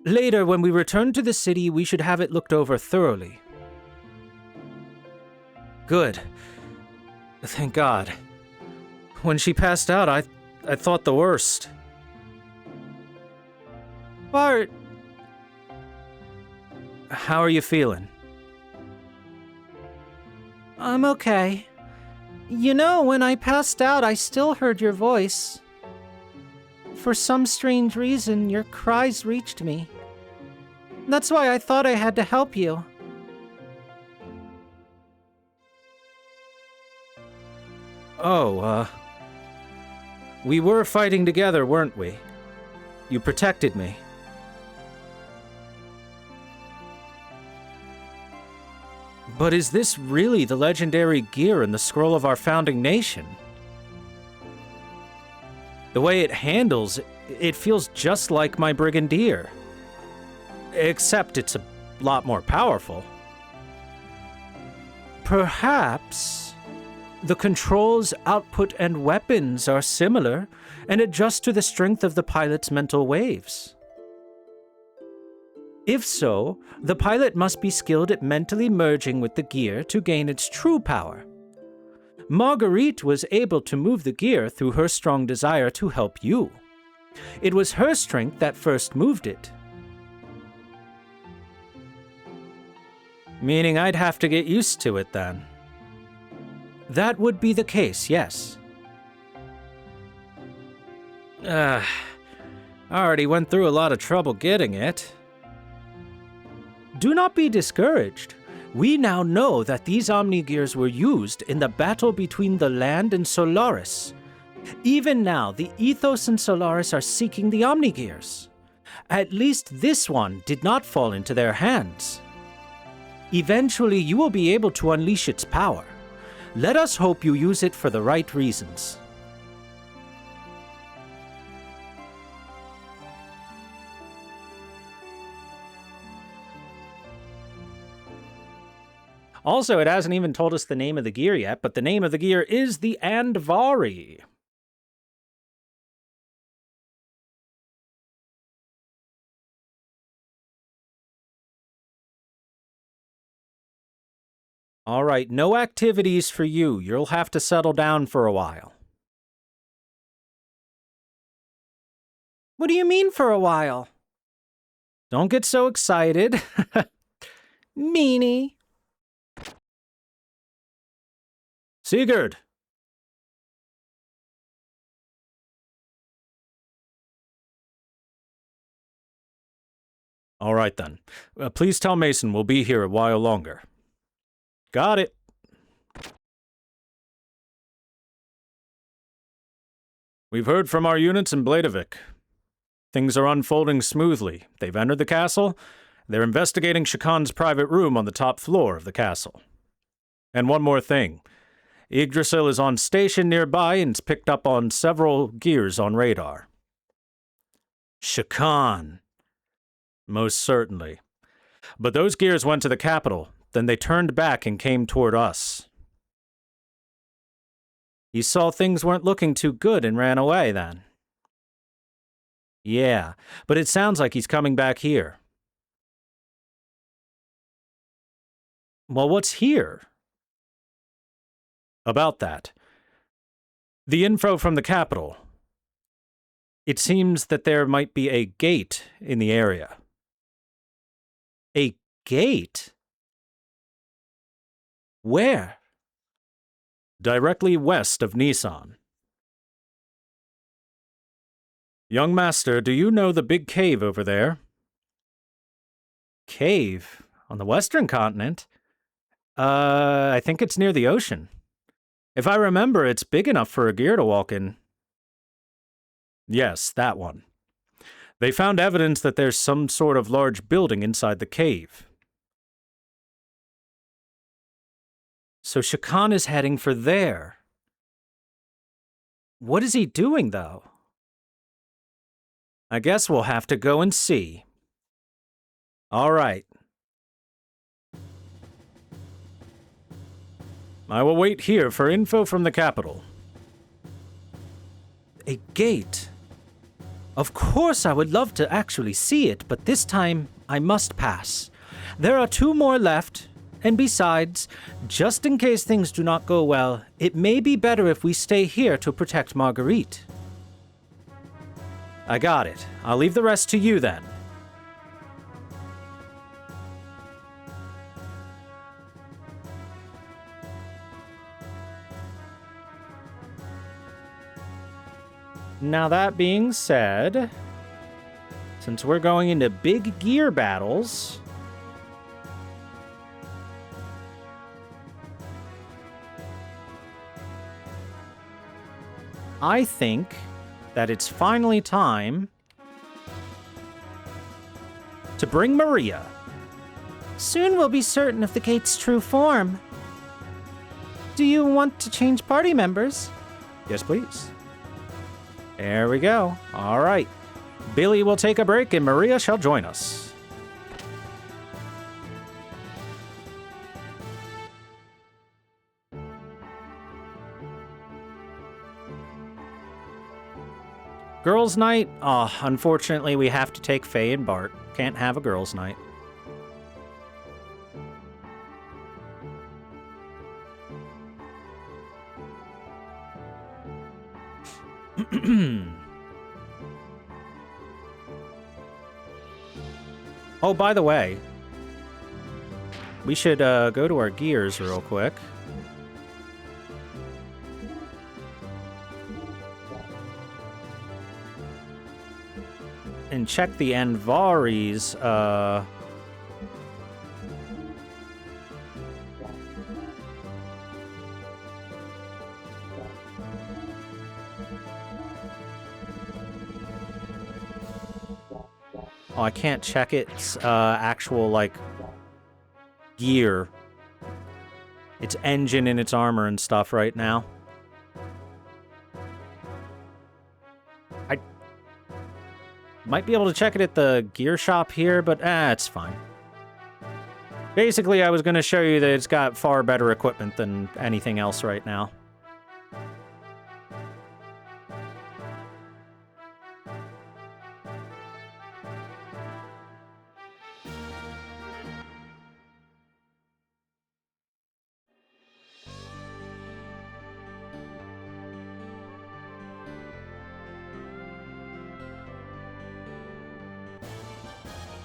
[SPEAKER 1] Later, when we return to the city, we should have it looked over thoroughly. Good. Thank God. When she passed out, I thought the worst. Bart! How are you feeling? I'm okay. You know, when I passed out, I still heard your voice. For some strange reason, your cries reached me. That's why I thought I had to help you.
[SPEAKER 4] Oh, we were fighting together, weren't we? You protected me. But is this really the legendary gear in the scroll of our founding nation? The way it handles, it feels just like my Brigandier. Except it's a lot more powerful. Perhaps the controls, output, and weapons are similar and adjust to the strength of the pilot's mental waves. If so, the pilot must be skilled at mentally merging with the gear to gain its true power. Marguerite was able to move the gear through her strong desire to help you. It was her strength that first moved it. Meaning I'd have to get used to it then. That would be the case, yes. I already went through a lot of trouble getting it. Do not be discouraged. We now know that these Omnigears were used in the battle between the land and Solaris. Even now, the Ethos and Solaris are seeking the Omnigears. At least this one did not fall into their hands. Eventually, you will be able to unleash its power. Let us hope you use it for the right reasons. Also, it hasn't even told us the name of the gear yet, but the name of the gear is the Andvari. All right, no activities for you. You'll have to settle down for a while.
[SPEAKER 1] What do you mean for a while?
[SPEAKER 4] Don't get so excited.
[SPEAKER 1] Meanie.
[SPEAKER 4] Sigurd! All right, then. Please tell Mason we'll be here a while longer. Got it. We've heard from our units in Bladevik. Things are unfolding smoothly. They've entered the castle. They're investigating Shakan's private room on the top floor of the castle. And one more thing. Yggdrasil is on station nearby and's picked up on several gears on radar. Shakan. Most certainly. But those gears went to the capital, then they turned back and came toward us. He saw things weren't looking too good and ran away then. Yeah, but it sounds like he's coming back here. Well, what's here? About that. The info from the capital. It seems that there might be a gate in the area. A gate? Where? Directly west of Nissan. Young master, do you know the big cave over there? Cave? On the western continent? I think it's near the ocean. If I remember, it's big enough for a gear to walk in. Yes, that one. They found evidence that there's some sort of large building inside the cave. So Shakan is heading for there. What is he doing, though? I guess we'll have to go and see. All right. I will wait here for info from the capital. A gate? Of course I would love to actually see it, but this time I must pass. There are 2 more left, and besides, just in case things do not go well, it may be better if we stay here to protect Marguerite. I got it. I'll leave the rest to you then.
[SPEAKER 1] Now, that being said, since we're going into big gear battles, I think that it's finally time to bring Maria.
[SPEAKER 5] Soon we'll be certain of the gate's true form. Do you want to change party members?
[SPEAKER 1] Yes, please. There we go. All right. Billy will take a break and Maria shall join us. Girls' night? Oh, unfortunately, we have to take Faye and Bart. Can't have a girls' night. Oh, by the way, we should go to our gears real quick. And check the Anvari's, Oh, I can't check its actual, like, gear. Its engine and its armor and stuff right now. I might be able to check it at the gear shop here, but it's fine. Basically, I was going to show you that it's got far better equipment than anything else right now.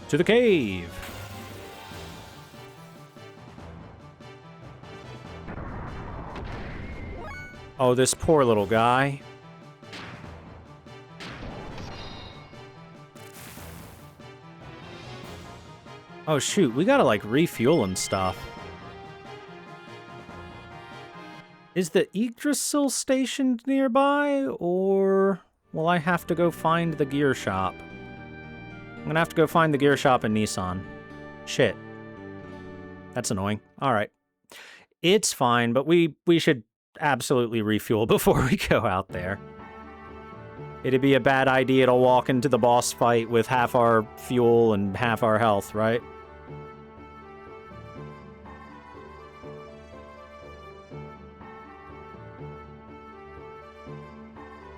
[SPEAKER 1] To the cave. Oh, this poor little guy. Oh, shoot. We gotta, like, refuel and stuff. Is the Yggdrasil stationed nearby, or will I have to go find the gear shop? I'm gonna have to go find the gear shop in Nissan. Shit. That's annoying. All right. It's fine, but we should absolutely refuel before we go out there. It'd be a bad idea to walk into the boss fight with half our fuel and half our health, right?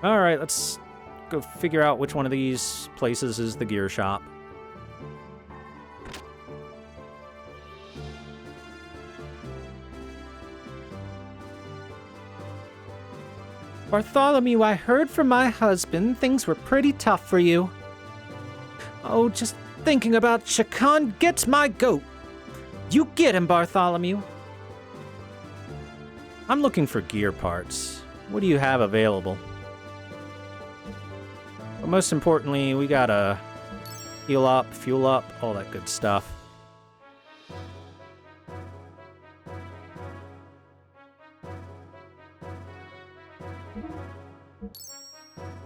[SPEAKER 1] All right, let's go figure out which one of these places is the gear shop.
[SPEAKER 5] Bartholomew, I heard from my husband things were pretty tough for you. Oh, just thinking about Shakan gets my goat. You get him, Bartholomew.
[SPEAKER 1] I'm looking for gear parts. What do you have available? But most importantly, we gotta heal up, fuel up, all that good stuff.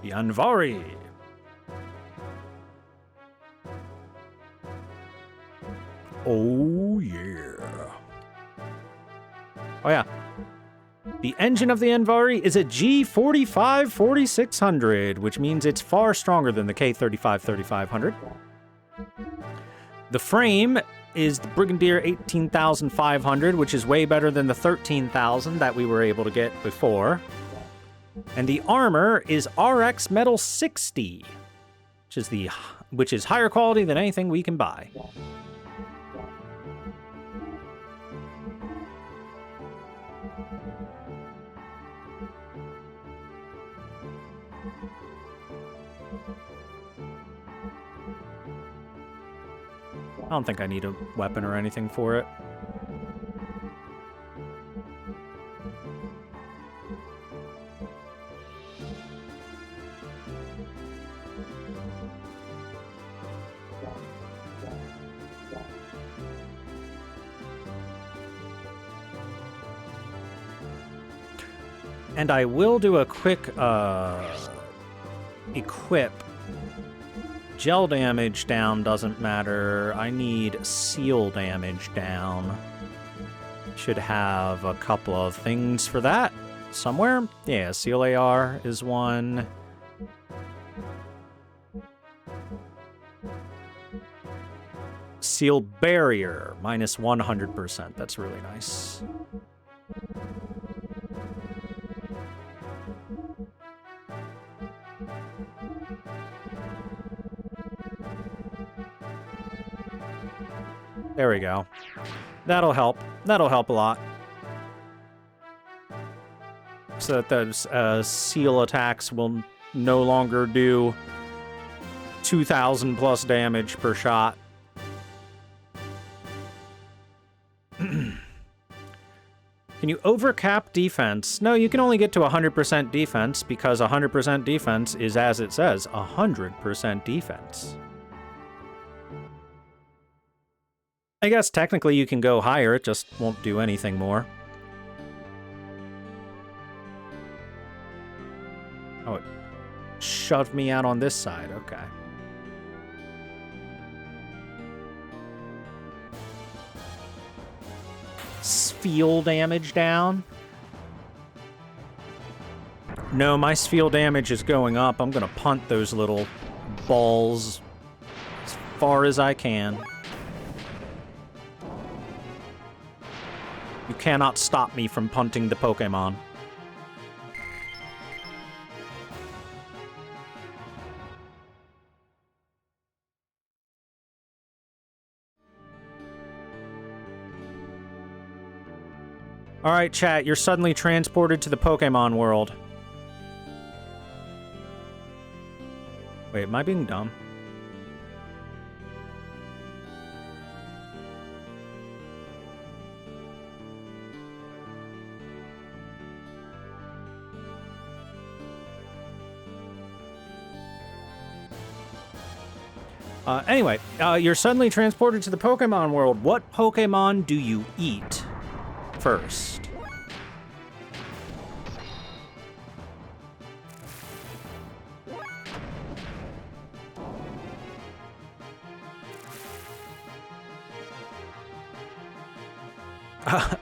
[SPEAKER 1] The Anvari. Oh, yeah. Oh, yeah. The engine of the Anvari is a G45 4600, which means it's far stronger than the K35 3500. The frame is the Brigadier 18500, which is way better than the 13,000 that we were able to get before. And the armor is RX Metal 60, which is higher quality than anything we can buy. I don't think I need a weapon or anything for it. And I will do a quick equip. Gel damage down doesn't matter. I need seal damage down. Should have a couple of things for that somewhere. Yeah, seal AR is one. Seal barrier, minus 100%. That's really nice. There we go. That'll help. That'll help a lot. So that those seal attacks will no longer do 2,000 plus damage per shot. Can you overcap defense? No, you can only get to 100% defense because 100% defense is, as it says, 100% defense. I guess technically you can go higher, it just won't do anything more. Oh, it shoved me out on this side, okay. Sphere damage down. No, my sphere damage is going up. I'm gonna punt those little balls as far as I can. You cannot stop me from punting the Pokemon. Alright, chat, you're suddenly transported to the Pokemon world. Wait, am I being dumb? Anyway, you're suddenly transported to the Pokemon world. What Pokemon do you eat first?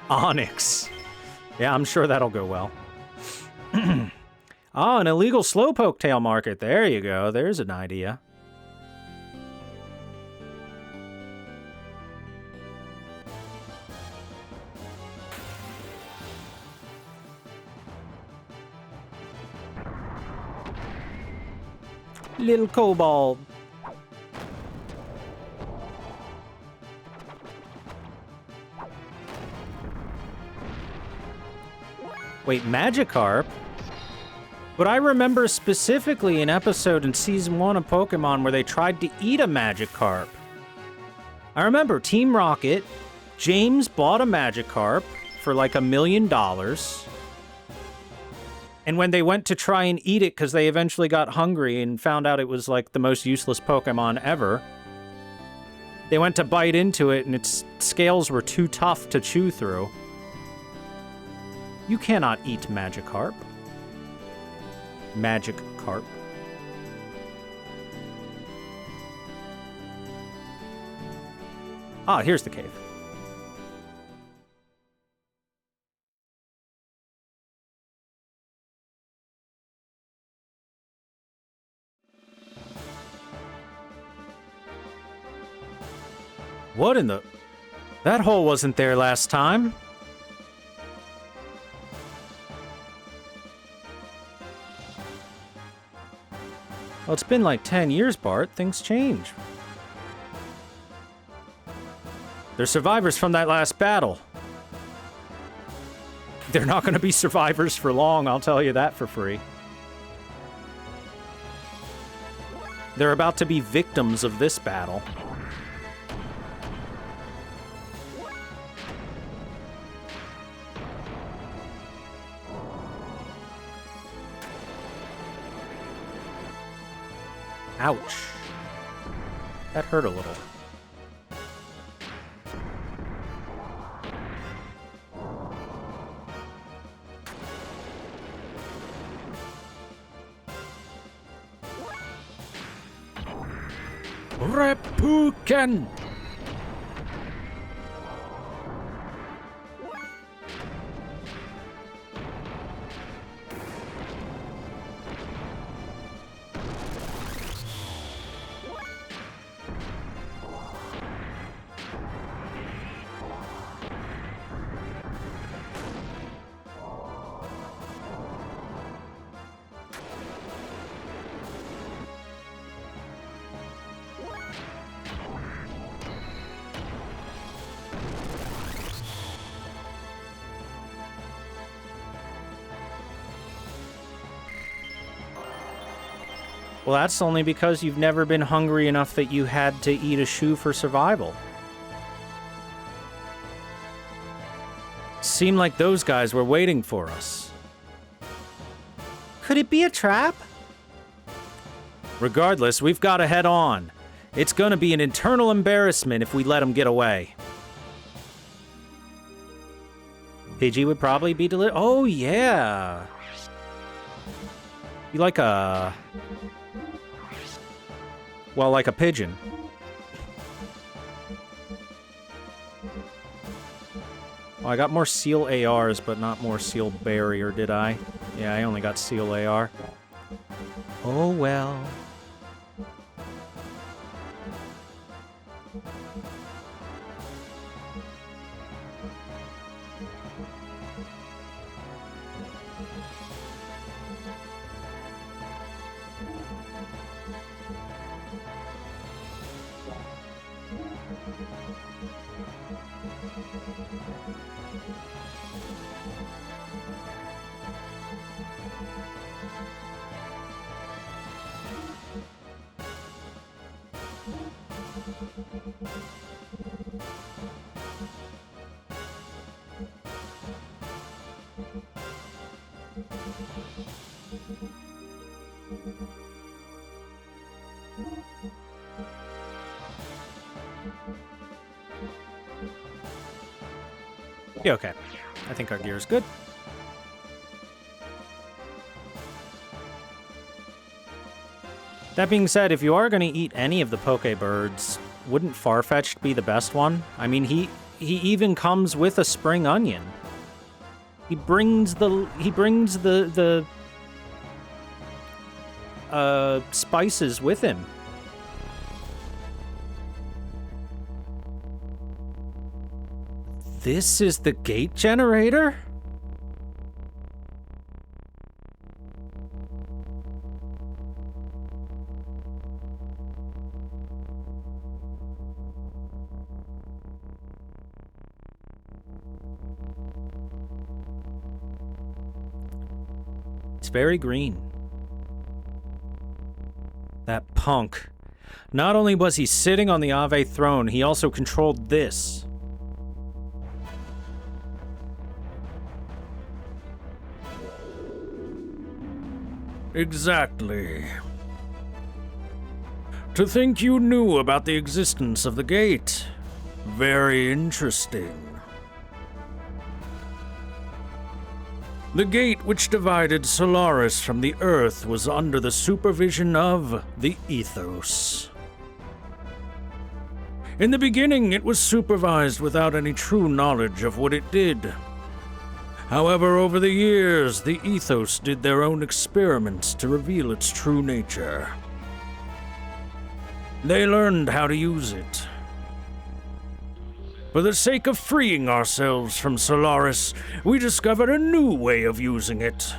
[SPEAKER 1] Onyx. Yeah, I'm sure that'll go well. Oh, an illegal Slowpoke tail market. There you go. There's an idea. Little Kobold. Wait, Magikarp? But I remember specifically an episode in Season 1 of Pokemon where they tried to eat a Magikarp. I remember Team Rocket, James bought a Magikarp for like $1 million. And when they went to try and eat it because they eventually got hungry and found out it was like the most useless Pokemon ever, they went to bite into it and its scales were too tough to chew through. You cannot eat Magikarp. Magikarp. Ah, here's the cave. What in the... That hole wasn't there last time. Well, it's been like 10 years, Bart. Things change. They're survivors from that last battle. They're not going to be survivors for long, I'll tell you that for free. They're about to be victims of this battle. Ouch. That hurt a little.
[SPEAKER 4] Reppuken!
[SPEAKER 1] Well, that's only because you've never been hungry enough that you had to eat a shoe for survival. Seemed like those guys were waiting for us.
[SPEAKER 5] Could it be a trap?
[SPEAKER 1] Regardless, we've got to head on. It's gonna be an internal embarrassment if we let them get away. Pidgey would probably be Oh, yeah. You like a... Well, like a pigeon. Well, I got more seal ARs, but not more seal barrier, did I? Yeah, I only got seal AR. Oh, well. Yeah, okay. I think our gear is good. That being said, if you are going to eat any of the Pokebirds, wouldn't Farfetch'd be the best one? I mean, he even comes with a spring onion. He brings the spices with him. This is the gate generator? It's very green. That punk. Not only was he sitting on the Ave throne, he also controlled this.
[SPEAKER 4] Exactly. To think you knew about the existence of the gate. Very interesting. The gate which divided Solaris from the Earth was under the supervision of the Ethos. In the beginning, it was supervised without any true knowledge of what it did. However, over the years, the Ethos did their own experiments to reveal its true nature. They learned how to use it. For the sake of freeing ourselves from Solaris, we discovered a new way of using it.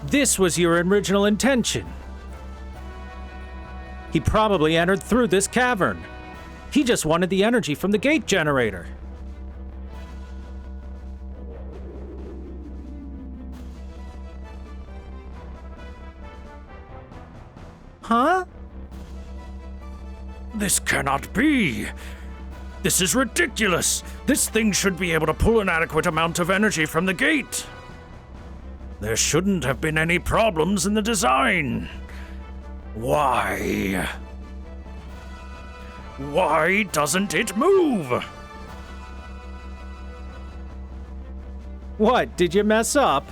[SPEAKER 1] This was your original intention. He probably entered through this cavern. He just wanted the energy from the gate generator. Huh?
[SPEAKER 4] This cannot be. This is ridiculous. This thing should be able to pull an adequate amount of energy from the gate. There shouldn't have been any problems in the design. Why? Why doesn't it move?
[SPEAKER 1] What, did you mess up?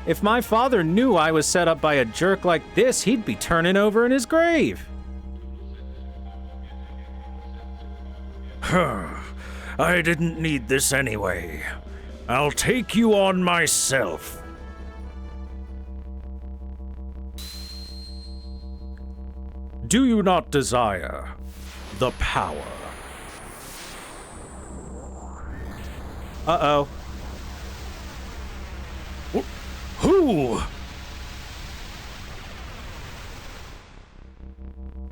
[SPEAKER 1] If my father knew I was set up by a jerk like this, he'd be turning over in his grave.
[SPEAKER 4] I didn't need this anyway. I'll take you on myself. Do you not desire the power?
[SPEAKER 1] Uh-oh.
[SPEAKER 4] Who?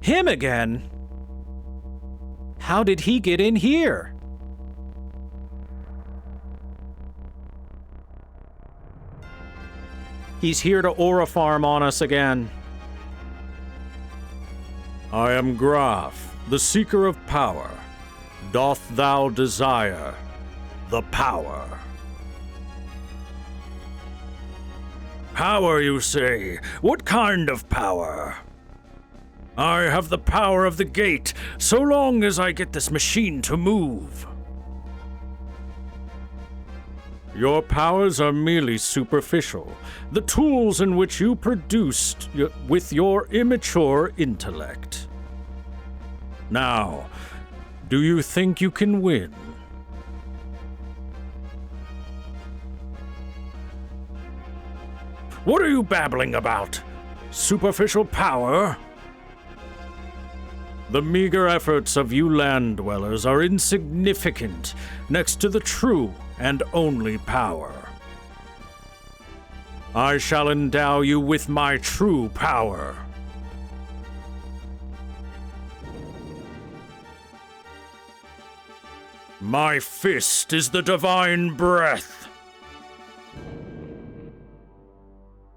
[SPEAKER 1] Him again? How did he get in here? He's here to aura farm on us again.
[SPEAKER 4] I am Graf, the seeker of power. Doth thou desire the power? Power, you say? What kind of power? I have the power of the gate, so long as I get this machine to move. Your powers are merely superficial, the tools in which you produced with your immature intellect. Now, do you think you can win? What are you babbling about? Superficial power? The meager efforts of you land dwellers are insignificant next to the true and only power. I shall endow you with my true power. My fist is the divine breath.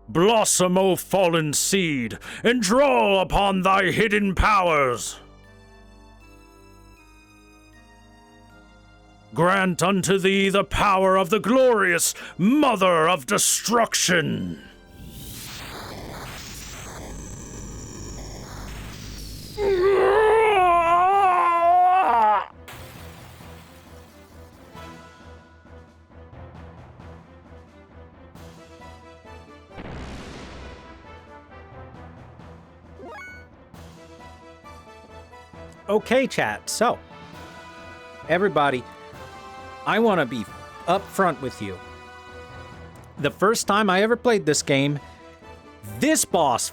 [SPEAKER 4] Blossom, O fallen seed, and draw upon thy hidden powers. Grant unto thee the power of the glorious Mother of Destruction.
[SPEAKER 1] Okay, chat, so, everybody, I want to be upfront with you. The first time I ever played this game, this boss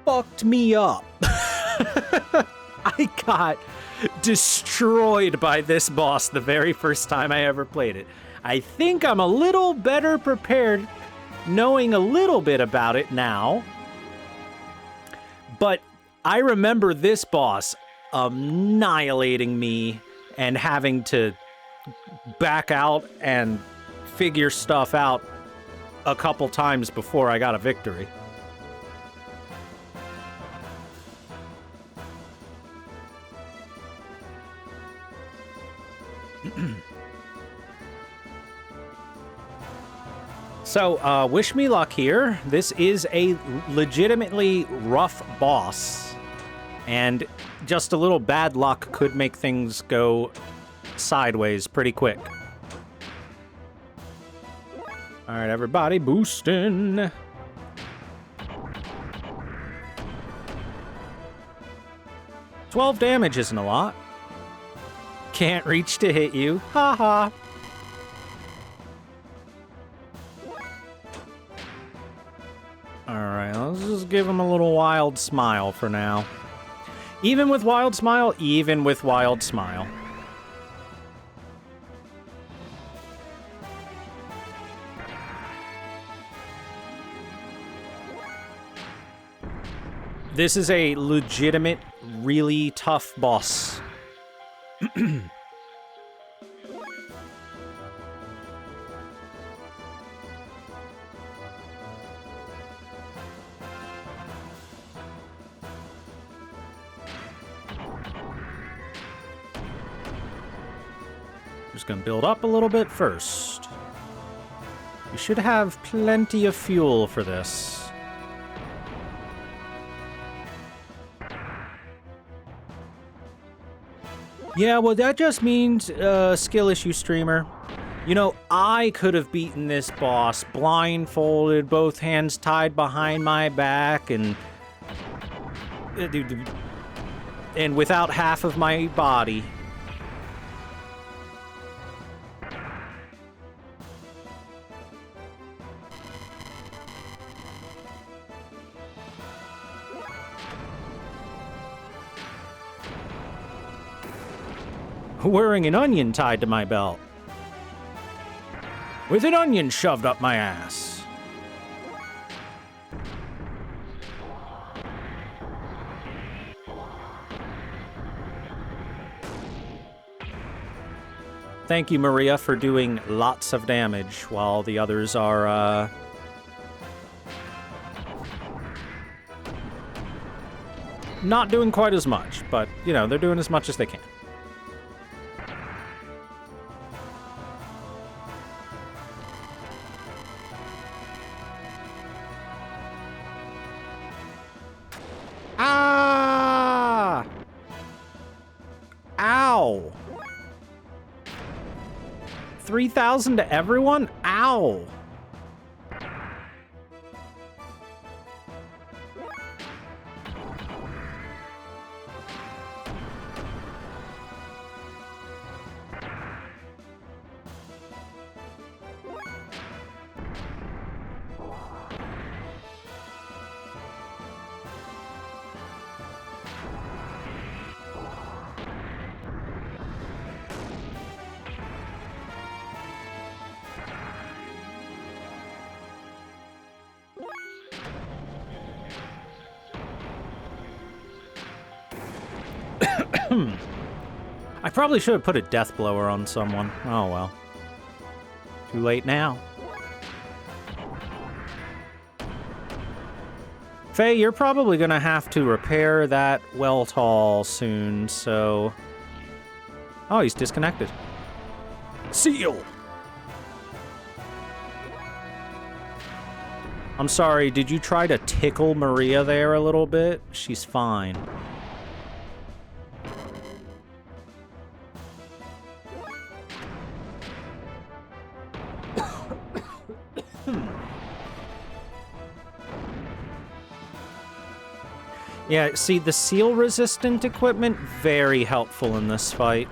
[SPEAKER 1] fucked me up. I got destroyed by this boss the very first time I ever played it. I think I'm a little better prepared knowing a little bit about it now, but I remember this boss annihilating me and having to back out and figure stuff out a couple times before I got a victory. So, wish me luck here. This is a legitimately rough boss, and just a little bad luck could make things go sideways pretty quick. All right, everybody, boosting. $12 damage isn't a lot. Can't reach to hit you. Ha ha. Alright, let's just give him a little wild smile for now. Even with wild smile, even with wild smile. This is a legitimate, really tough boss. Just gonna build up a little bit first. We should have plenty of fuel for this. Yeah, well, that just means skill issue, streamer. You know, I could have beaten this boss blindfolded, both hands tied behind my back, and without half of my body. Wearing an onion tied to my belt. With an onion shoved up my ass. Thank you, Maria, for doing lots of damage while the others are, not doing quite as much, but, you know, they're doing as much as they can. Ah! Ow! 3,000 to everyone? Ow! I probably should have put a death blower on someone. Oh well. Too late now. Faye, you're probably gonna have to repair that well tall soon, so... Oh, he's disconnected. Seal! I'm sorry, did you try to tickle Maria there a little bit? She's fine. Yeah, see, the seal-resistant equipment, very helpful in this fight.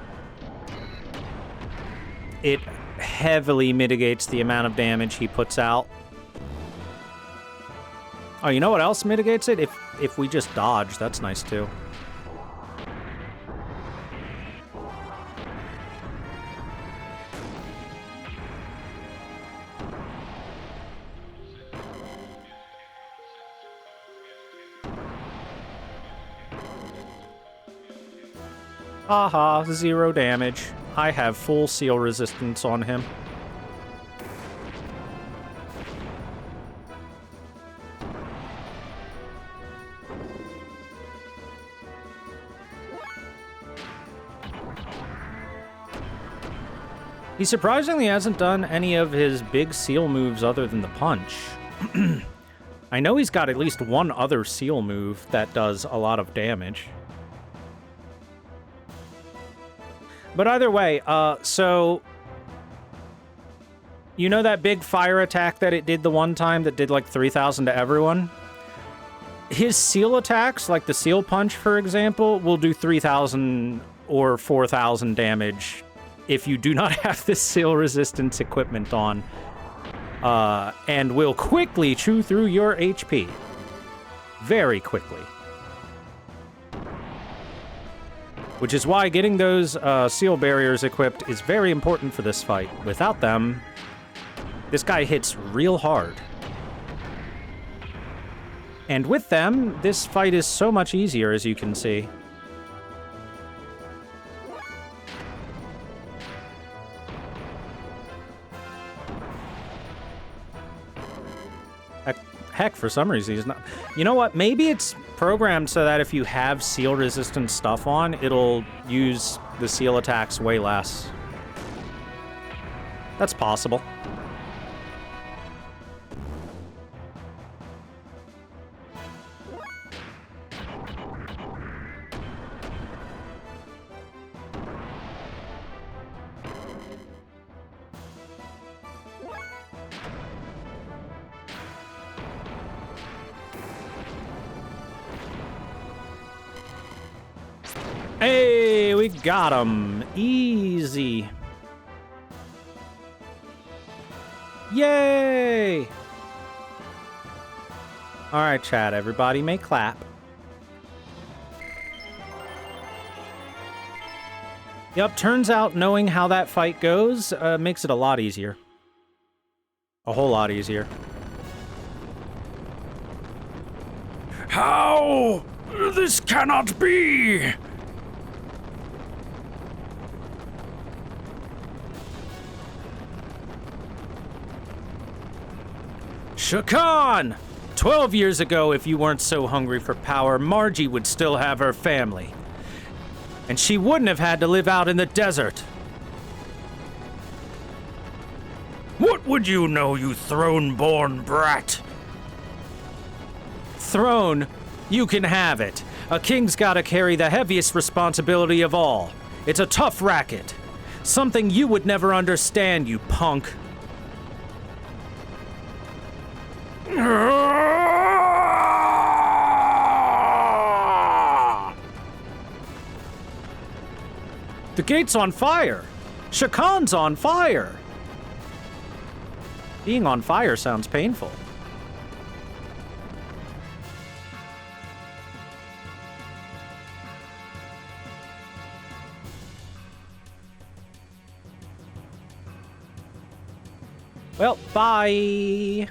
[SPEAKER 1] It heavily mitigates the amount of damage he puts out. Oh, you know what else mitigates it? If we just dodge, that's nice too. Haha, 0 damage. I have full seal resistance on him. He surprisingly hasn't done any of his big seal moves other than the punch. I know he's got at least one other seal move that does a lot of damage. But either way, so... You know that big fire attack that it did the one time that did like 3,000 to everyone? His seal attacks, like the seal punch, for example, will do 3,000 or 4,000 damage if you do not have this seal resistance equipment on. And will quickly chew through your HP. Very quickly. Which is why getting those seal barriers equipped is very important for this fight. Without them, this guy hits real hard. And with them, this fight is so much easier, as you can see. Heck, for some reason he's not... You know what? Maybe it's programmed so that if you have seal-resistant stuff on, it'll use the seal attacks way less. That's possible. Hey, we got him. Easy. Yay! All right, chat, everybody may clap. Yep, turns out knowing how that fight goes makes it a lot easier. A whole lot easier.
[SPEAKER 4] How? This cannot be!
[SPEAKER 1] Shakan! 12 years ago, if you weren't so hungry for power, Margie would still have her family. And she wouldn't have had to live out in the desert.
[SPEAKER 4] What would you know, you throne-born brat?
[SPEAKER 1] Throne, you can have it. A king's gotta carry the heaviest responsibility of all. It's a tough racket. Something you would never understand, you punk. The gate's on fire. Shakan's on fire. Being on fire sounds painful. Well, bye.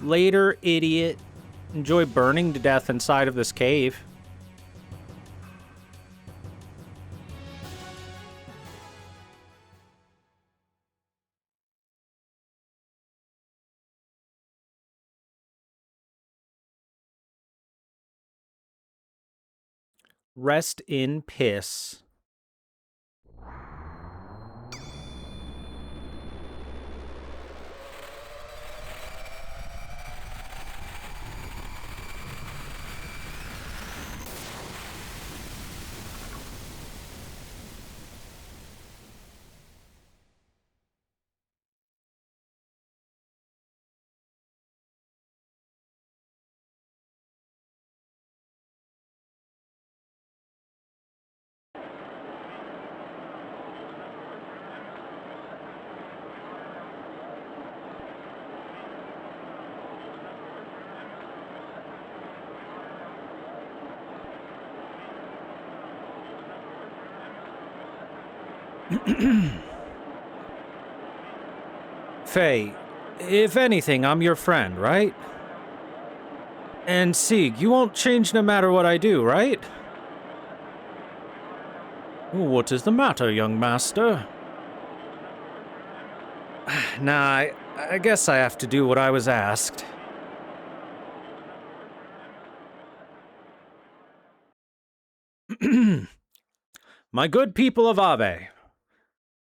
[SPEAKER 1] Later, idiot. Enjoy burning to death inside of this cave. Rest in piss. Faye, if anything, I'm your friend, right? And Sieg, you won't change no matter what I do, right?
[SPEAKER 4] What is the matter, young master?
[SPEAKER 1] Nah, I guess I have to do what I was asked. My good people of Ave,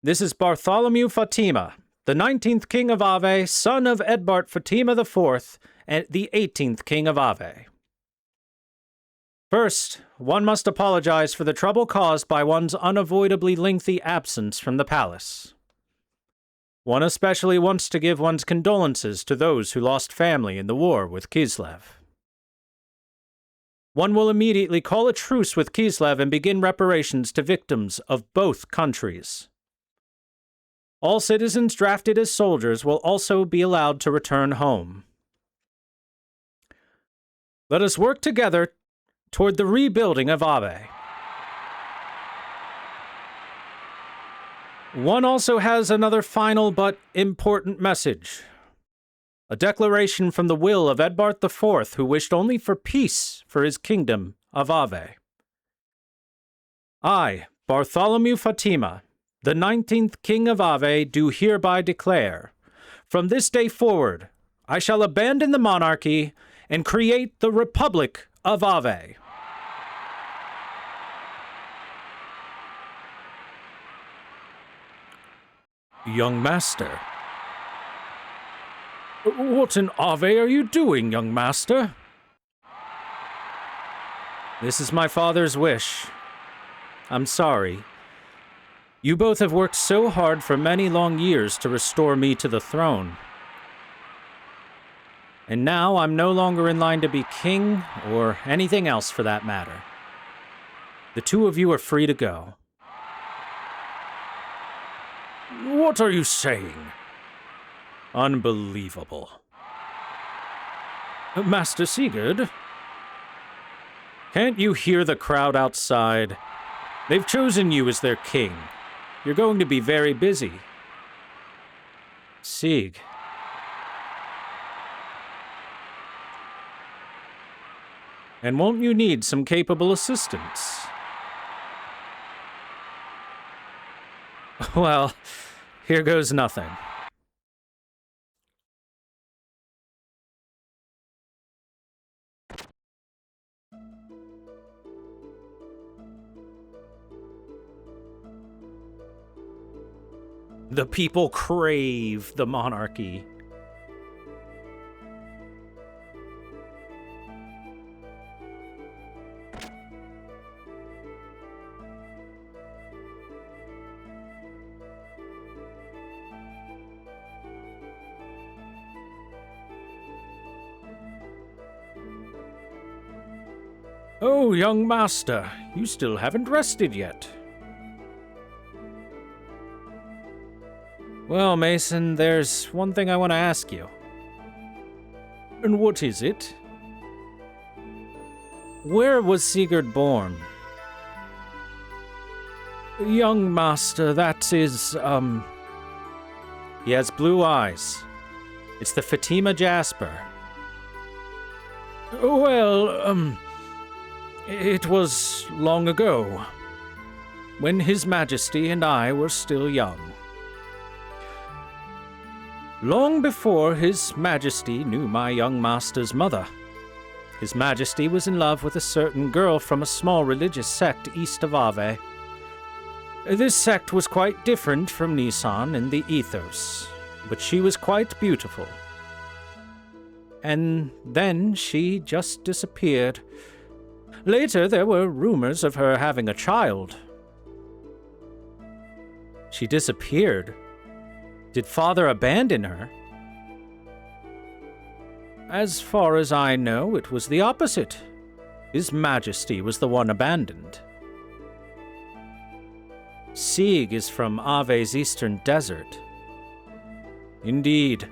[SPEAKER 1] this is Bartholomew Fatima, the 19th king of Ave, son of Edbart Fatima IV, and the 18th king of Ave. First, one must apologize for the trouble caused by one's unavoidably lengthy absence from the palace. One especially wants to give one's condolences to those who lost family in the war with Kislev. One will immediately call a truce with Kislev and begin reparations to victims of both countries. All citizens drafted as soldiers will also be allowed to return home. Let us work together toward the rebuilding of Ave. One also has another final but important message. A declaration from the will of Edbart IV, who wished only for peace for his kingdom of Ave. I, Bartholomew Fatima, the 19th king of Ave, do hereby declare, from this day forward, I shall abandon the monarchy and create the Republic of Ave.
[SPEAKER 4] Young master. What in Ave are you doing, young master?
[SPEAKER 1] This is my father's wish. I'm sorry. You both have worked so hard for many long years to restore me to the throne. And now I'm no longer in line to be king, or anything else for that matter. The two of you are free to go.
[SPEAKER 4] What are you saying?
[SPEAKER 1] Unbelievable.
[SPEAKER 4] Master Sigurd?
[SPEAKER 1] Can't you hear the crowd outside? They've chosen you as their king. You're going to be very busy. Sig. And won't you need some capable assistance? Well, here goes nothing. The people crave the monarchy.
[SPEAKER 4] Oh, young master, you still haven't rested yet.
[SPEAKER 1] Well, Mason, there's one thing I want to ask you.
[SPEAKER 4] And what is it?
[SPEAKER 1] Where was Sigurd born?
[SPEAKER 4] Young master, that is,
[SPEAKER 1] He has blue eyes. It's the Fatima Jasper.
[SPEAKER 4] Well, it was long ago, when His Majesty and I were still young. Long before His Majesty knew my young master's mother.
[SPEAKER 1] His Majesty was in love with a certain girl from a small religious sect east of Ave. This sect was quite different from Nisan in the ethos, but she was quite beautiful. And then she just disappeared. Later, there were rumors of her having a child. She disappeared? Did Father abandon her? As far as I know, it was the opposite. His Majesty was the one abandoned. Sig is from Ave's eastern desert. Indeed.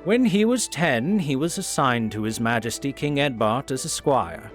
[SPEAKER 1] When he was 10, he was assigned to His Majesty King Edbart as a squire.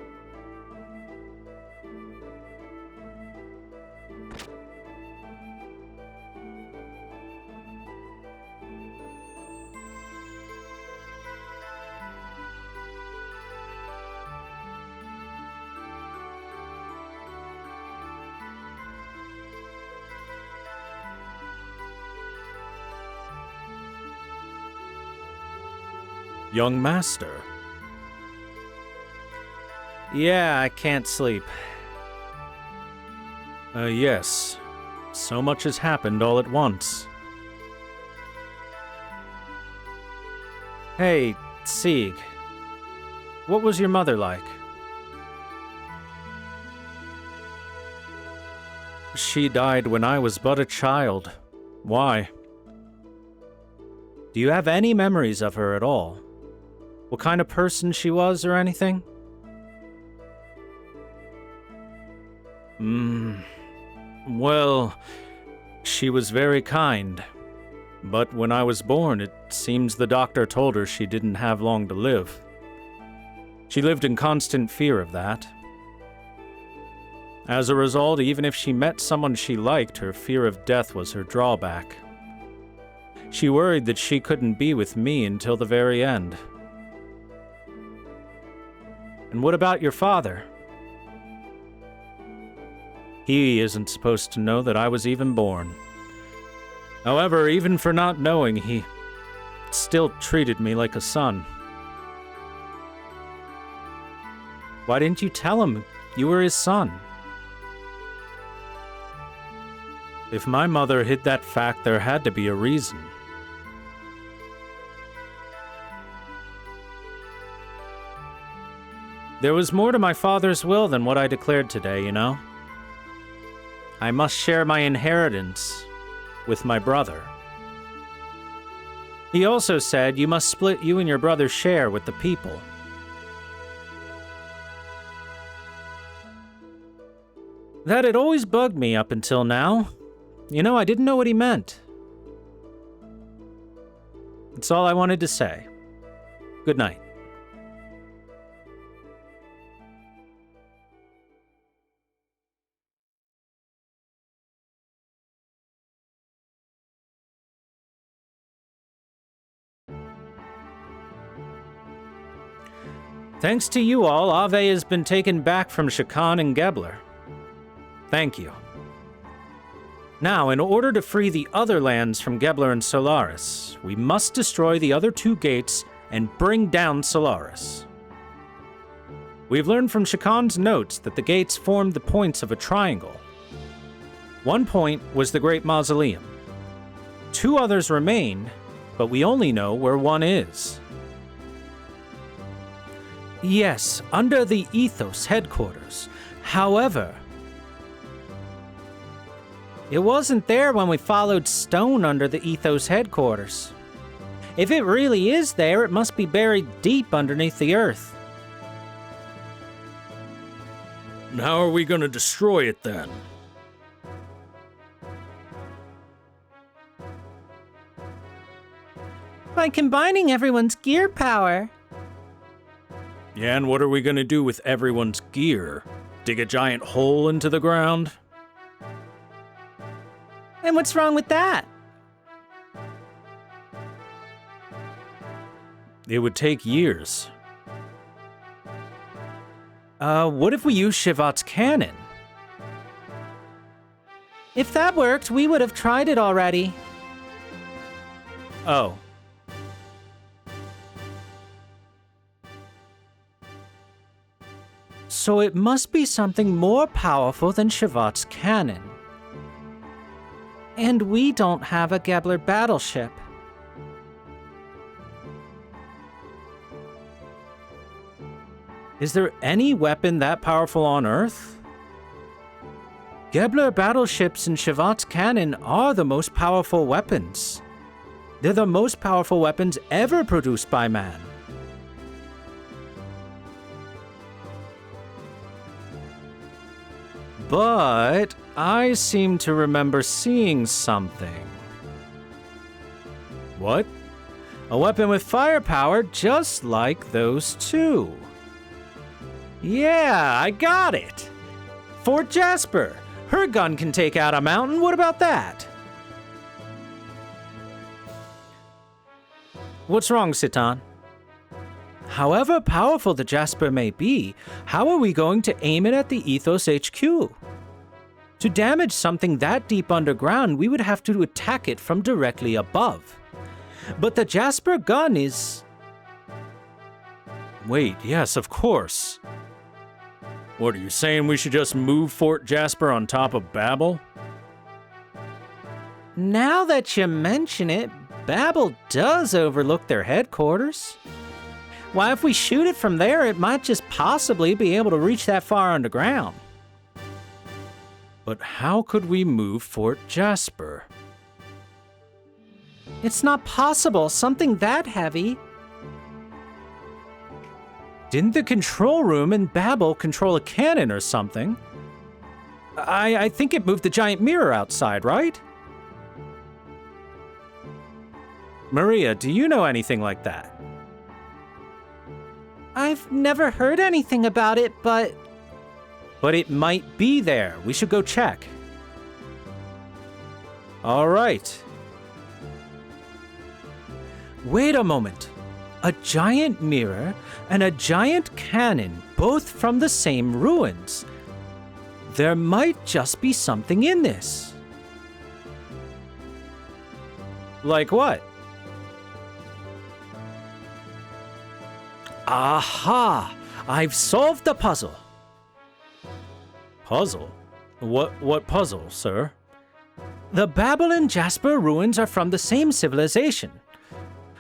[SPEAKER 4] Young master.
[SPEAKER 1] Yeah, I can't sleep.
[SPEAKER 4] Yes. So much has happened all at once.
[SPEAKER 1] Hey, Sig. What was your mother like?
[SPEAKER 4] She died when I was but a child. Why?
[SPEAKER 1] Do you have any memories of her at all? What kind of person she was or anything?
[SPEAKER 4] Well, she was very kind. But when I was born, it seems the doctor told her she didn't have long to live. She lived in constant fear of that. As a result, even if she met someone she liked, her fear of death was her drawback. She worried that she couldn't be with me until the very end.
[SPEAKER 1] And what about your father?
[SPEAKER 4] He isn't supposed to know that I was even born. However, even for not knowing, he still treated me like a son.
[SPEAKER 1] Why didn't you tell him you were his son?
[SPEAKER 4] If my mother hid that fact, there had to be a reason.
[SPEAKER 1] There was more to my father's will than what I declared today, you know? I must share my inheritance with my brother. He also said you must split you and your brother's share with the people. That had always bugged me up until now. You know, I didn't know what he meant. That's all I wanted to say. Good night. Thanks to you all, Ave has been taken back from Shakan and Gebler. Thank you. Now, in order to free the other lands from Gebler and Solaris, we must destroy the other two gates and bring down Solaris. We've learned from Shakan's notes that the gates formed the points of a triangle. One point was the Great Mausoleum. Two others remain, but we only know where one is. Yes, under the Ethos headquarters. However, it wasn't there when we followed Stone under the Ethos headquarters. If it really is there, it must be buried deep underneath the earth.
[SPEAKER 4] And how are we going to destroy it then?
[SPEAKER 5] By combining everyone's gear power.
[SPEAKER 4] Yeah, and what are we going to do with everyone's gear? Dig a giant hole into the ground?
[SPEAKER 5] And what's wrong with that?
[SPEAKER 1] It would take years. What if we use Shivat's cannon?
[SPEAKER 5] If that worked, we would have tried it already.
[SPEAKER 1] Oh. So it must be something more powerful than Shivat's cannon.
[SPEAKER 5] And we don't have a Gebler battleship.
[SPEAKER 1] Is there any weapon that powerful on Earth? Gebler battleships and Shivat's cannon are the most powerful weapons. They're the most powerful weapons ever produced by man. But I seem to remember seeing something. What? A weapon with firepower just like those two. Yeah, I got it. Fort Jasper. Her gun can take out a mountain. What about that? What's wrong, Citan? However powerful the Jasper may be, how are we going to aim it at the Ethos HQ? To damage something that deep underground, we would have to attack it from directly above. But the Jasper gun is... Wait, yes, of course.
[SPEAKER 4] What, are you saying we should just move Fort Jasper on top of Babel?
[SPEAKER 5] Now that you mention it, Babel does overlook their headquarters. Why, if we shoot it from there, it might just possibly be able to reach that far underground.
[SPEAKER 1] But how could we move Fort Jasper?
[SPEAKER 5] It's not possible, something that heavy.
[SPEAKER 1] Didn't the control room in Babel control a cannon or something? I think it moved the giant mirror outside, right? Maria, do you know anything like that?
[SPEAKER 5] I've never heard anything about it, but...
[SPEAKER 1] But it might be there. We should go check. All right. Wait a moment. A giant mirror and a giant cannon, both from the same ruins. There might just be something in this. Like what? Aha! I've solved the puzzle. Puzzle? What puzzle, sir? The Babel and Jasper ruins are from the same civilization.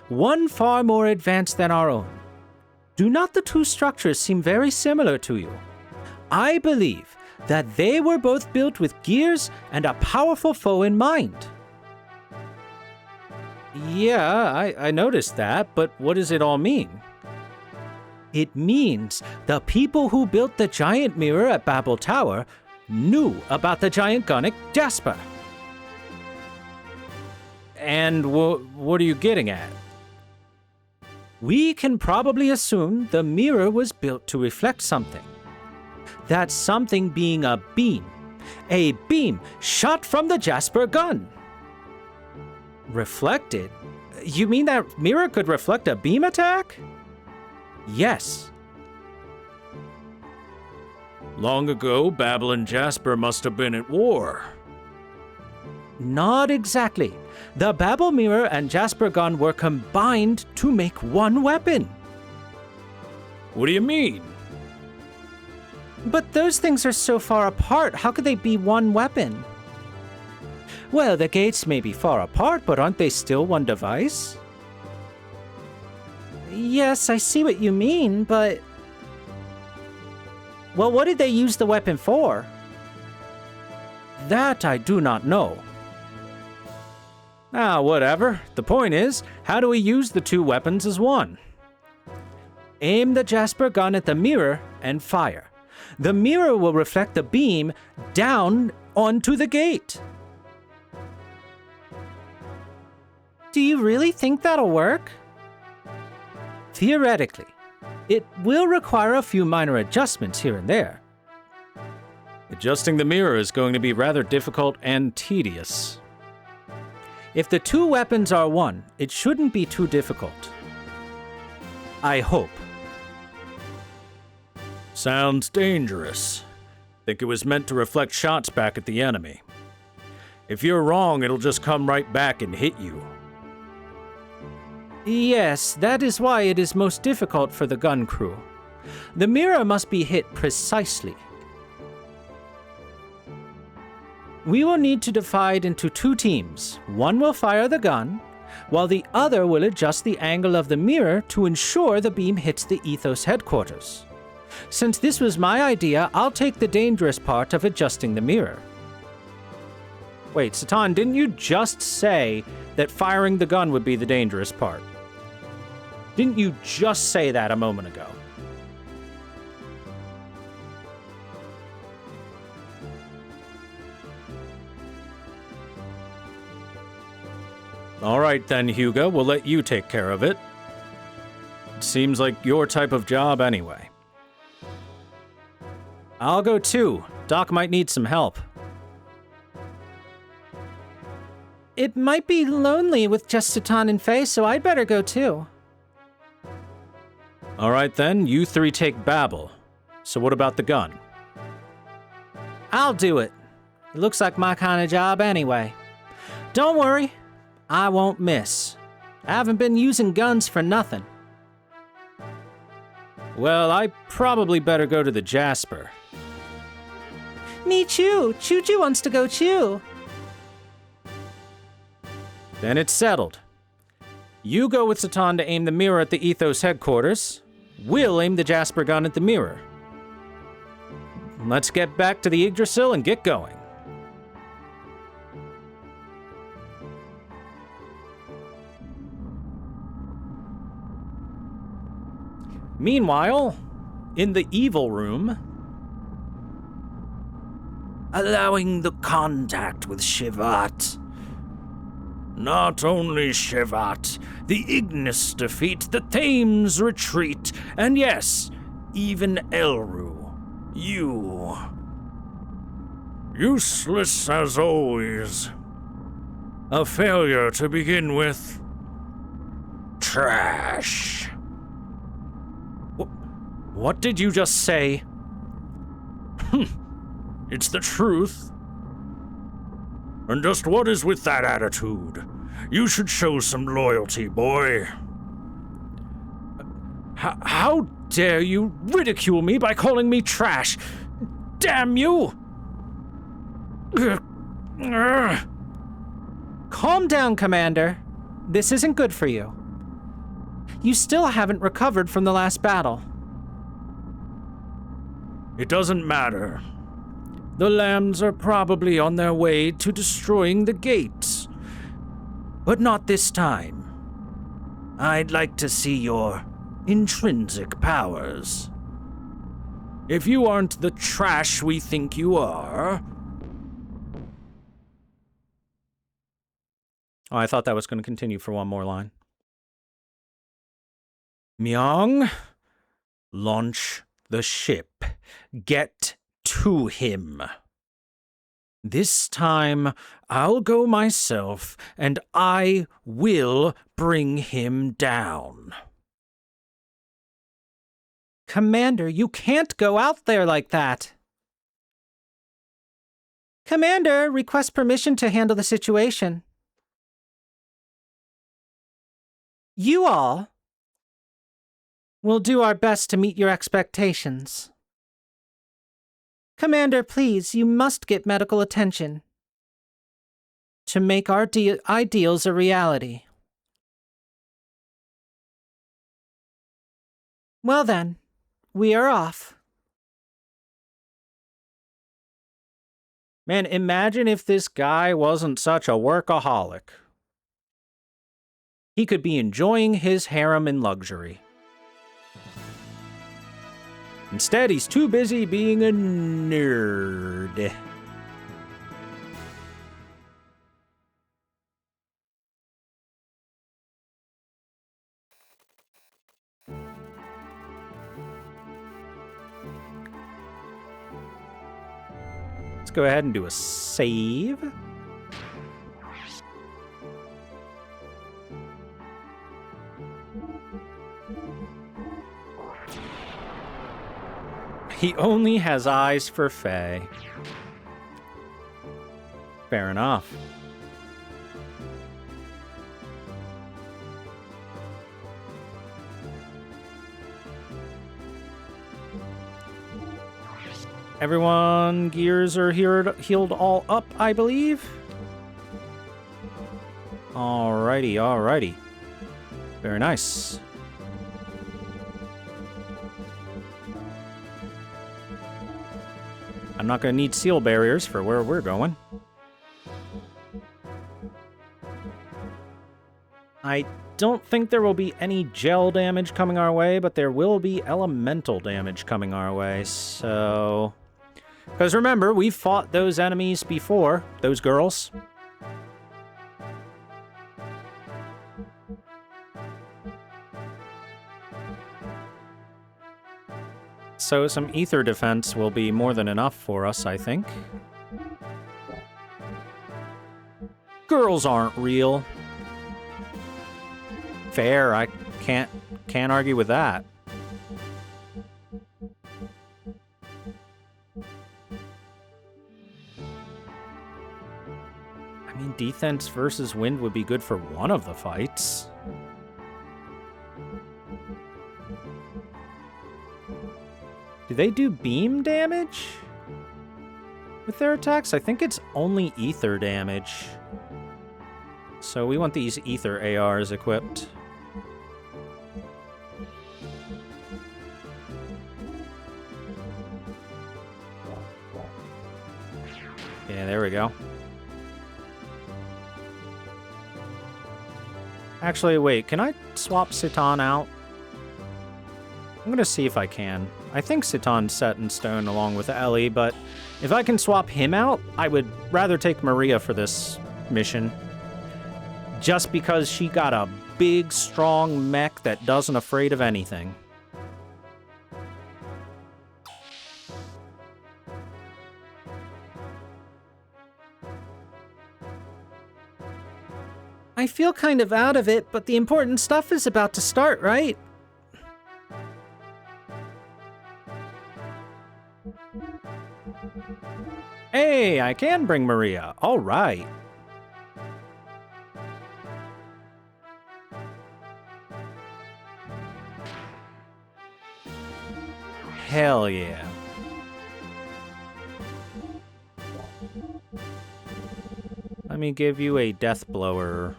[SPEAKER 1] One far more advanced than our own. Do not the two structures seem very similar to you? I believe that they were both built with gears and a powerful foe in mind. Yeah, I noticed that, but what does it all mean? It means the people who built the giant mirror at Babel Tower knew about the giant gun at Jasper. And what are you getting at? We can probably assume the mirror was built to reflect something. That something being a beam shot from the Jasper gun. Reflected? You mean that mirror could reflect a beam attack? Yes.
[SPEAKER 4] Long ago, Babel and Jasper must have been at war.
[SPEAKER 1] Not exactly. The Babel mirror and Jasper gun were combined to make one weapon.
[SPEAKER 4] What do you mean?
[SPEAKER 1] But those things are so far apart, how could they be one weapon? Well, the gates may be far apart, but aren't they still one device? Yes, I see what you mean, but... Well, what did they use the weapon for? That I do not know. Ah, whatever. The point is, how do we use the two weapons as one? Aim the Jasper gun at the mirror and fire. The mirror will reflect the beam down onto the gate. Do you really think that'll work? Theoretically. It will require a few minor adjustments here and there.
[SPEAKER 4] Adjusting the mirror is going to be rather difficult and tedious.
[SPEAKER 1] If the two weapons are one, it shouldn't be too difficult. I hope.
[SPEAKER 4] Sounds dangerous. Think it was meant to reflect shots back at the enemy. If you're wrong, it'll just come right back and hit you.
[SPEAKER 1] Yes, that is why it is most difficult for the gun crew. The mirror must be hit precisely. We will need to divide into two teams. One will fire the gun, while the other will adjust the angle of the mirror to ensure the beam hits the Ethos headquarters. Since this was my idea, I'll take the dangerous part of adjusting the mirror. Wait, Satan, didn't you just say that firing the gun would be the dangerous part? Didn't you just say that a moment ago?
[SPEAKER 4] All right then, Hugo, we'll let you take care of it. It seems like your type of job anyway.
[SPEAKER 1] I'll go too. Doc might need some help. It might be lonely with just Satan and Faye, so I'd better go too.
[SPEAKER 4] All right then, you three take Babel. So what about the gun?
[SPEAKER 1] I'll do it. It looks like my kind of job anyway. Don't worry, I won't miss. I haven't been using guns for nothing.
[SPEAKER 4] Well, I probably better go to the Jasper.
[SPEAKER 1] Me too. Choo-choo wants to go too.
[SPEAKER 4] Then it's settled. You go with Satan to aim the mirror at the Ethos headquarters. We'll aim the Jasper gun at the mirror. Let's get back to the Yggdrasil and get going.
[SPEAKER 1] Meanwhile, in the evil room,
[SPEAKER 6] allowing the contact with Shivat. Not only Shivat, the Ignis defeat, the Thames retreat, and yes, even Elru. You. Useless as always. A failure to begin with. Trash.
[SPEAKER 4] What did you just say?
[SPEAKER 6] It's the truth. And just what is with that attitude? You should show some loyalty, boy.
[SPEAKER 4] How dare you ridicule me by calling me trash? Damn you!
[SPEAKER 1] calm down, Commander. This isn't good for you. You still haven't recovered from the last battle.
[SPEAKER 6] It doesn't matter. The lambs are probably on their way to destroying the gates. But not this time. I'd like to see your intrinsic powers. If you aren't the trash we think you are...
[SPEAKER 1] Oh, I thought that was going to continue for one more line.
[SPEAKER 6] Myung, launch the ship. Get to him. This time, I'll go myself, and I will bring him down.
[SPEAKER 5] Commander, you can't go out there like that. Commander, request permission to handle the situation. You all will do our best to meet your expectations. Commander, please, you must get medical attention to make our ideals a reality. Well then, we are off.
[SPEAKER 1] Man, imagine if this guy wasn't such a workaholic. He could be enjoying his harem in luxury. Instead, he's too busy being a nerd. Let's go ahead and do a save. He only has eyes for Faye. Fair enough. Everyone, gears are healed all up, I believe. Alrighty, alrighty. Very nice. I'm not going to need seal barriers for where we're going. I don't think there will be any gel damage coming our way, but there will be elemental damage coming our way, so... Because remember, we've fought those enemies before, those girls. So some ether defense will be more than enough for us, I think. Girls aren't real. Fair, I can't argue with that. I mean, defense versus wind would be good for one of the fights. Do they do beam damage with their attacks? I think it's only ether damage. So we want these ether ARs equipped. Yeah, there we go. Actually, wait, can I swap Citan out? I'm gonna see if I can. I think Citan's set in stone along with Ellie, but if I can swap him out, I would rather take Maria for this mission. Just because she got a big, strong mech that doesn't afraid of anything.
[SPEAKER 5] I feel kind of out of it, but the important stuff is about to start, right?
[SPEAKER 1] Hey, I can bring Maria. All right. Hell yeah. Let me give you a death blower.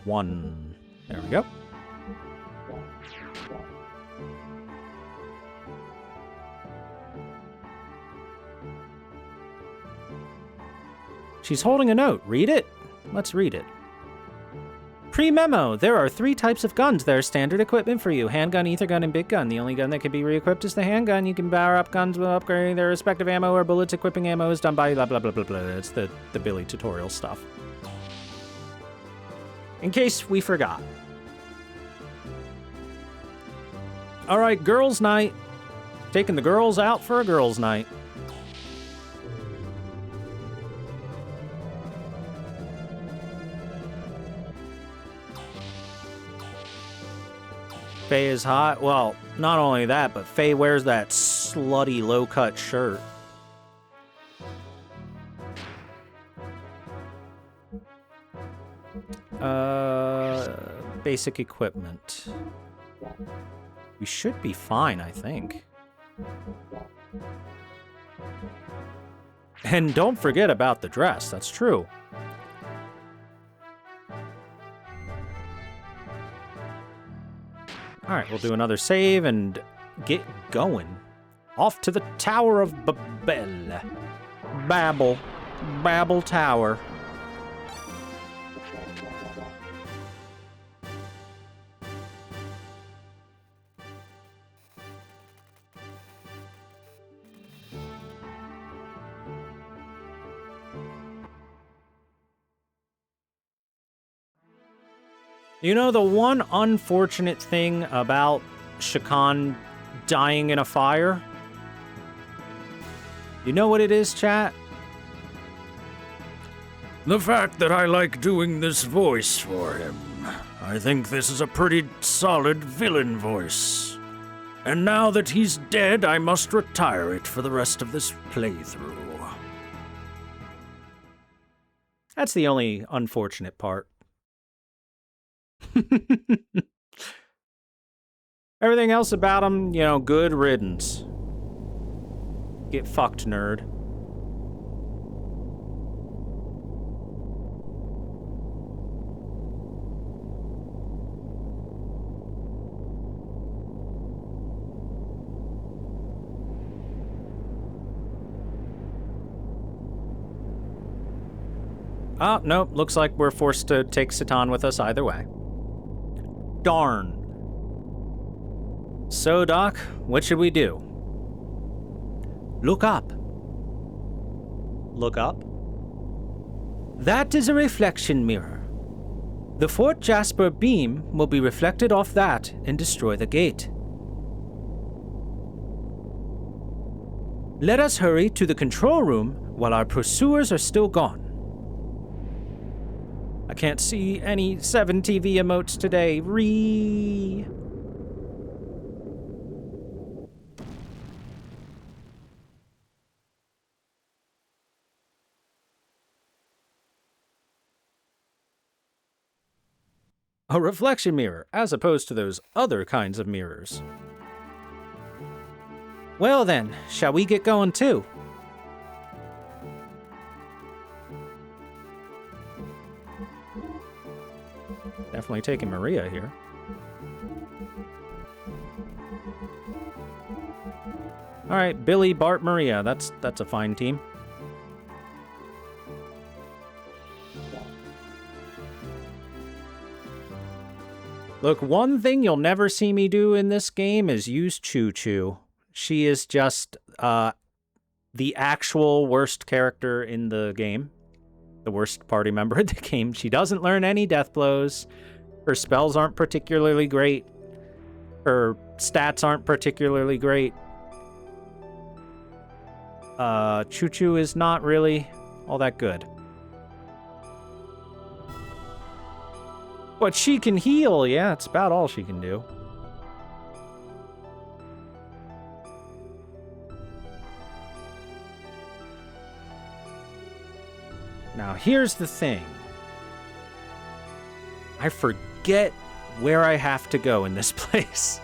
[SPEAKER 1] 1. There we go. She's holding a note. Read it. Let's read it. Pre-memo, there are 3 types of guns. There are standard equipment for you. Handgun, ether gun, and big gun. The only gun that can be re-equipped is the handgun. You can power up guns with upgrading their respective ammo or bullets. Equipping ammo is done by blah, blah, blah, blah, blah. It's the Billy tutorial stuff. In case we forgot. All right, girls' night. Taking the girls out for a girls' night. Faye is hot. Well, not only that, but Faye wears that slutty low-cut shirt. Basic equipment. We should be fine, I think. And don't forget about the dress. That's true. All right, we'll do another save and get going. Off to the Tower of Babel. Babel Tower. You know, the one unfortunate thing about Shakan dying in a fire? You know what it is, chat?
[SPEAKER 6] The fact that I like doing this voice for him. I think this is a pretty solid villain voice. And now that he's dead, I must retire it for the rest of this playthrough.
[SPEAKER 1] That's the only unfortunate part. Everything else about him, you know, good riddance. Get fucked, nerd. Oh, nope. Looks like we're forced to take Satan with us either way. Darn. So, Doc, what should we do? Look up. Look up? That is a reflection mirror. The Fort Jasper beam will be reflected off that and destroy the gate. Let us hurry to the control room while our pursuers are still gone. I can't see any 7 TV emotes today. A reflection mirror, as opposed to those other kinds of mirrors. Well then, shall we get going too? Definitely taking Maria here. All right, Billy, Bart, Maria. That's a fine team. Look, one thing you'll never see me do in this game is use Choo Choo. She is just the actual worst character in the game. The worst party member in the game. She doesn't learn any death blows. Her spells aren't particularly great. Her stats aren't particularly great. Choo Choo is not really all that good. But she can heal, yeah, it's about all she can do. Now, here's the thing. I forget where I have to go in this place.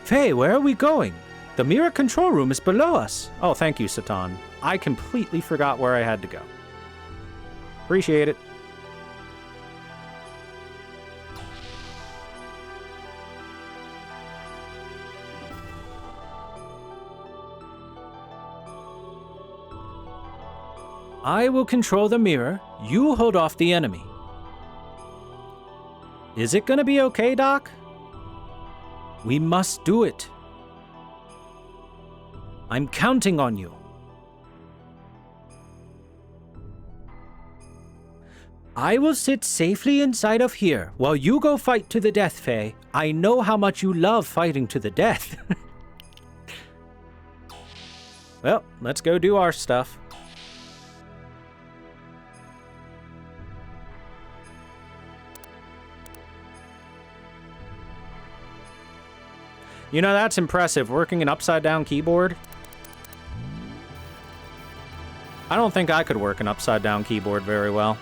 [SPEAKER 1] Faye, where are we going? The mirror control room is below us. Oh, thank you, Satan. I completely forgot where I had to go. Appreciate it. I will control the mirror. You hold off the enemy. Is it gonna be okay, Doc? We must do it. I'm counting on you. I will sit safely inside of here while you go fight to the death, Faye. I know how much you love fighting to the death. Well, let's go do our stuff. You know, that's impressive, working an upside-down keyboard. I don't think I could work an upside-down keyboard very well.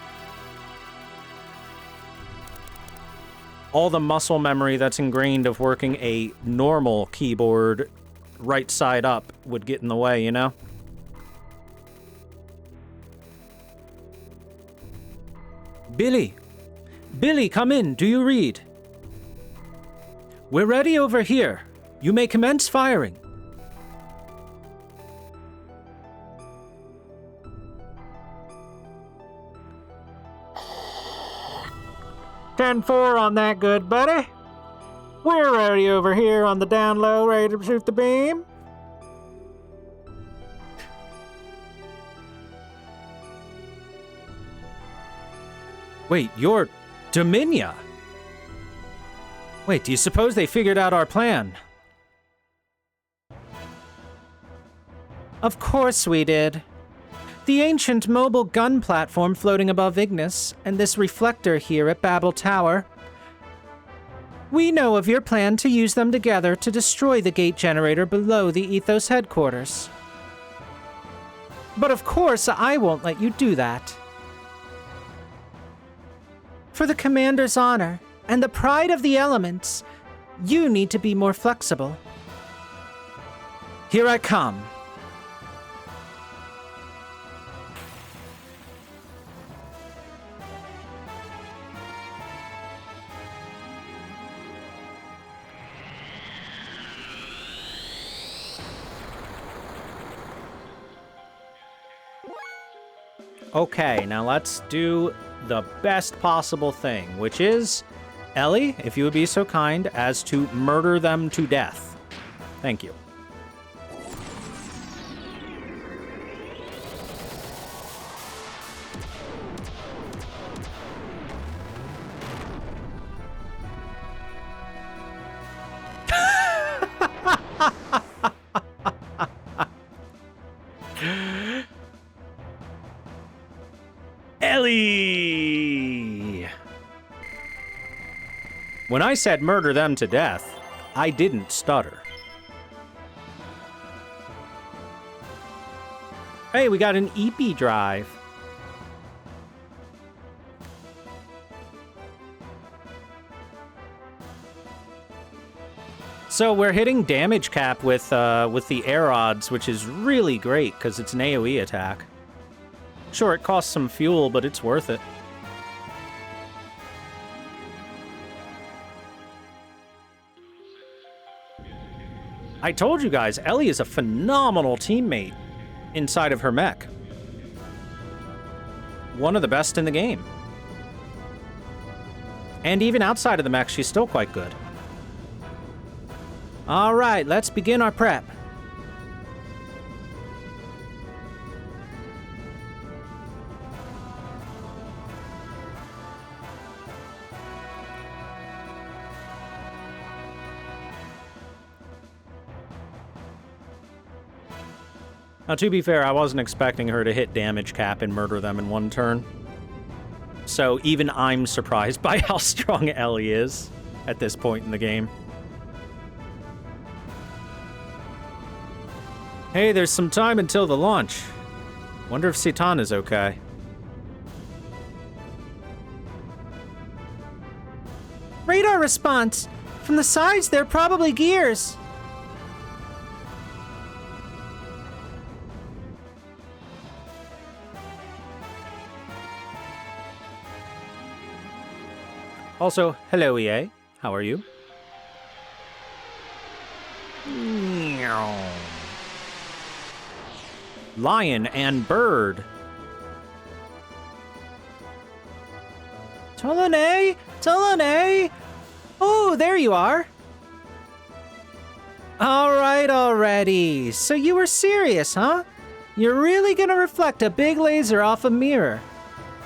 [SPEAKER 1] All the muscle memory that's ingrained of working a normal keyboard right side up would get in the way, you know? Billy! Billy, come in. Do you read? We're ready over here. You may commence firing.
[SPEAKER 5] "10-4 on that, good buddy. We're ready over here on the down low, ready to shoot the beam."
[SPEAKER 1] Wait, you're Dominia? Wait, do you suppose they figured out our plan?
[SPEAKER 5] Of course we did. The ancient mobile gun platform floating above Ignis, and this reflector here at Babel Tower. We know of your plan to use them together to destroy the gate generator below the Ethos headquarters. But of course, I won't let you do that. For the Commander's honor and the pride of the elements, you need to be more flexible.
[SPEAKER 1] Here I come. Okay, now let's do the best possible thing, which is, Ellie, if you would be so kind as to murder them to death. Thank you. Ellie! When I said murder them to death, I didn't stutter. Hey, we got an EP drive. So we're hitting damage cap with the air odds, which is really great because it's an AoE attack. Sure, it costs some fuel, but it's worth it. I told you guys, Ellie is a phenomenal teammate inside of her mech. One of the best in the game. And even outside of the mech, she's still quite good. All right, let's begin our prep. Now, to be fair, I wasn't expecting her to hit damage cap and murder them in one turn. So even I'm surprised by how strong Ellie is at this point in the game. Hey, there's some time until the launch. Wonder if Citan is okay.
[SPEAKER 5] Radar response. From the sides, they're probably gears.
[SPEAKER 1] Also, hello EA. How are you? Lion and bird.
[SPEAKER 5] Tolone, Tolone! Oh, there you are. All right already. So you were serious, huh? You're really gonna reflect a big laser off a mirror.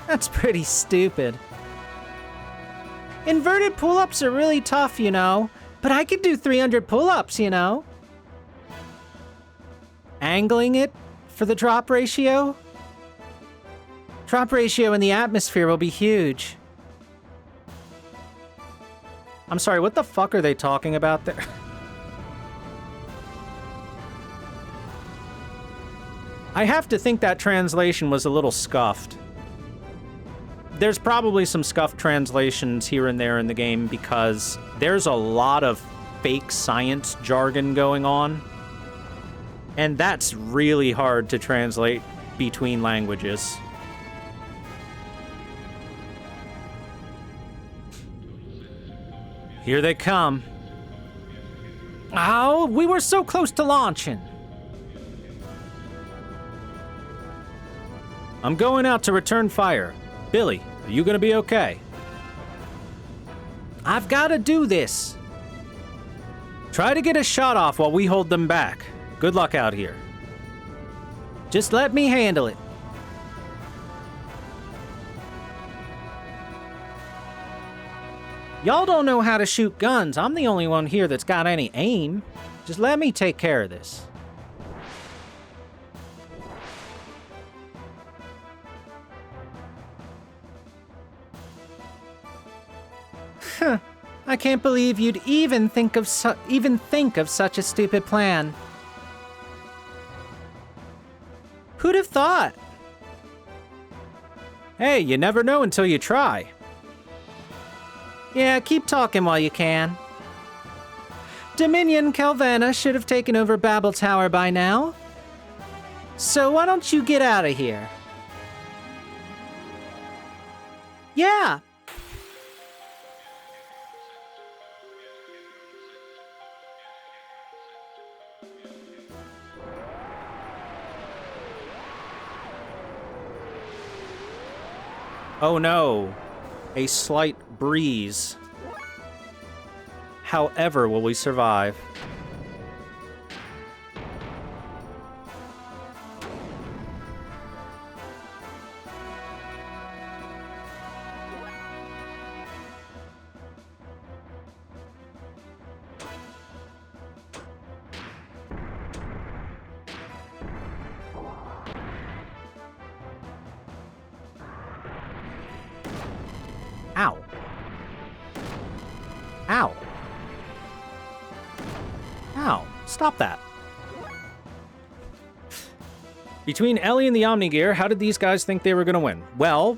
[SPEAKER 5] That's pretty stupid. Inverted pull-ups are really tough, you know, but I could do 300 pull-ups, you know. Angling it for the drop ratio? Drop ratio in the atmosphere will be huge. I'm sorry, what the fuck are they talking about there? I have to think that translation was a little scuffed. There's probably some scuffed translations here and there in the game because there's a lot of fake science jargon going on. And that's really hard to translate between languages. Here they come. Oh, we were so close to launching. I'm going out to return fire. Billy, are you gonna be okay? I've gotta do this. Try to get a shot off while we hold them back. Good luck out here. Just let me handle it. Y'all don't know how to shoot guns. I'm the only one here that's got any aim. Just let me take care of this. Huh. I can't believe you'd even think of such a stupid plan. Who'd have thought? Hey, you never know until you try. Yeah, keep talking while you can. Dominion Calvana should have taken over Babel Tower by now. So why don't you get out of here? Yeah. Oh no, a slight breeze. However, will we survive? Ow. Ow. Ow. Stop that. Between Ellie and the Omnigear, how did these guys think they were going to win? Well,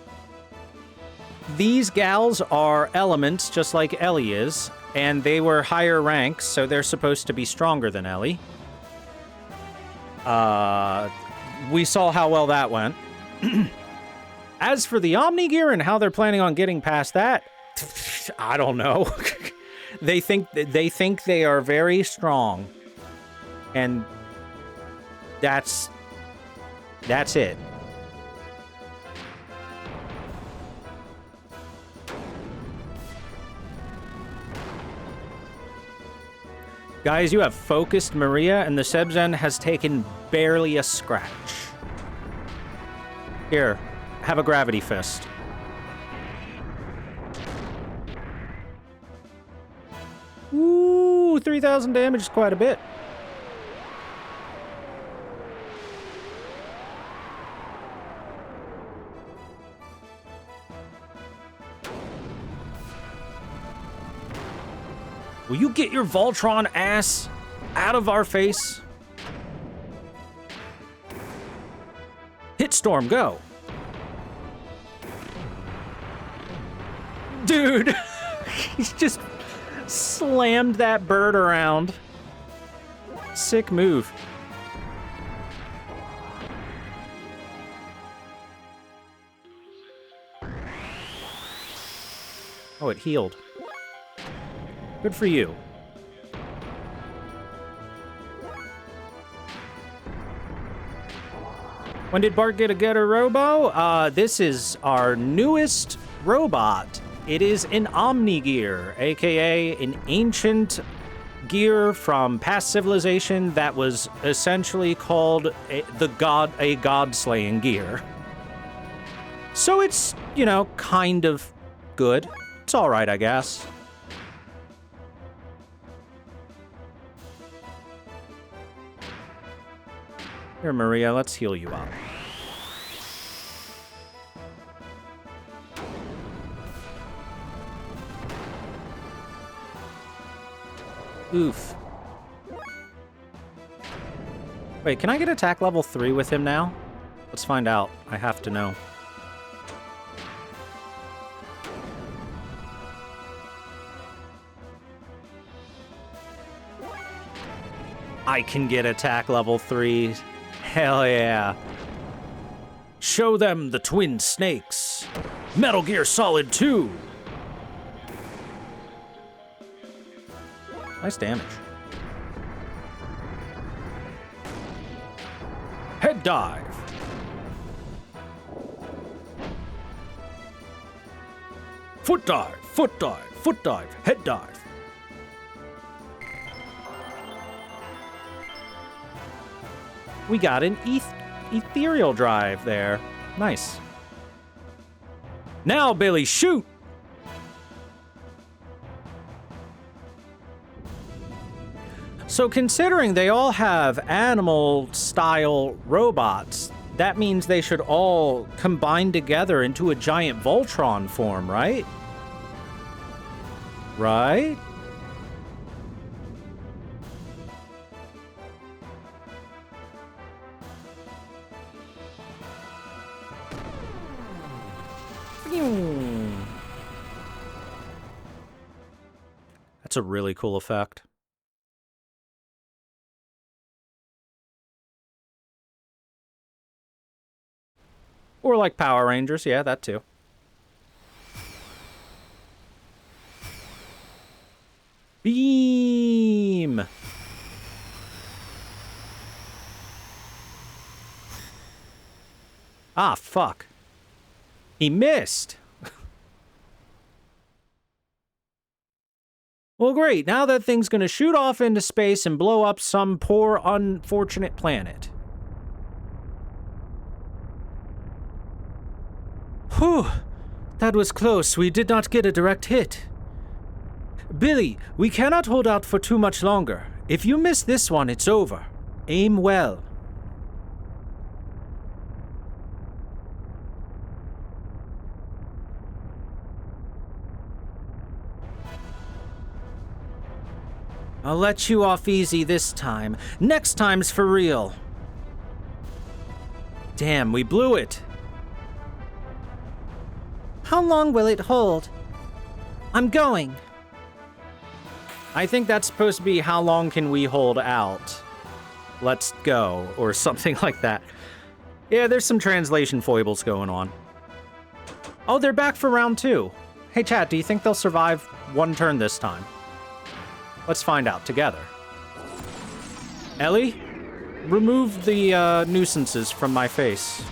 [SPEAKER 5] these gals are elements just like Ellie is, and they were higher ranks, so they're supposed to be stronger than Ellie. We saw how well that went. As for the Omnigear and how they're planning on getting past that, I don't know. They think they are very strong, and that's it. Guys, you have focused Maria, and the Sebzen has taken barely a scratch. Here. Have a gravity fist. Ooh, 3,000 damage is quite a bit. Will you get your Voltron ass out of our face? Hitstorm, go. Dude, he's just slammed that bird around. Sick move. Oh, it healed. Good for you. When did Bart get a robo? This is our newest robot.
[SPEAKER 1] It is an Omni Gear, aka an ancient gear from past civilization that was essentially called a god-slaying gear. So it's, you know, kind of good. It's alright, I guess. Here, Maria, let's heal you up. Oof. Wait, can I get attack level 3 with him now? Let's find out. I have to know. I can get attack level 3. Hell yeah.
[SPEAKER 6] Show them the twin snakes. Metal Gear Solid 2.
[SPEAKER 1] Nice damage.
[SPEAKER 6] Head dive. Foot dive, foot dive, foot dive, head dive.
[SPEAKER 1] We got an ethereal drive there. Nice.
[SPEAKER 6] Now, Billy, shoot!
[SPEAKER 1] So considering they all have animal-style robots, that means they should all combine together into a giant Voltron form, right? Right? That's a really cool effect. Or like Power Rangers, yeah, that too. Beam! Ah, fuck. He missed! Well, great. Now that thing's gonna shoot off into space and blow up some poor, unfortunate planet.
[SPEAKER 5] Whew! That was close. We did not get a direct hit. Billy, we cannot hold out for too much longer. If you miss this one, it's over. Aim well. I'll let you off easy this time. Next time's for real.
[SPEAKER 1] Damn, we blew it.
[SPEAKER 5] How long will it hold? I'm going.
[SPEAKER 1] I think that's supposed to be how long can we hold out? Let's go, or something like that. Yeah, there's some translation foibles going on. Oh, they're back for round 2. Hey, chat, do you think they'll survive one turn this time? Let's find out together. Ellie, remove the nuisances from my face.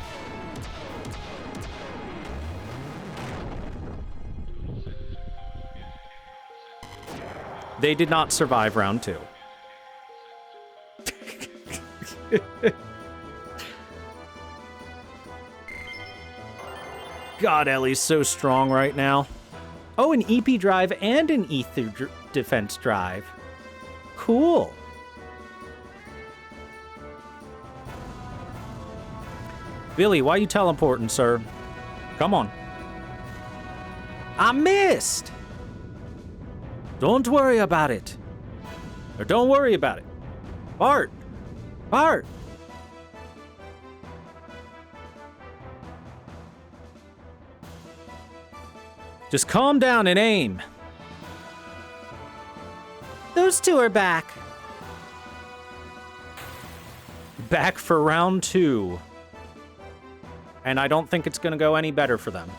[SPEAKER 1] They did not survive round 2. God, Ellie's so strong right now. Oh, an EP drive and an ether defense drive. Cool. Billy, why you teleporting, sir? Come on. I missed! Don't worry about it. Or don't worry about it. Bart! Bart! Just calm down and aim.
[SPEAKER 5] Those two are back.
[SPEAKER 1] Back for round 2. And I don't think it's going to go any better for them.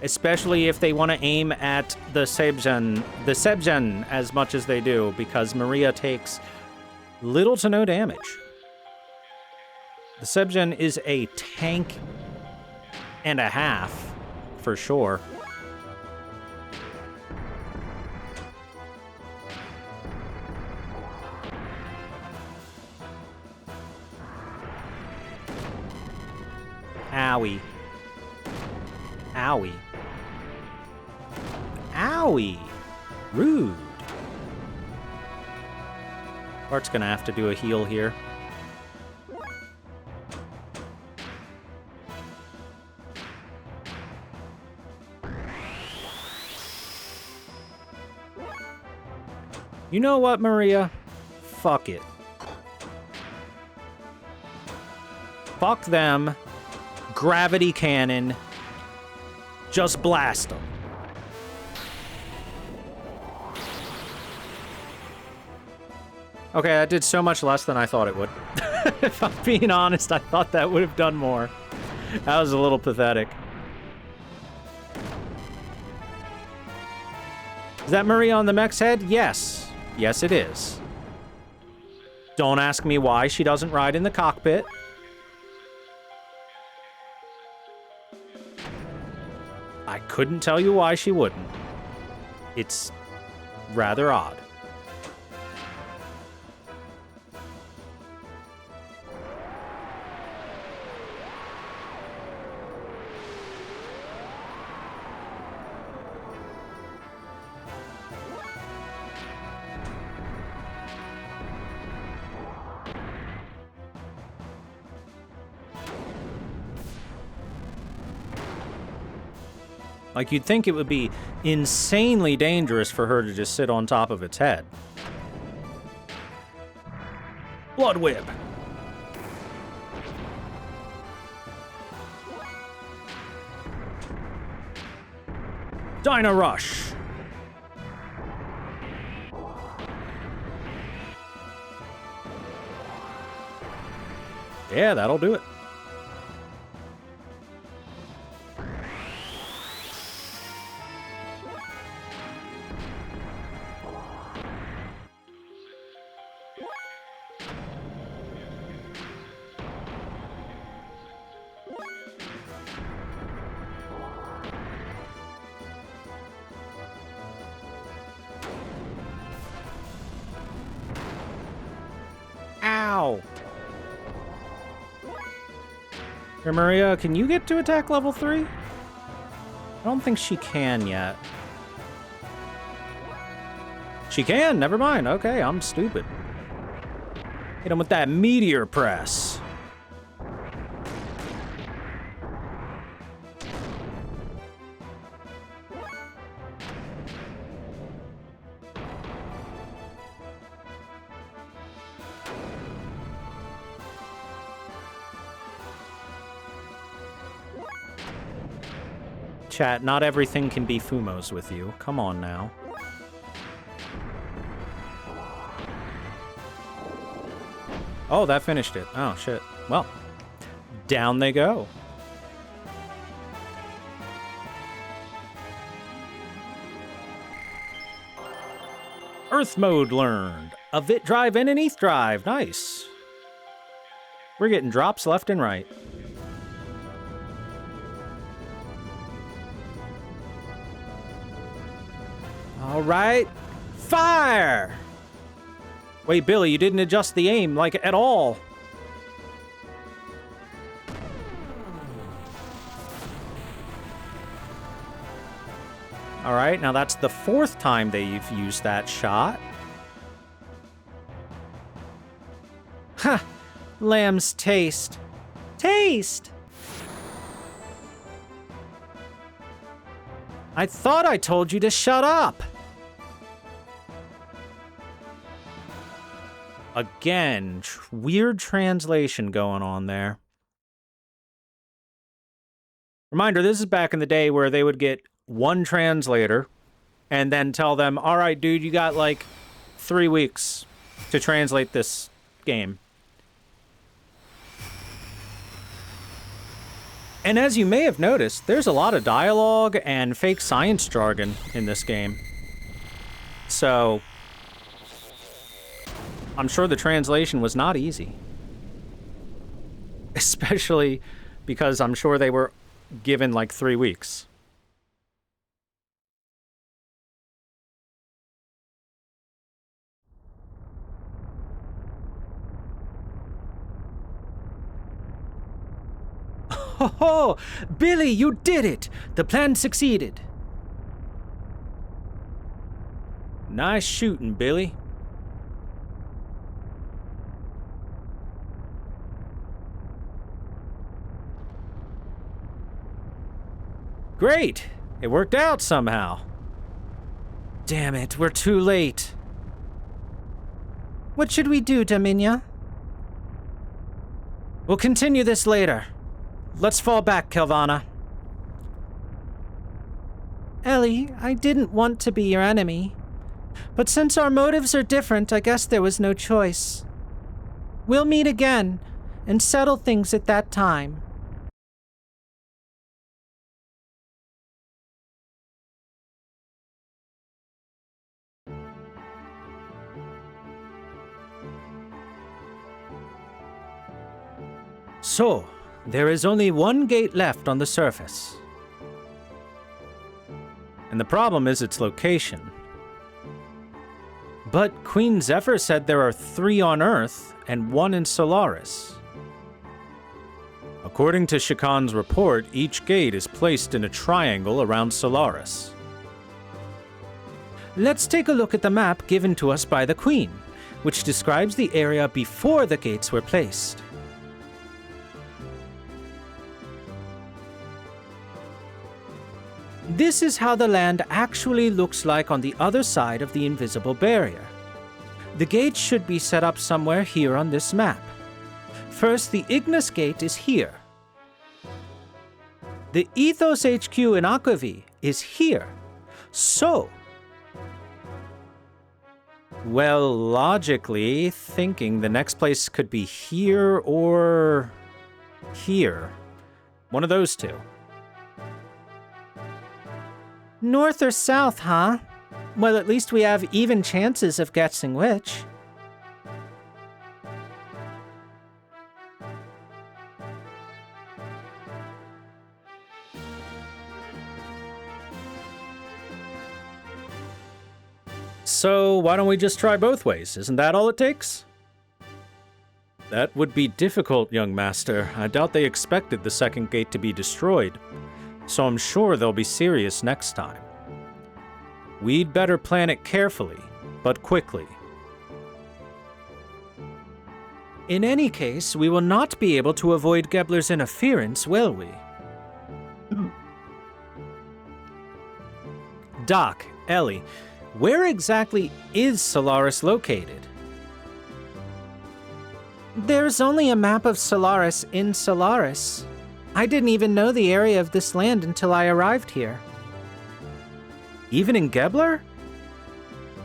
[SPEAKER 1] Especially if they want to aim at the Sebgen as much as they do, because Maria takes little to no damage. The Sebgen is a tank and a half, for sure. Owie. Owie. Owie. Rude. Bart's gonna have to do a heal here. You know what, Maria? Fuck it. Fuck them. Gravity cannon. Just blast them. Okay, that did so much less than I thought it would. If I'm being honest, I thought that would have done more. That was a little pathetic. Is that Maria on the mech's head? Yes. Yes, it is. Don't ask me why she doesn't ride in the cockpit. I couldn't tell you why she wouldn't. It's rather odd. Like, you'd think it would be insanely dangerous for her to just sit on top of its head. Blood Whip. Dino Rush. Yeah, that'll do it. Ow! Here, Maria, can you get to attack level 3? I don't think she can yet. She can, never mind. Okay, I'm stupid. Hit him with that meteor press. Chat, not everything can be Fumos with you. Come on now. Oh, that finished it. Oh, shit. Well, down they go. Earth mode learned. A Vit drive and an ETH drive. Nice. We're getting drops left and right. All right, fire! Wait, Billy, you didn't adjust the aim, like, at all. All right, now that's the 4th time they've used that shot. Ha! Lamb's taste. Taste! I thought I told you to shut up! Again, weird translation going on there. Reminder, this is back in the day where they would get one translator and then tell them, all right, dude, you got like 3 weeks to translate this game. And as you may have noticed, there's a lot of dialogue and fake science jargon in this game. So I'm sure the translation was not easy. Especially because I'm sure they were given like 3 weeks.
[SPEAKER 5] Ho ho! Billy, you did it! The plan succeeded.
[SPEAKER 1] Nice shooting, Billy. Great! It worked out somehow.
[SPEAKER 5] Damn it, we're too late. What should we do, Dominia? We'll continue this later. Let's fall back, Kelvana. Ellie, I didn't want to be your enemy. But since our motives are different, I guess there was no choice. We'll meet again and settle things at that time.
[SPEAKER 1] So, there is only one gate left on the surface. And the problem is its location. But Queen Zephyr said there are 3 on Earth and 1 in Solaris. According to Shikan's report, each gate is placed in a triangle around Solaris.
[SPEAKER 5] Let's take a look at the map given to us by the Queen, which describes the area before the gates were placed. This is how the land actually looks like on the other side of the invisible barrier. The gates should be set up somewhere here on this map. First, the Ignis Gate is here. The Ethos HQ in Aquavi is here. So,
[SPEAKER 1] Well, logically, thinking the next place could be here or here. One of those two.
[SPEAKER 5] north or south, huh? Well, at least we have even chances of guessing which.
[SPEAKER 1] So, why don't we just try both ways? Isn't that all it takes? That would be difficult, young master. I doubt they expected the second gate to be destroyed, so I'm sure they'll be serious next time. We'd better plan it carefully, but quickly.
[SPEAKER 5] In any case, we will not be able to avoid Gebler's interference, will we?
[SPEAKER 1] Doc, Ellie, where exactly is Solaris located?
[SPEAKER 5] There's only a map of Solaris in Solaris. I didn't even know the area of this land until I arrived here.
[SPEAKER 1] Even in Gebler?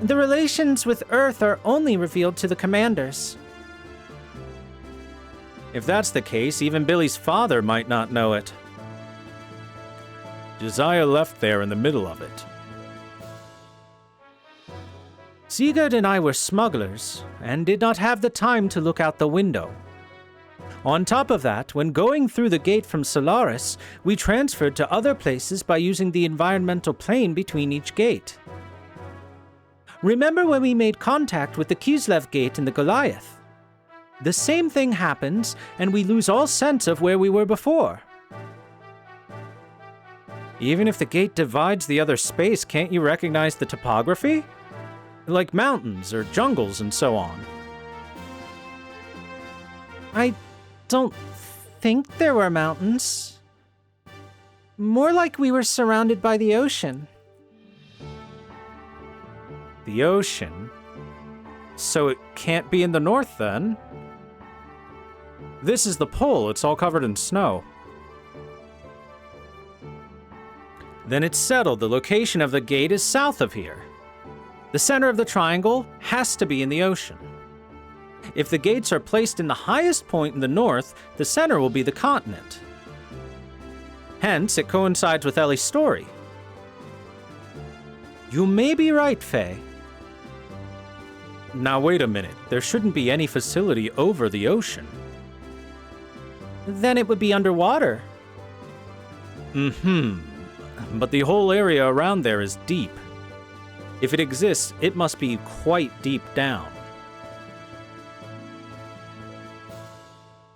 [SPEAKER 5] The relations with Earth are only revealed to the commanders.
[SPEAKER 1] If that's the case, even Billy's father might not know it. Josiah left there in the middle of it.
[SPEAKER 5] Sigurd and I were smugglers, and did not have the time to look out the window. On top of that, when going through the gate from Solaris, we transferred to other places by using the environmental plane between each gate. Remember when we made contact with the Kislev gate in the Goliath? The same thing happens, and we lose all sense of where we were before.
[SPEAKER 1] Even if the gate divides the other space, can't you recognize the topography? Like mountains or jungles and so on.
[SPEAKER 5] I don't think there were mountains. More like we were surrounded by the ocean.
[SPEAKER 1] The ocean? So it can't be in the north then? This is the pole, it's all covered in snow. Then it's settled, the location of the gate is south of here. The center of the triangle has to be in the ocean. If the gates are placed in the highest point in the north, the center will be the continent. Hence, it coincides with Ellie's story. You may be right, Faye. Now wait a minute, there shouldn't be any facility over the ocean.
[SPEAKER 5] Then it would be underwater.
[SPEAKER 1] But the whole area around there is deep. If it exists, it must be quite deep down.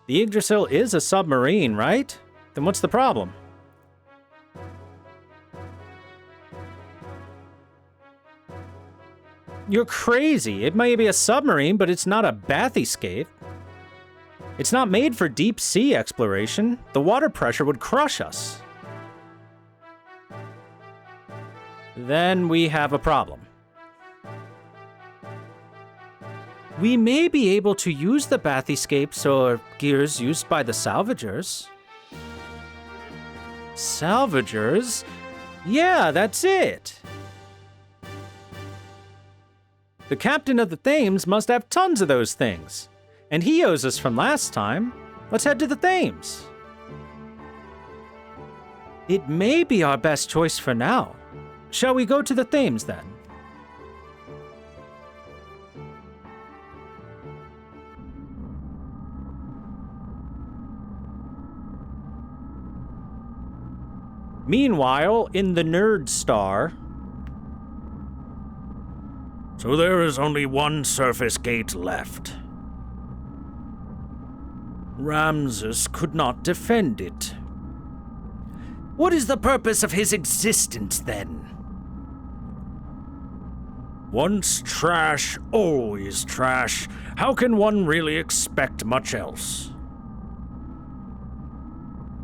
[SPEAKER 1] The Yggdrasil is a submarine, right? Then what's the problem? You're crazy. It may be a submarine, but it's not a bathyscape. It's not made for deep sea exploration. The water pressure would crush us. Then we have a problem. We may be able to use the bathyscapes or gears used by the salvagers. Salvagers? Yeah, that's it. The captain of the Thames must have tons of those things. And he owes us from last time. Let's head to the Thames. It may be our best choice for now. Shall we go to the Thames then? Meanwhile, in the Nerd Star...
[SPEAKER 6] So there is only one surface gate left. Ramses could not defend it. What is the purpose of his existence, then? Once trash, always trash. How can one really expect much else?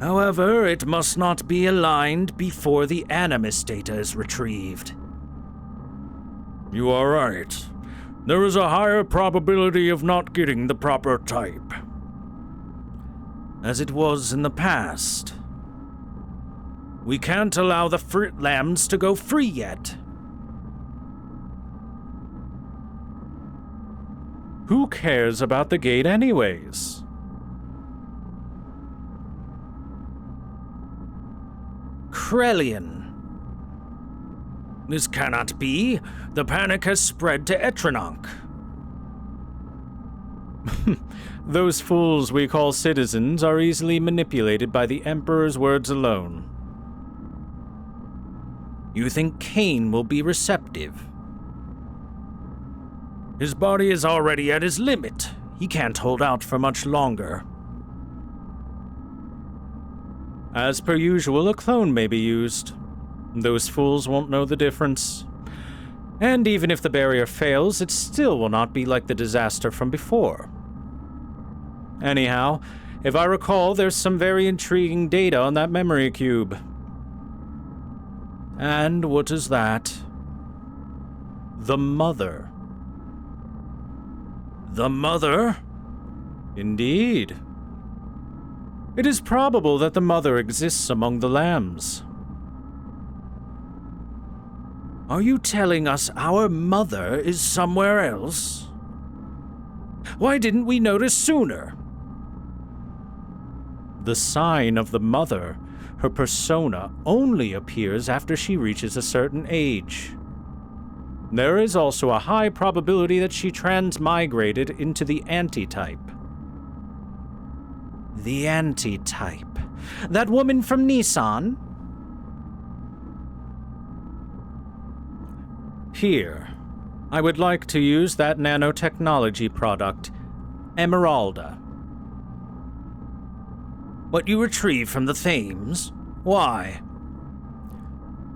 [SPEAKER 6] However, it must not be aligned before the Animus data is retrieved. You are right. There is a higher probability of not getting the proper type. As it was in the past. We can't allow the fruit lambs to go free yet.
[SPEAKER 1] Who cares about the gate anyways?
[SPEAKER 6] Krellian. This cannot be. The panic has spread to Etranonk.
[SPEAKER 1] Those fools we call citizens are easily manipulated by the Emperor's words alone.
[SPEAKER 6] You think Cain will be receptive? His body is already at his limit. He can't hold out for much longer.
[SPEAKER 1] As per usual, a clone may be used. Those fools won't know the difference. And even if the barrier fails, it still will not be like the disaster from before. Anyhow, if I recall, there's some very intriguing data on that memory cube.
[SPEAKER 6] And what is that?
[SPEAKER 1] The Mother.
[SPEAKER 6] The Mother?
[SPEAKER 1] Indeed. It is probable that the Mother exists among the lambs.
[SPEAKER 6] Are you telling us our Mother is somewhere else? Why didn't we notice sooner?
[SPEAKER 1] The sign of the Mother, her persona, only appears after she reaches a certain age. There is also a high probability that she transmigrated into the antitype.
[SPEAKER 5] The antitype. That woman from Nissan?
[SPEAKER 1] Here, I would like to use that nanotechnology product, Emeralda.
[SPEAKER 6] What you retrieved from the Thames? Why?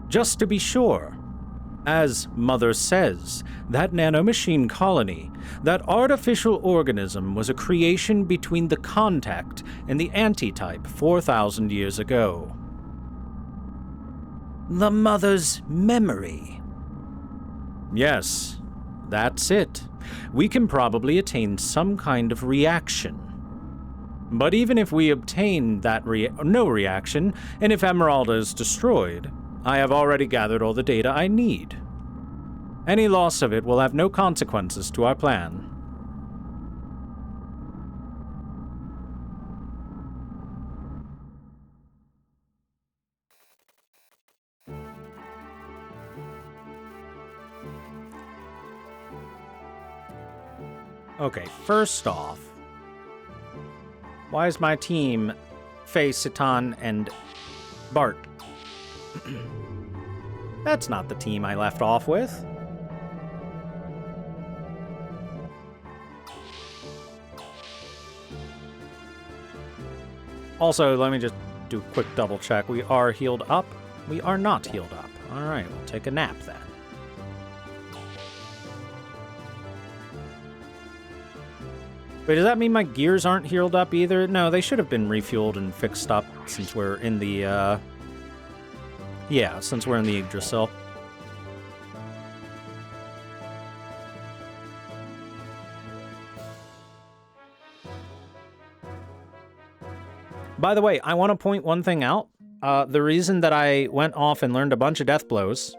[SPEAKER 1] Just to be sure. As Mother says, that nanomachine colony, that artificial organism was a creation between the contact and the antitype 4,000 years ago.
[SPEAKER 5] The Mother's memory.
[SPEAKER 1] Yes, that's it. We can probably attain some kind of reaction. But even if we obtain that no reaction, and if Emeralda is destroyed, I have already gathered all the data I need. Any loss of it will have no consequences to our plan. Okay, first off, Why is my team Faye, Citan, and Bart? That's not the team I left off with. Also, let me just do a quick double check. We are healed up. We are not healed up. All right, we'll take a nap then. Wait, does that mean my gears aren't healed up either? No, they should have been refueled and fixed up since we're in the, yeah, since we're in the Yggdrasil. By the way, I want to point one thing out. The reason that I went off and learned a bunch of death blows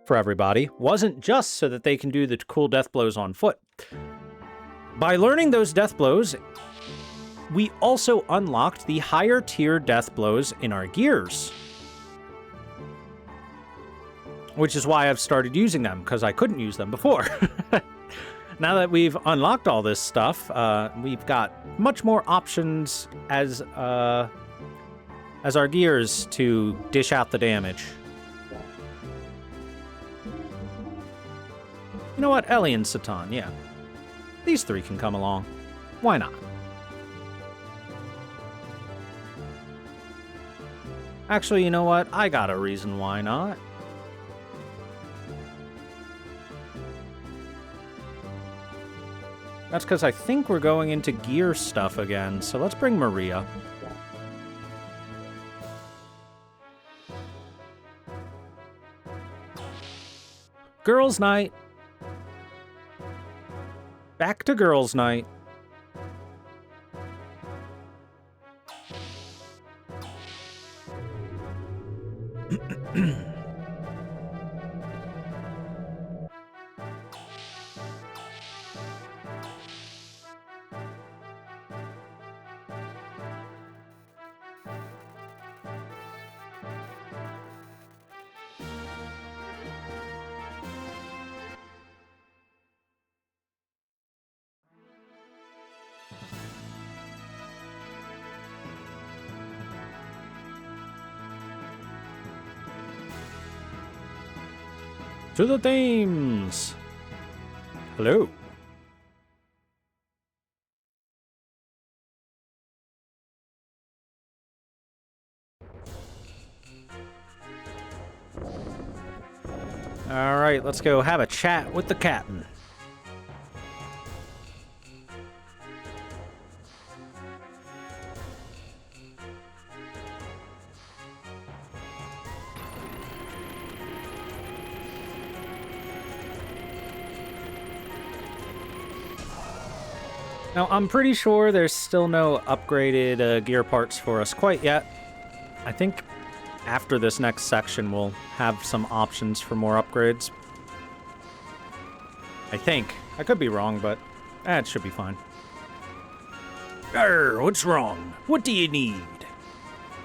[SPEAKER 1] for everybody wasn't just so that they can do the cool death blows on foot. By learning those death blows, we also unlocked the higher tier death blows in our gears. Which is why I've started using them, because I couldn't use them before. Now that we've unlocked all this stuff, we've got much more options as our gears to dish out the damage. You know what? Ellie and Citan, yeah. These three can come along. Why not? Actually, you know what? I got a reason why not. That's because I think we're going into gear stuff again, so let's bring Maria. Girls' night. Back to girls' night. To the themes. Hello. All right, let's go have a chat with the captain. Now, I'm pretty sure there's still no upgraded gear parts for us quite yet. I think after this next section, we'll have some options for more upgrades. I think. I could be wrong, but it should be fine.
[SPEAKER 6] What's wrong? What do you need?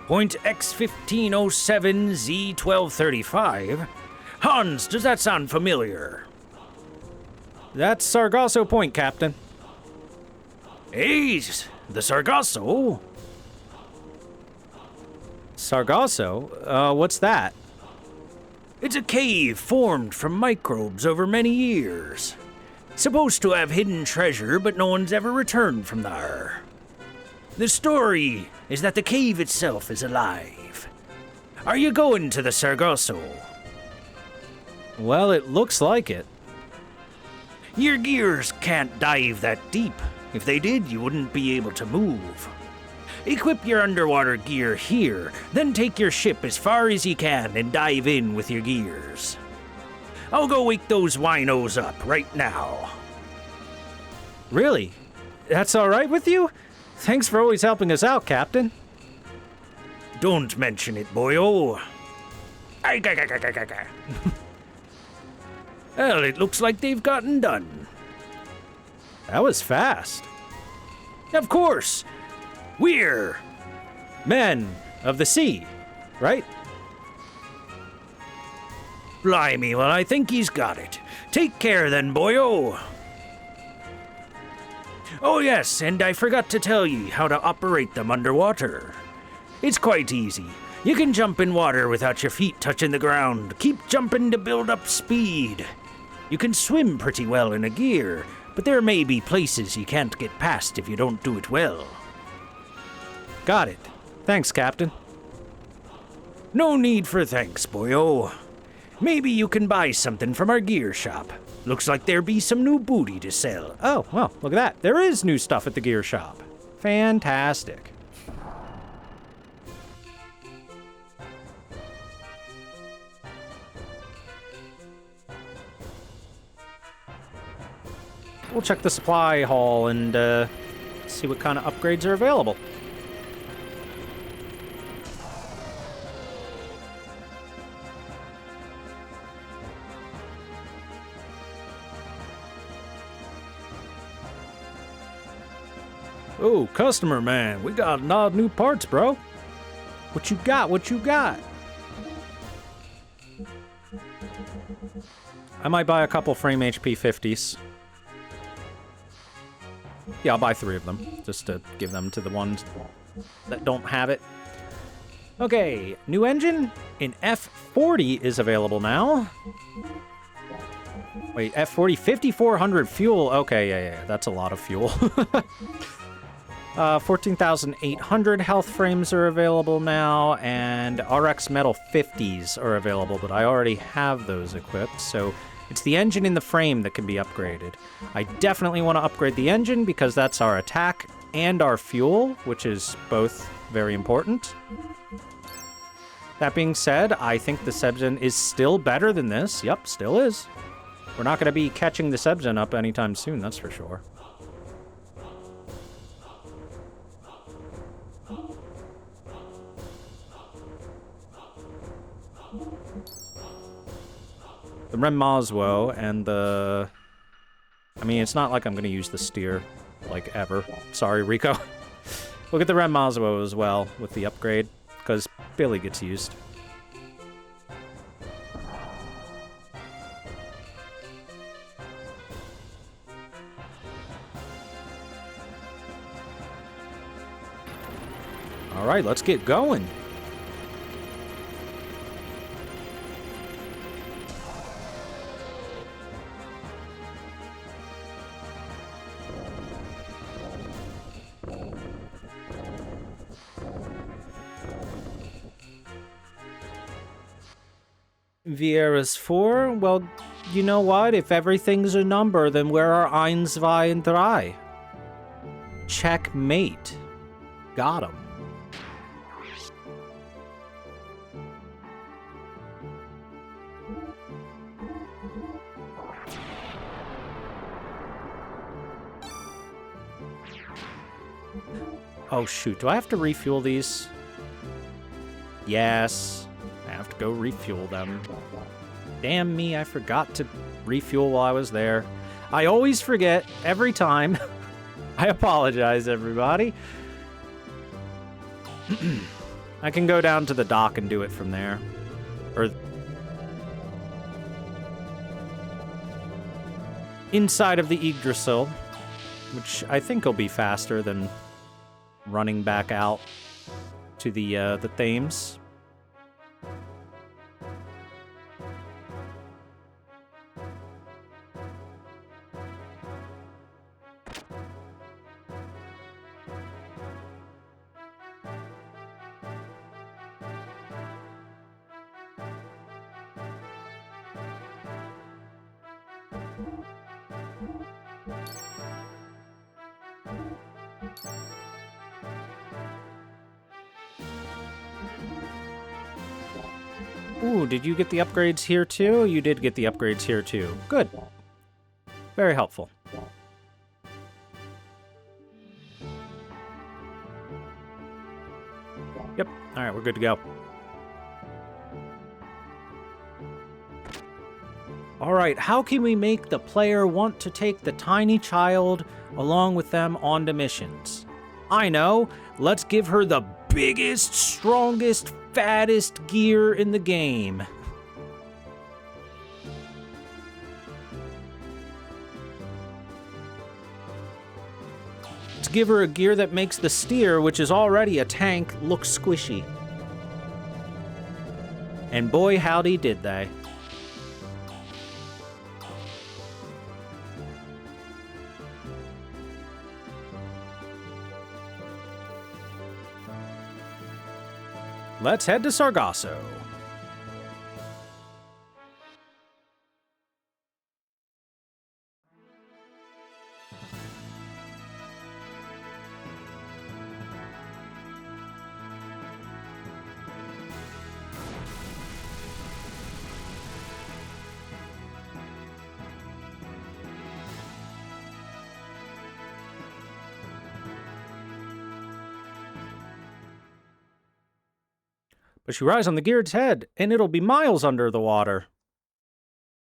[SPEAKER 6] Point X1507 Z1235? Hans, does that sound familiar?
[SPEAKER 1] That's Sargasso Point, Captain.
[SPEAKER 6] Hey, the Sargasso?
[SPEAKER 1] Sargasso? What's that?
[SPEAKER 6] It's a cave formed from microbes over many years. Supposed to have hidden treasure, but no one's ever returned from there. The story is that the cave itself is alive. Are you going to the Sargasso?
[SPEAKER 1] Well, it looks like it.
[SPEAKER 6] Your gears can't dive that deep. If they did, you wouldn't be able to move. Equip your underwater gear here, then take your ship as far as you can and dive in with your gears. I'll go wake those winos up right now.
[SPEAKER 1] Really? That's all right with you? Thanks for always helping us out, Captain.
[SPEAKER 6] Don't mention it, boyo. Well, it looks like they've gotten done.
[SPEAKER 1] That was fast.
[SPEAKER 6] Of course. We're
[SPEAKER 1] men of the sea, right?
[SPEAKER 6] Blimey, well, I think he's got it. Take care then, boyo. Oh yes, and I forgot to tell ye how to operate them underwater. It's quite easy. You can jump in water without your feet touching the ground. Keep jumping to build up speed. You can swim pretty well in a gear, but there may be places you can't get past if you don't do it well.
[SPEAKER 1] Got it. Thanks, Captain.
[SPEAKER 6] No need for thanks, boyo. Maybe you can buy something from our gear shop. Looks like there be some new booty to sell.
[SPEAKER 1] Oh, well, look at that. There is new stuff at the gear shop. Fantastic. We'll check the supply hall and see what kind of upgrades are available. Oh, customer man, we got a lot of new parts, bro. What you got? What you got? I might buy a couple frame HP 50s. Yeah, I'll buy 3 of them, just to give them to the ones that don't have it. Okay, new engine in F40 is available now. Wait, F40, 5,400 fuel. Okay, yeah, that's a lot of fuel. 14,800 health frames are available now, and RX Metal 50s are available, but I already have those equipped, so it's the engine in the frame that can be upgraded. I definitely want to upgrade the engine because that's our attack and our fuel, which is both very important. That being said, I think the Sebzen is still better than this. Yep, still is. We're not going to be catching the Sebzen up anytime soon, that's for sure. The Rem Maswo and the... I mean, it's not like I'm going to use the steer, like, ever. Sorry, Rico. We'll get the Rem Maswo as well with the upgrade, because Billy gets used. Alright, let's get going. Vieira's 4? Well, you know what? If everything's a number, then where are 1, 2, and 3? Checkmate. Got him. Oh shoot, do I have to refuel these? Yes. I have to go refuel them. Damn me, I forgot to refuel while I was there. I always forget, every time. I apologize, everybody. I can go down to the dock and do it from there. Or... inside of the Yggdrasil, which I think will be faster than running back out to the Thames. Ooh, did you get the upgrades here too? You did get the upgrades here too. Good. Very helpful. Yep. Alright, we're good to go. Alright, how can we make the player want to take the tiny child along with them onto missions? I know. Let's give her the biggest, strongest, fattest gear in the game. give her a gear that makes the steer, which is already a tank, look squishy. And boy, howdy did they. Let's head to Sargasso. But she rides on the Geared's head, and it'll be miles under the water.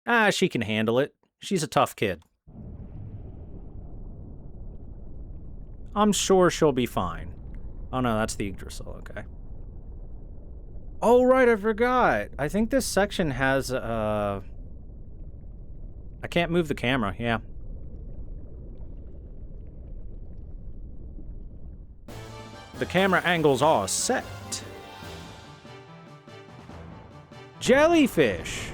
[SPEAKER 1] Ah, she can handle it. She's a tough kid. I'm sure she'll be fine. Oh no, that's the Yggdrasil, okay. Oh right, I forgot. I think this section has, I can't move the camera, yeah. The camera angles are set. Jellyfish!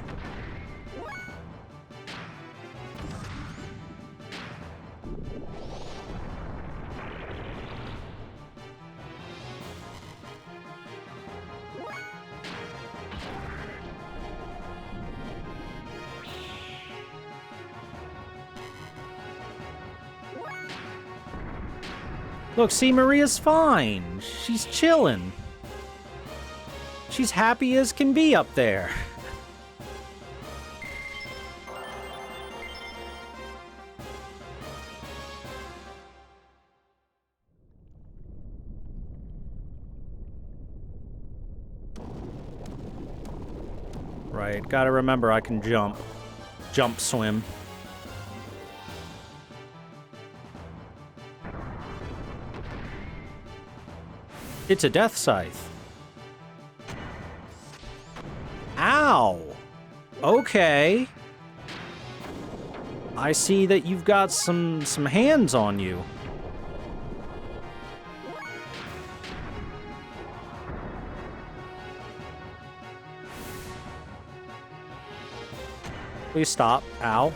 [SPEAKER 1] Look, see, Maria's fine. She's chillin'. She's happy as can be up there. Right, gotta remember I can jump. Jump swim. It's a death scythe. Ow! Okay. I see that you've got some hands on you. Please stop. Ow.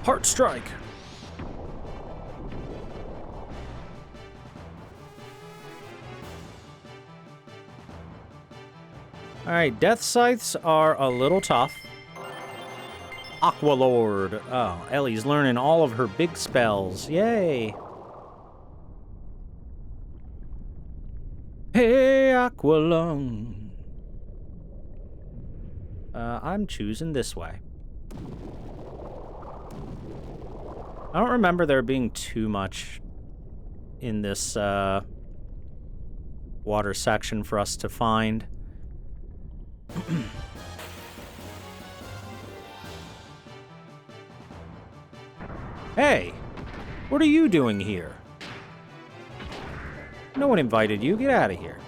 [SPEAKER 1] Heart strike. Alright, death scythes are a little tough. Aqualord. Oh, Ellie's learning all of her big spells. Yay. Hey, Aqualung. I'm choosing this way. I don't remember there being too much in this water section for us to find. Hey, what are you doing here? No one invited you. Get out of here.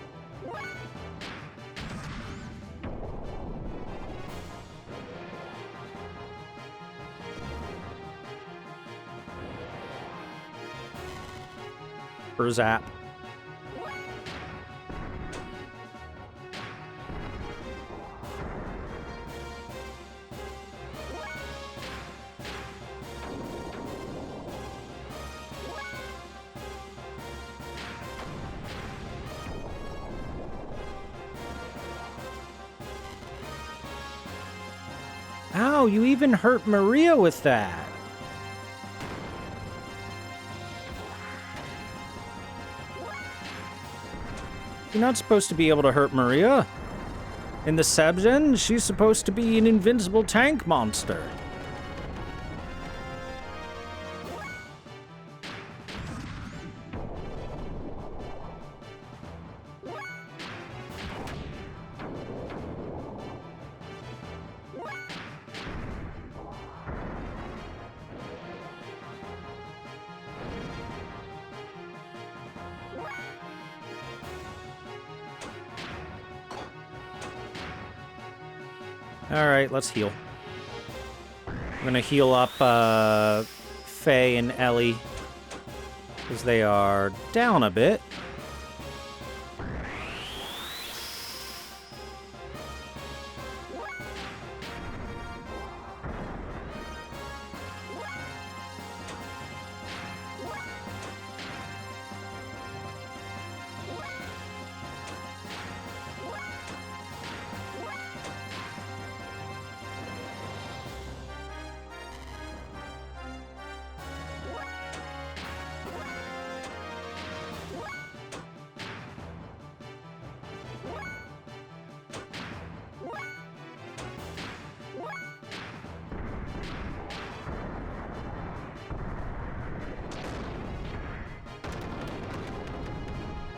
[SPEAKER 1] For zap. Ow, you even hurt Maria with that. You're not supposed to be able to hurt Maria. In the Sebzen, she's supposed to be an invincible tank monster. Alright, let's heal. I'm gonna heal up Faye and Ellie, because they are down a bit.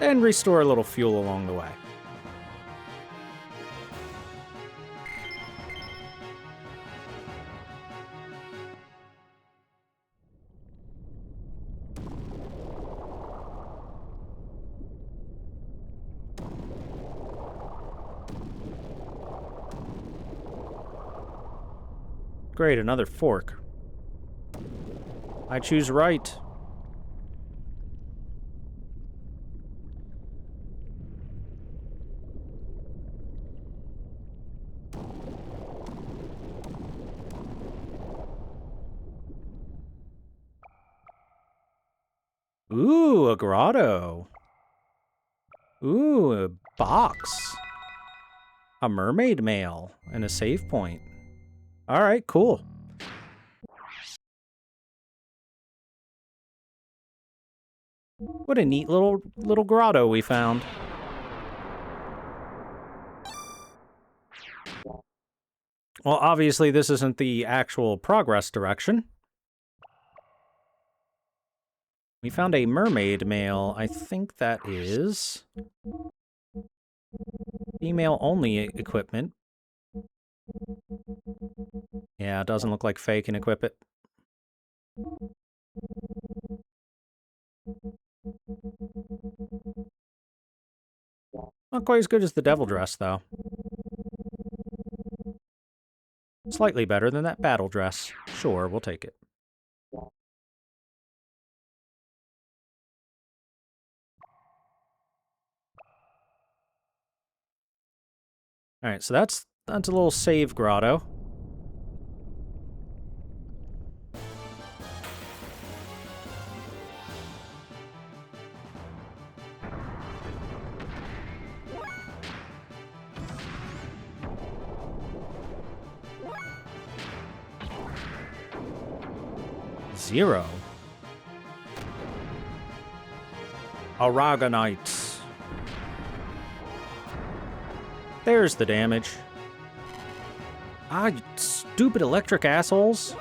[SPEAKER 1] And restore a little fuel along the way. Great, another fork. I choose right. Ooh, a grotto. Ooh, a box. A mermaid mail and a save point. All right, cool. What a neat little grotto we found. Well, obviously this isn't the actual progress direction. We found a mermaid mail. I think that is female-only equipment. Yeah, it doesn't look like Faye can equip it. Not quite as good as the devil dress, though. Slightly better than that battle dress. Sure, we'll take it. Alright, so that's a little save grotto. Zero. Aragonites. There's the damage. Ah, you stupid electric assholes.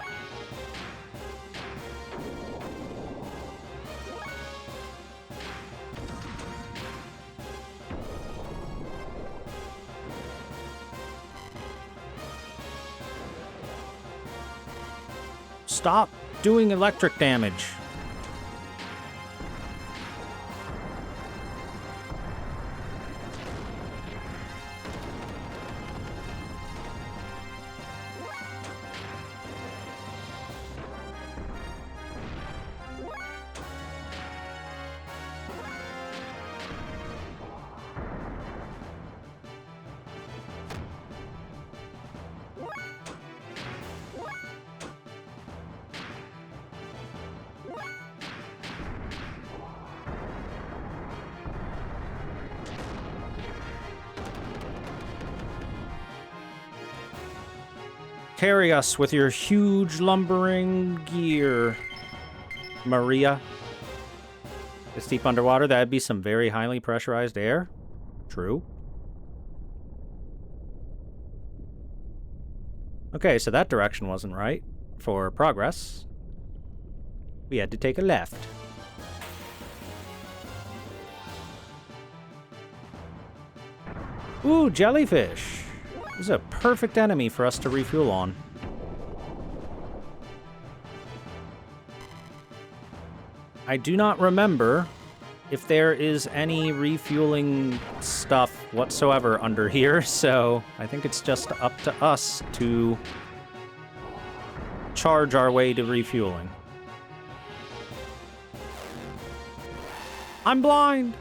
[SPEAKER 1] Stop doing electric damage. Carry us with your huge lumbering gear, Maria. It's deep underwater. That'd be some very highly pressurized air. True. Okay, so that direction wasn't right for progress. We had to take a left. Ooh, jellyfish. This is a perfect enemy for us to refuel on. I do not remember if there is any refueling stuff whatsoever under here, so I think it's just up to us to charge our way to refueling. I'm blind!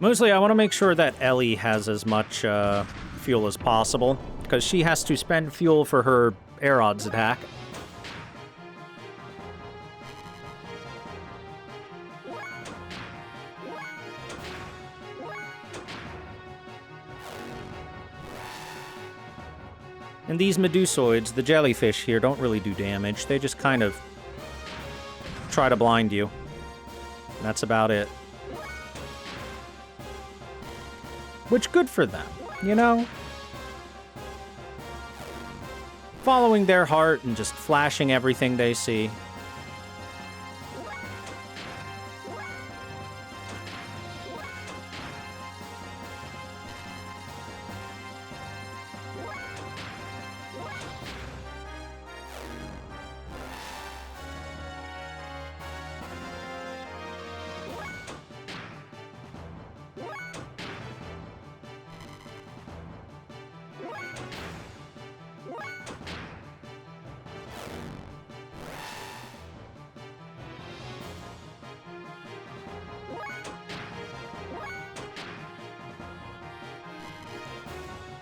[SPEAKER 1] Mostly, I want to make sure that Ellie has as much fuel as possible, because she has to spend fuel for her air odds attack. And these Medusoids, the jellyfish here, don't really do damage. They just kind of try to blind you. And that's about it. Which, good for them, you know? Following their heart and just flashing everything they see.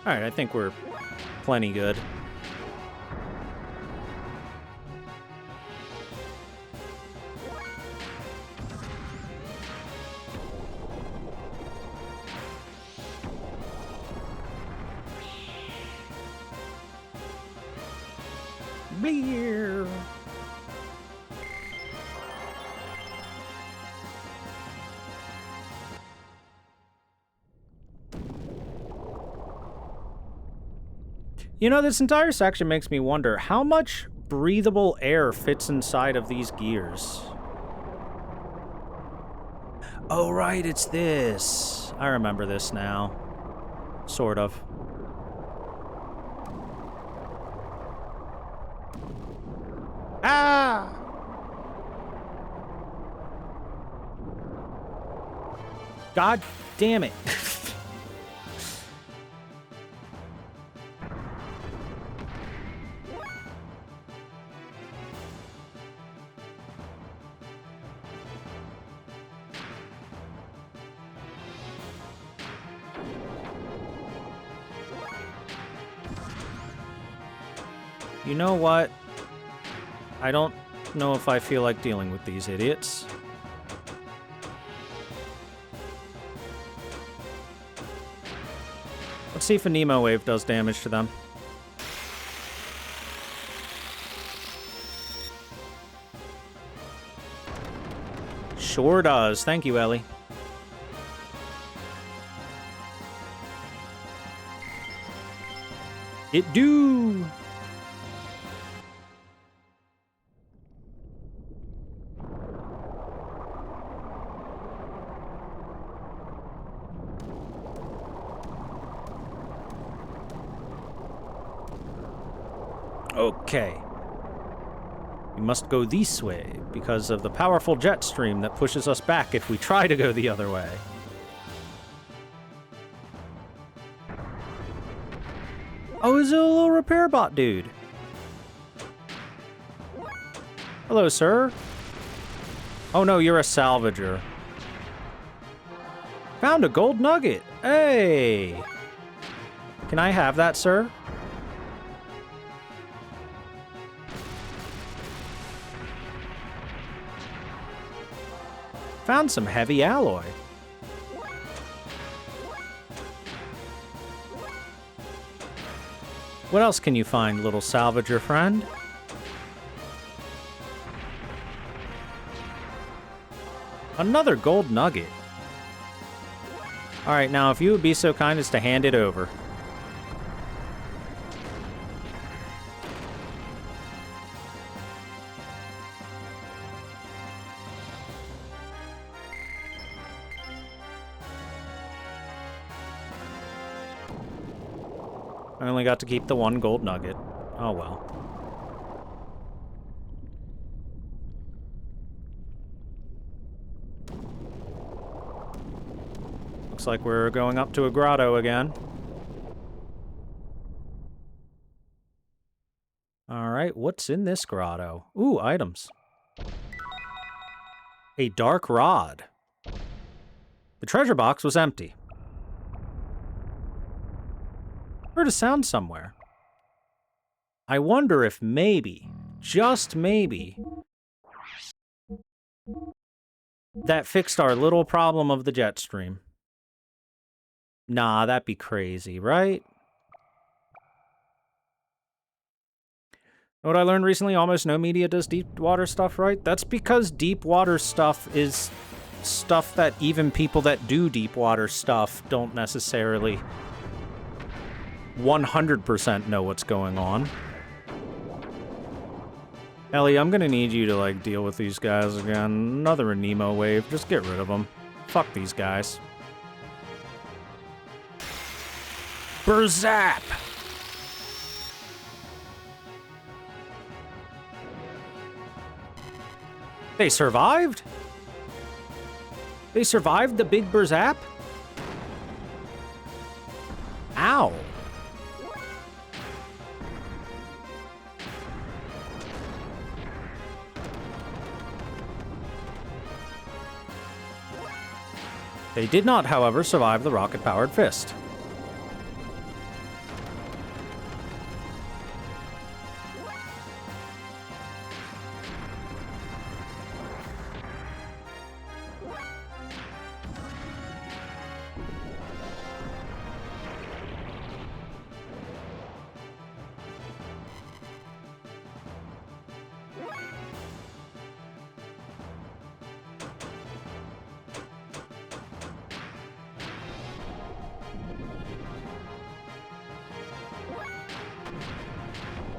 [SPEAKER 1] Alright, I think we're plenty good. Beer. You know, this entire section makes me wonder how much breathable air fits inside of these gears. Oh, right, it's this. I remember this now. Sort of. Ah! God damn it. You know what? I don't know if I feel like dealing with these idiots. Let's see if a Nemo wave does damage to them. Sure does. Thank you, Ellie. It do! Okay. We must go this way because of the powerful jet stream that pushes us back if we try to go the other way. Oh, is it a little repair bot dude? Hello, sir. Oh no, you're a salvager. Found a gold nugget. Hey! Can I have that, sir? Found some heavy alloy. What else can you find, little salvager friend? Another gold nugget. Alright, now if you would be so kind as to hand it over. I only got to keep the one gold nugget. Oh well. Looks like we're going up to a grotto again. Alright, what's in this grotto? Ooh, items. A dark rod. The treasure box was empty. Heard a sound somewhere. I wonder if maybe, just maybe, that fixed our little problem of the jet stream. Nah, that'd be crazy, right? Know what I learned recently? Almost no media does deep water stuff right. That's because deep water stuff is stuff that even people that do deep water stuff don't necessarily 100% know what's going on. Ellie, I'm gonna need you to, like, deal with these guys again. Another Nemo wave. Just get rid of them. Fuck these guys. Berzap! They survived? They survived the big Berzap? Ow. They did not, however, survive the rocket-powered fist.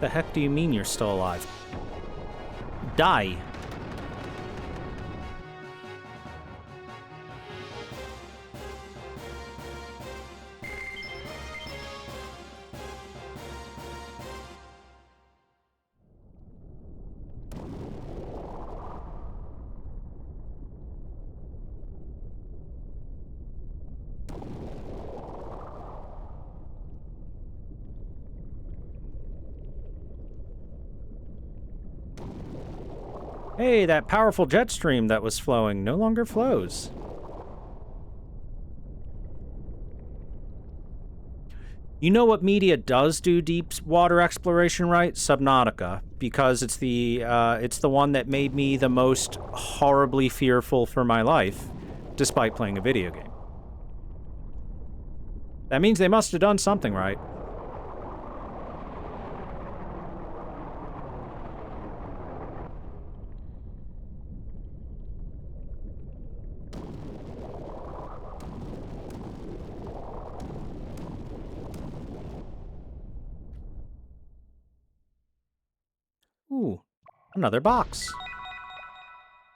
[SPEAKER 1] The heck do you mean you're still alive? Die. Hey, that powerful jet stream that was flowing no longer flows. You know what media does do deep water exploration right? Subnautica, because it's the one that made me the most horribly fearful for my life, despite playing a video game. That means they must have done something right. Ooh, another box.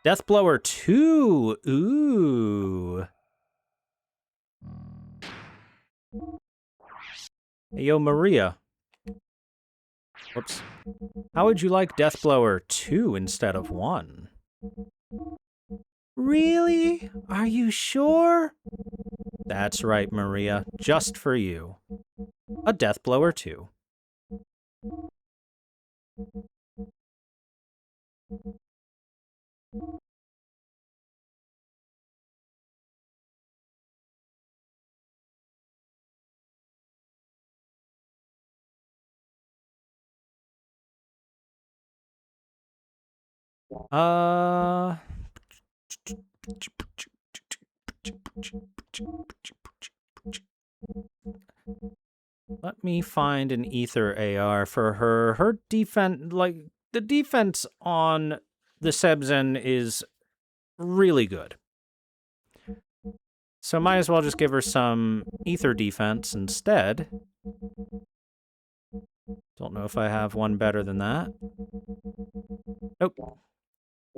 [SPEAKER 1] Deathblower 2. Ooh. Hey, yo, Maria. Whoops. How would you like Deathblower 2 instead of 1? Really? Are you sure? That's right, Maria. Just for you. A Deathblower 2. Let me find an ether AR for her. Her defense, like, the defense on the Sebzen is really good. So might as well just give her some ether defense instead. Don't know if I have one better than that. Oh.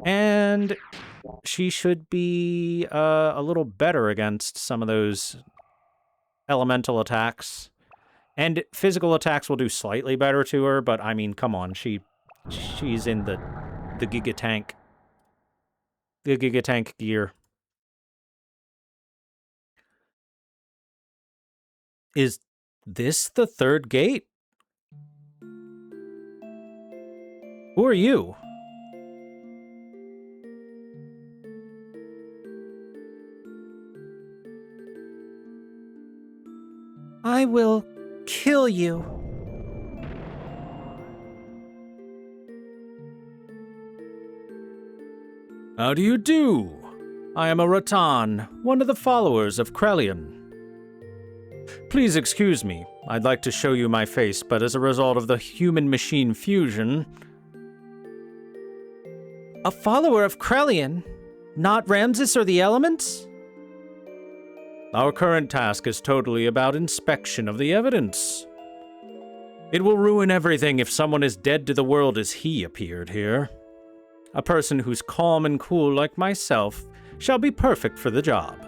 [SPEAKER 1] And she should be a little better against some of those elemental attacks. And physical attacks will do slightly better to her, but I mean, come on, she's in the Giga Tank. The Giga Tank gear. Is this the third gate? Who are you?
[SPEAKER 5] I will kill you.
[SPEAKER 4] How do you do? I am a Rattan, one of the followers of Krelian. Please excuse me. I'd like to show you my face, but as a result of the human-machine fusion...
[SPEAKER 5] A follower of Krelian? Not Ramses or the elements?
[SPEAKER 4] Our current task is totally about inspection of the evidence. It will ruin everything if someone as dead to the world as he appeared here. A person who's calm and cool like myself shall be perfect for the job.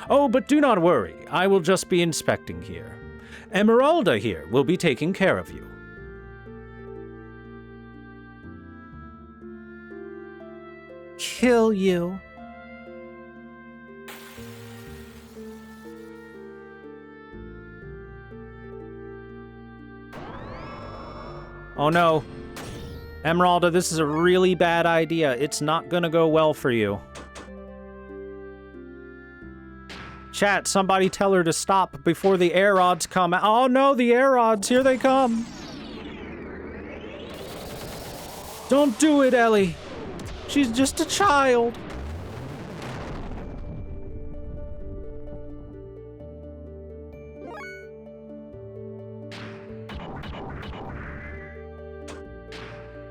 [SPEAKER 4] Oh, but do not worry, I will just be inspecting here. Emeralda here will be taking care of you.
[SPEAKER 5] Kill you.
[SPEAKER 1] Oh no. Emeralda, this is a really bad idea. It's not gonna go well for you. Chat, somebody tell her to stop before the air rods come out. Oh no, the air rods, here they come. Don't do it, Ellie. She's just a child.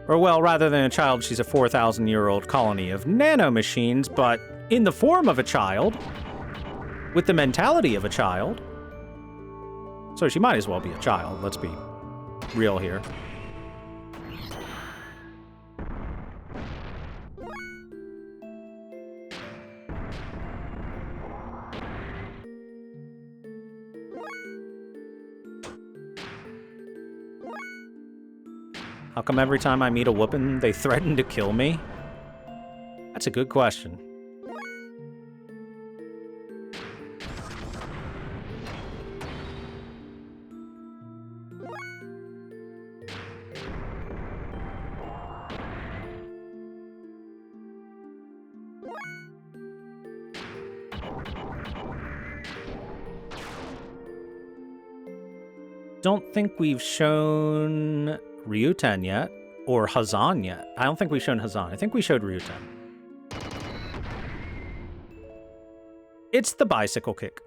[SPEAKER 1] Or well, rather than a child, she's a 4,000-year-old colony of nanomachines, but in the form of a child, with the mentality of a child. So she might as well be a child, let's be real here. How come every time I meet a whoopin', they threaten to kill me? That's a good question. Don't think we've shown Ryuten yet, or Hazan yet. I don't think we've shown Hazan. I think we showed Ryuten. It's the bicycle kick.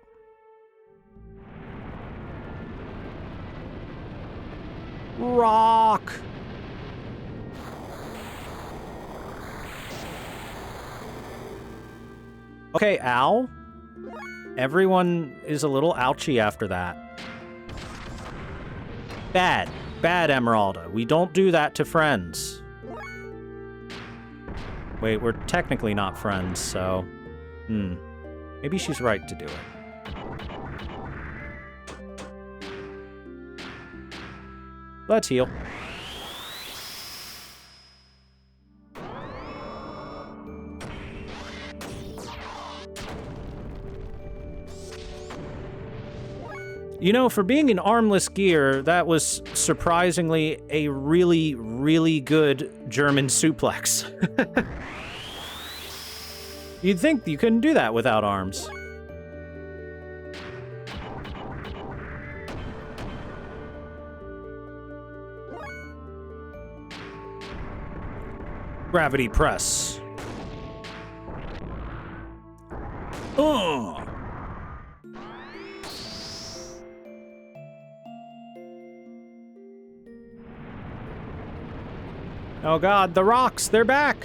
[SPEAKER 1] Rock! Okay, ow. Everyone is a little ouchy after that. Bad. Bad, Emeralda. We don't do that to friends. Wait, we're technically not friends, so... Maybe she's right to do it. Let's heal. You know, for being an armless gear, that was surprisingly a really, really good German suplex. You'd think you couldn't do that without arms. Gravity press. Oh god, the rocks, they're back!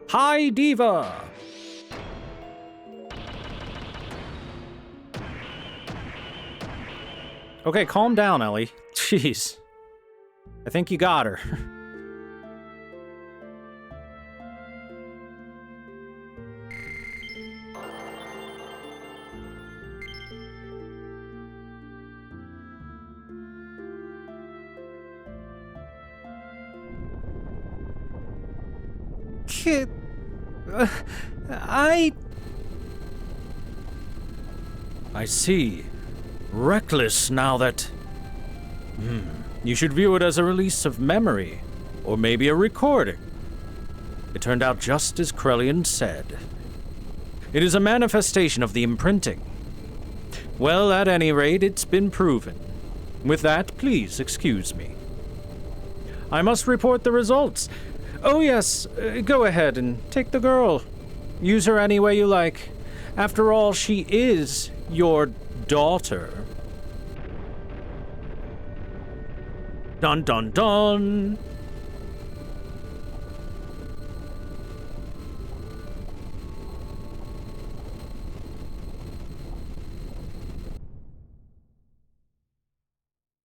[SPEAKER 1] Hi, Diva! Okay, calm down, Ellie. Jeez. I think you got her.
[SPEAKER 5] Kid...
[SPEAKER 4] I see. Reckless now that... You should view it as a release of memory, or maybe a recording. It turned out just as Krellian said. It is a manifestation of the imprinting. Well, at any rate, it's been proven. With that, please excuse me. I must report the results. Oh yes, go ahead and take the girl. Use her any way you like. After all, she is your daughter. Dun dun dun!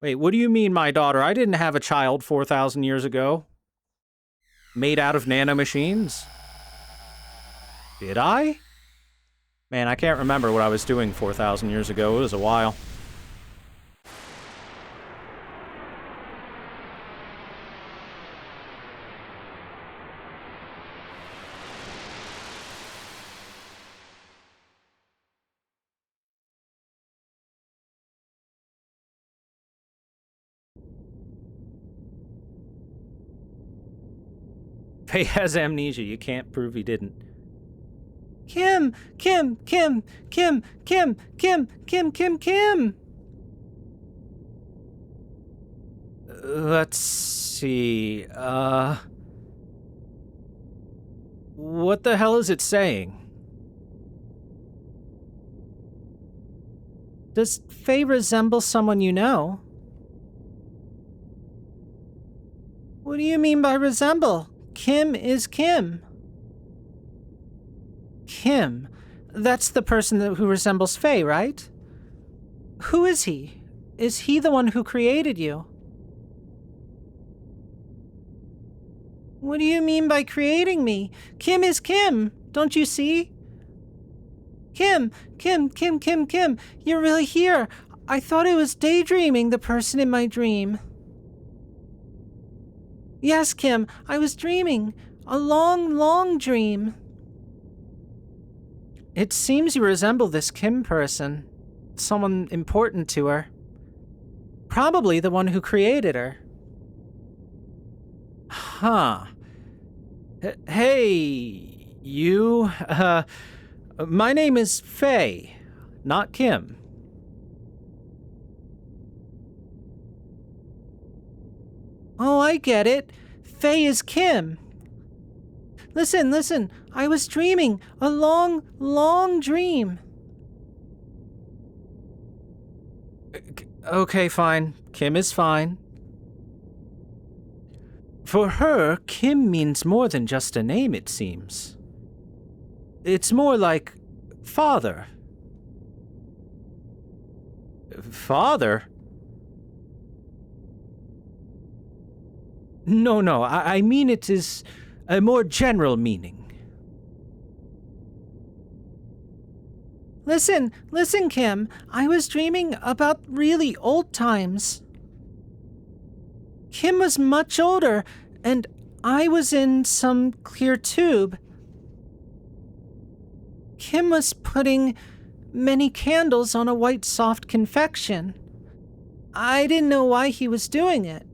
[SPEAKER 1] Wait, what do you mean, my daughter? I didn't have a child 4,000 years ago. Made out of nanomachines? Did I? Man, I can't remember what I was doing 4,000 years ago. It was a while. Faye has amnesia. You can't prove he didn't.
[SPEAKER 5] Kim!
[SPEAKER 1] Let's see, what the hell is it saying?
[SPEAKER 5] Does Faye resemble someone you know? What do you mean by resemble? Kim is Kim. Kim? That's the person who resembles Faye, right? Who is he? Is he the one who created you? What do you mean by creating me? Kim is Kim, don't you see? Kim, you're really here. I thought I was daydreaming the person in my dream. Yes, Kim, I was dreaming. A long, long dream. It seems you resemble this Kim person. Someone important to her. Probably the one who created her.
[SPEAKER 1] Huh. Hey, you, my name is Faye, not Kim.
[SPEAKER 5] Oh, I get it. Faye is Kim. Listen, I was dreaming. A long, long dream.
[SPEAKER 1] Okay, fine. Kim is fine. For her, Kim means more than just a name, it seems. It's more like father. Father? No, I mean it is a more general meaning.
[SPEAKER 5] Listen, Kim. I was dreaming about really old times. Kim was much older, and I was in some clear tube. Kim was putting many candles on a white, soft confection. I didn't know why he was doing it.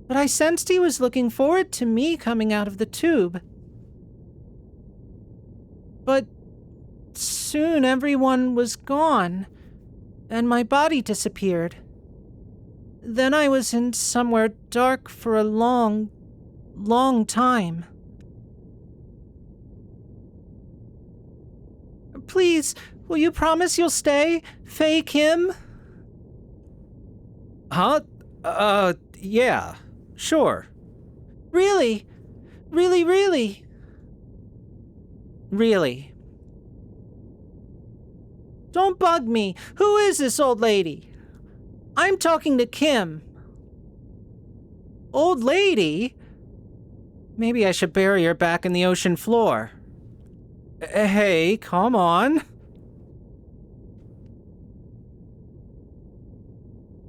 [SPEAKER 5] but I sensed he was looking forward to me coming out of the tube. But soon everyone was gone, and my body disappeared. Then I was in somewhere dark for a long, long time. Please, will you promise you'll stay, Faye Kim?
[SPEAKER 1] Huh? Yeah, sure.
[SPEAKER 5] Really? Really, really? Really? Don't bug me. Who is this old lady? I'm talking to Kim. Old lady? Maybe I should bury her back in the ocean floor. Hey, come on.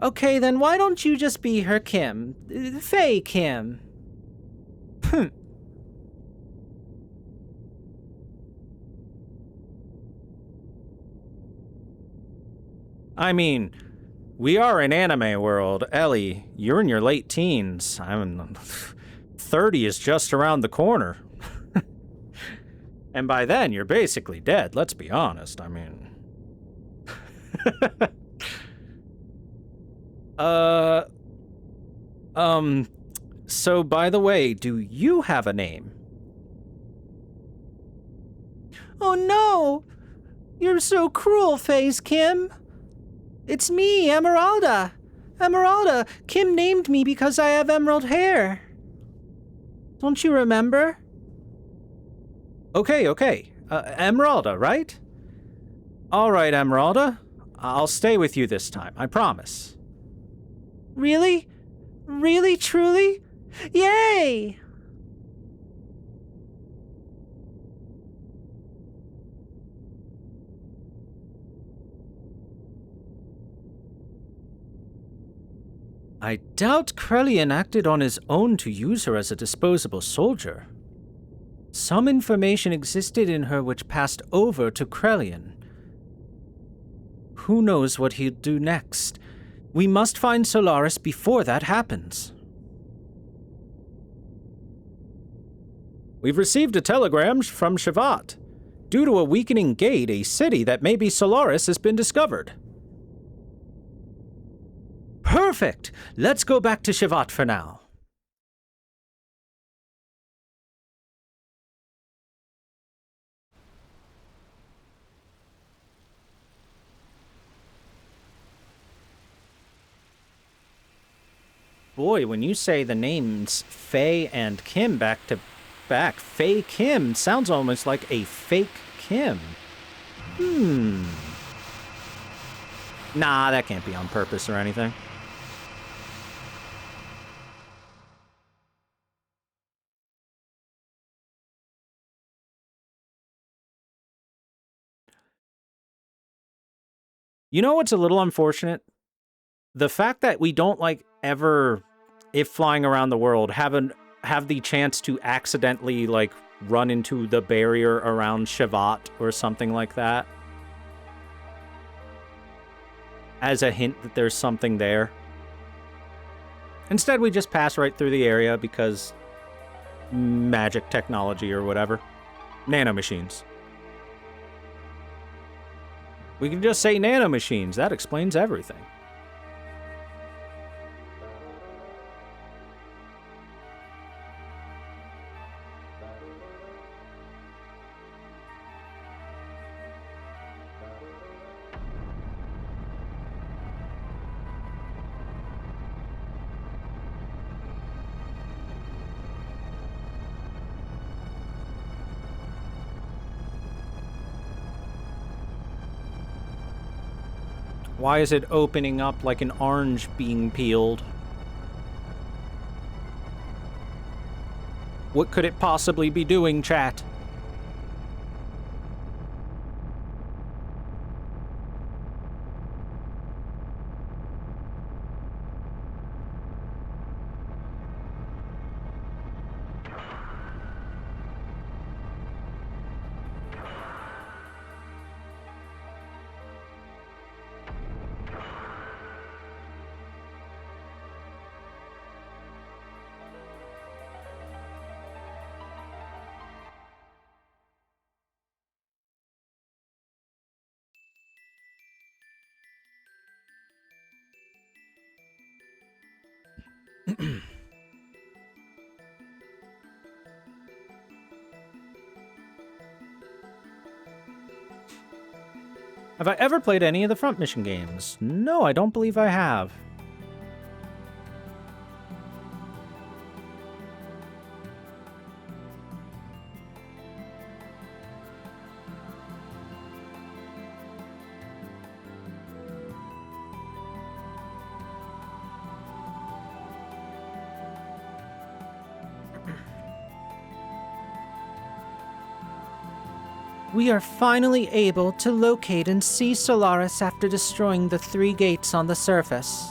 [SPEAKER 5] Okay, then why don't you just be her Kim? Faye Kim.
[SPEAKER 1] I mean, we are in anime world. Ellie, you're in your late teens. 30 is just around the corner. And by then, you're basically dead, let's be honest. I mean... So by the way, do you have a name?
[SPEAKER 5] Oh no! You're so cruel, Faze Kim. It's me, Emeralda. Emeralda, Kim named me because I have emerald hair. Don't you remember?
[SPEAKER 1] Okay. Emeralda, right? All right, Emeralda. I'll stay with you this time, I promise.
[SPEAKER 5] Really? Really, truly? Yay!
[SPEAKER 1] I doubt Krelian acted on his own to use her as a disposable soldier. Some information existed in her which passed over to Krelian. Who knows what he'll do next? We must find Solaris before that happens. We've received a telegram from Shavat. Due to a weakening gate, a city that may be Solaris has been discovered. Perfect! Let's go back to Shavat for now. Boy, when you say the names Faye and Kim back to back, Faye Kim sounds almost like a fake Kim. Nah, that can't be on purpose or anything. You know what's a little unfortunate? The fact that we don't, like, ever, if flying around the world, have the chance to accidentally, like, run into the barrier around Shavat or something like that. As a hint that there's something there. Instead, we just pass right through the area because magic technology or whatever. Nanomachines. We can just say nanomachines. That explains everything. Why is it opening up like an orange being peeled? What could it possibly be doing, chat? Have I ever played any of the Front Mission games? No, I don't believe I have.
[SPEAKER 5] We are finally able to locate and see Solaris after destroying the 3 gates on the surface.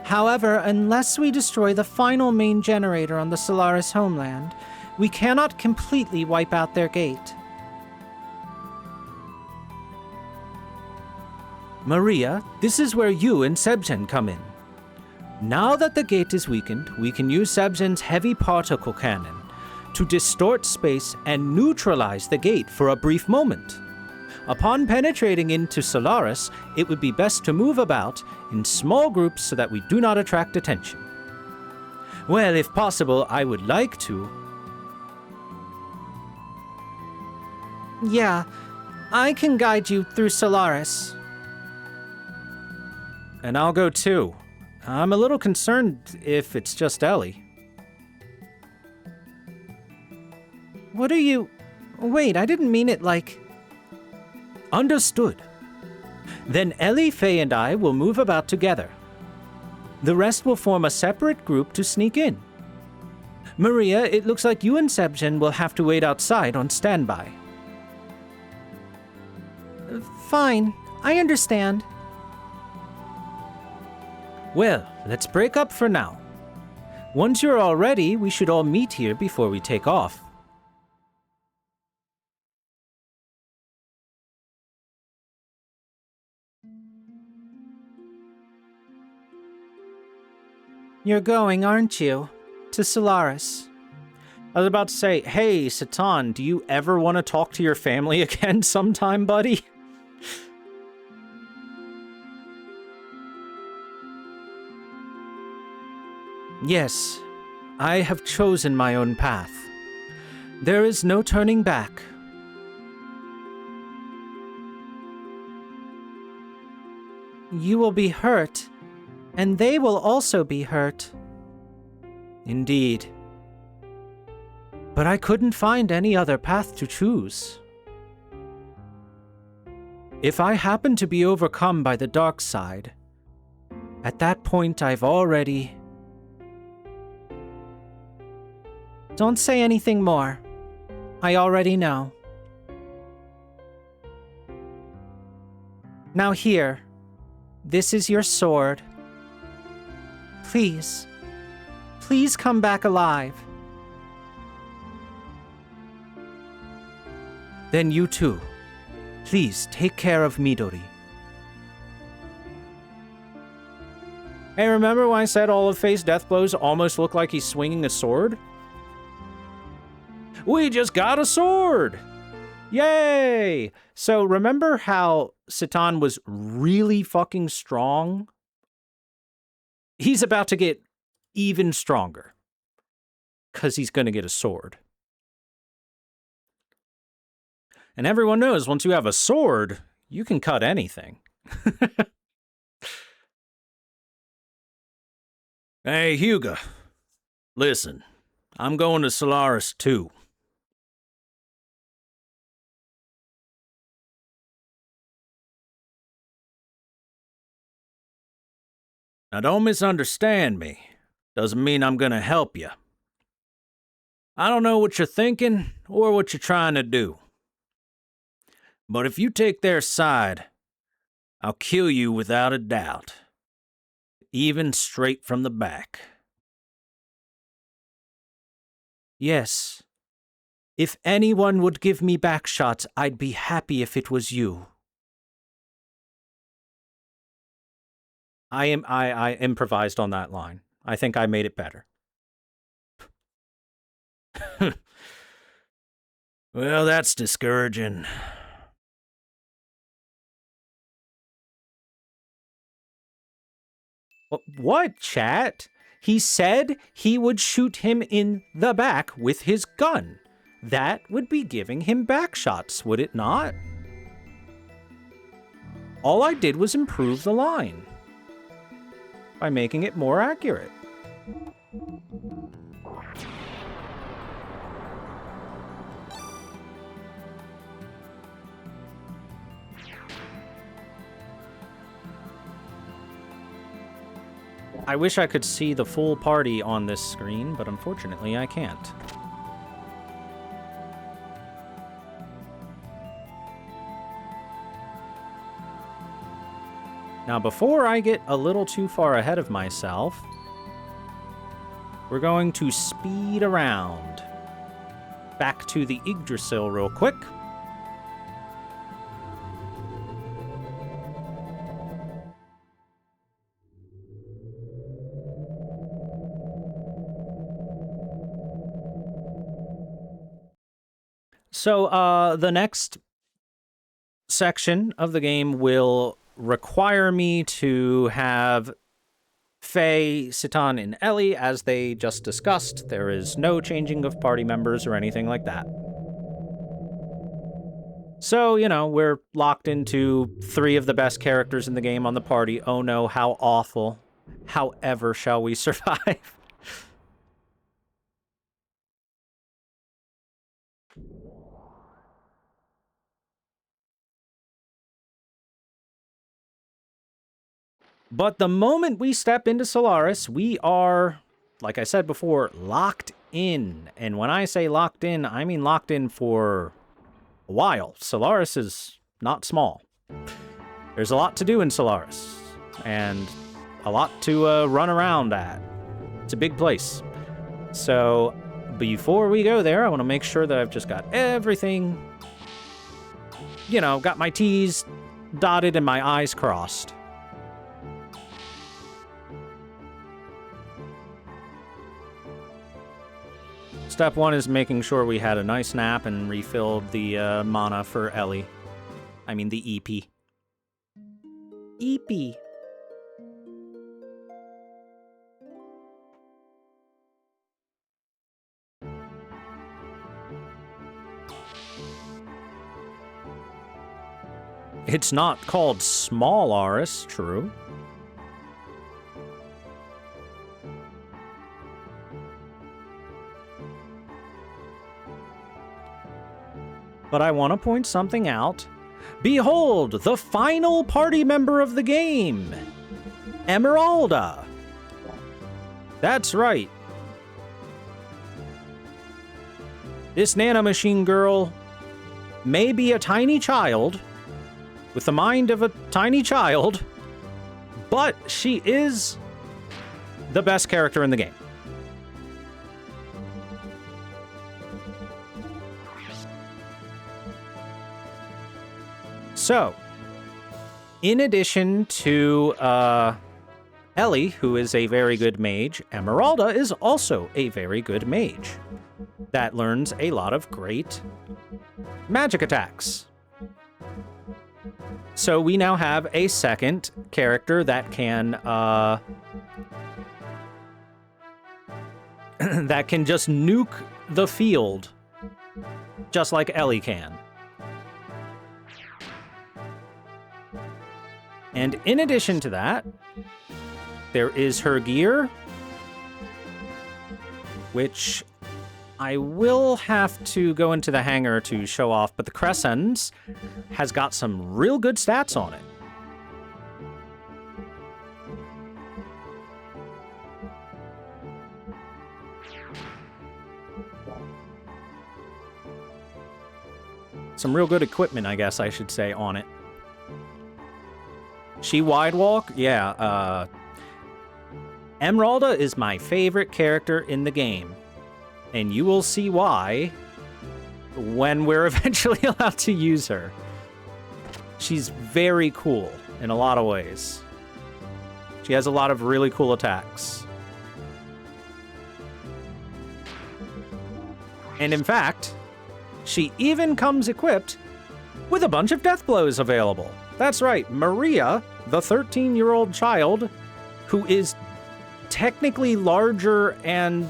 [SPEAKER 5] However, unless we destroy the final main generator on the Solaris homeland, we cannot completely wipe out their gate. Maria, this is where you and Sebzen come in. Now that the gate is weakened, we can use Sebzen's heavy particle cannon to distort space and neutralize the gate for a brief moment. Upon penetrating into Solaris, it would be best to move about in small groups so that we do not attract attention. Well, if possible, I would like to. Yeah, I can guide you through Solaris.
[SPEAKER 1] And I'll go too. I'm a little concerned if it's just Ellie.
[SPEAKER 5] What are you... Wait, I didn't mean it like...
[SPEAKER 1] Understood. Then Ellie, Faye, and I will move about together. The rest will form a separate group to sneak in. Maria, it looks like you and Sebzen will have to wait outside on standby.
[SPEAKER 5] Fine, I understand.
[SPEAKER 1] Well, let's break up for now. Once you're all ready, we should all meet here before we take off.
[SPEAKER 5] You're going, aren't you? To Solaris.
[SPEAKER 1] I was about to say, hey, Satan, do you ever want to talk to your family again sometime, buddy?
[SPEAKER 5] Yes, I have chosen my own path. There is no turning back. You will be hurt, and they will also be hurt.
[SPEAKER 1] Indeed. But I couldn't find any other path to choose. If I happen to be overcome by the dark side, at that point I've already...
[SPEAKER 5] Don't say anything more. I already know. Now here, this is your sword. Please, please come back alive.
[SPEAKER 1] Then you too. Please take care of Midori. Hey, remember when I said all of Faye's death blows almost look like he's swinging a sword? We just got a sword! Yay! So remember how Satan was really fucking strong? He's about to get even stronger. 'Cause he's gonna get a sword. And everyone knows once you have a sword, you can cut anything.
[SPEAKER 6] Hey, Hugo. Listen, I'm going to Solaris too. Now don't misunderstand me. Doesn't mean I'm gonna help you. I don't know what you're thinking or what you're trying to do. But if you take their side, I'll kill you without a doubt. Even straight from the back.
[SPEAKER 5] Yes. If anyone would give me back shots, I'd be happy if it was you.
[SPEAKER 1] I improvised on that line. I think I made it better.
[SPEAKER 6] Well, that's discouraging.
[SPEAKER 1] What, chat? He said he would shoot him in the back with his gun. That would be giving him back shots, would it not? All I did was improve the line by making it more accurate. I wish I could see the full party on this screen, but unfortunately I can't. Now, before I get a little too far ahead of myself, we're going to speed around back to the Yggdrasil real quick. So, the next section of the game will require me to have Faye, Citan, and Ellie, as they just discussed. There is no changing of party members or anything like that. So, you know, we're locked into 3 of the best characters in the game on the party. Oh no, how awful. However shall we survive? But the moment we step into Solaris, we are, like I said before, locked in. And when I say locked in, I mean locked in for a while. Solaris is not small. There's a lot to do in Solaris, and a lot to run around at. It's a big place. So before we go there, I want to make sure that I've just got everything, you know, got my T's dotted and my I's crossed. Step 1 is making sure we had a nice nap and refilled the mana for Ellie. I mean the EP. EP. It's not called Small Aris, true. But I want to point something out. Behold, the final party member of the game, Emeralda. That's right. This nanomachine girl may be a tiny child, with the mind of a tiny child, but she is the best character in the game. So, in addition to Ellie, who is a very good mage, Emeralda is also a very good mage that learns a lot of great magic attacks. So we now have a second character that can that can just nuke the field just like Ellie can. And in addition to that, there is her gear, which I will have to go into the hangar to show off, but the Crescens has got some real good stats on it. Some real good equipment, I guess I should say, on it. She wide walk? Yeah, Emeralda is my favorite character in the game. And you will see why when we're eventually allowed to use her. She's very cool in a lot of ways. She has a lot of really cool attacks. And in fact, she even comes equipped with a bunch of death blows available. That's right, Maria, the 13-year-old child who is technically larger and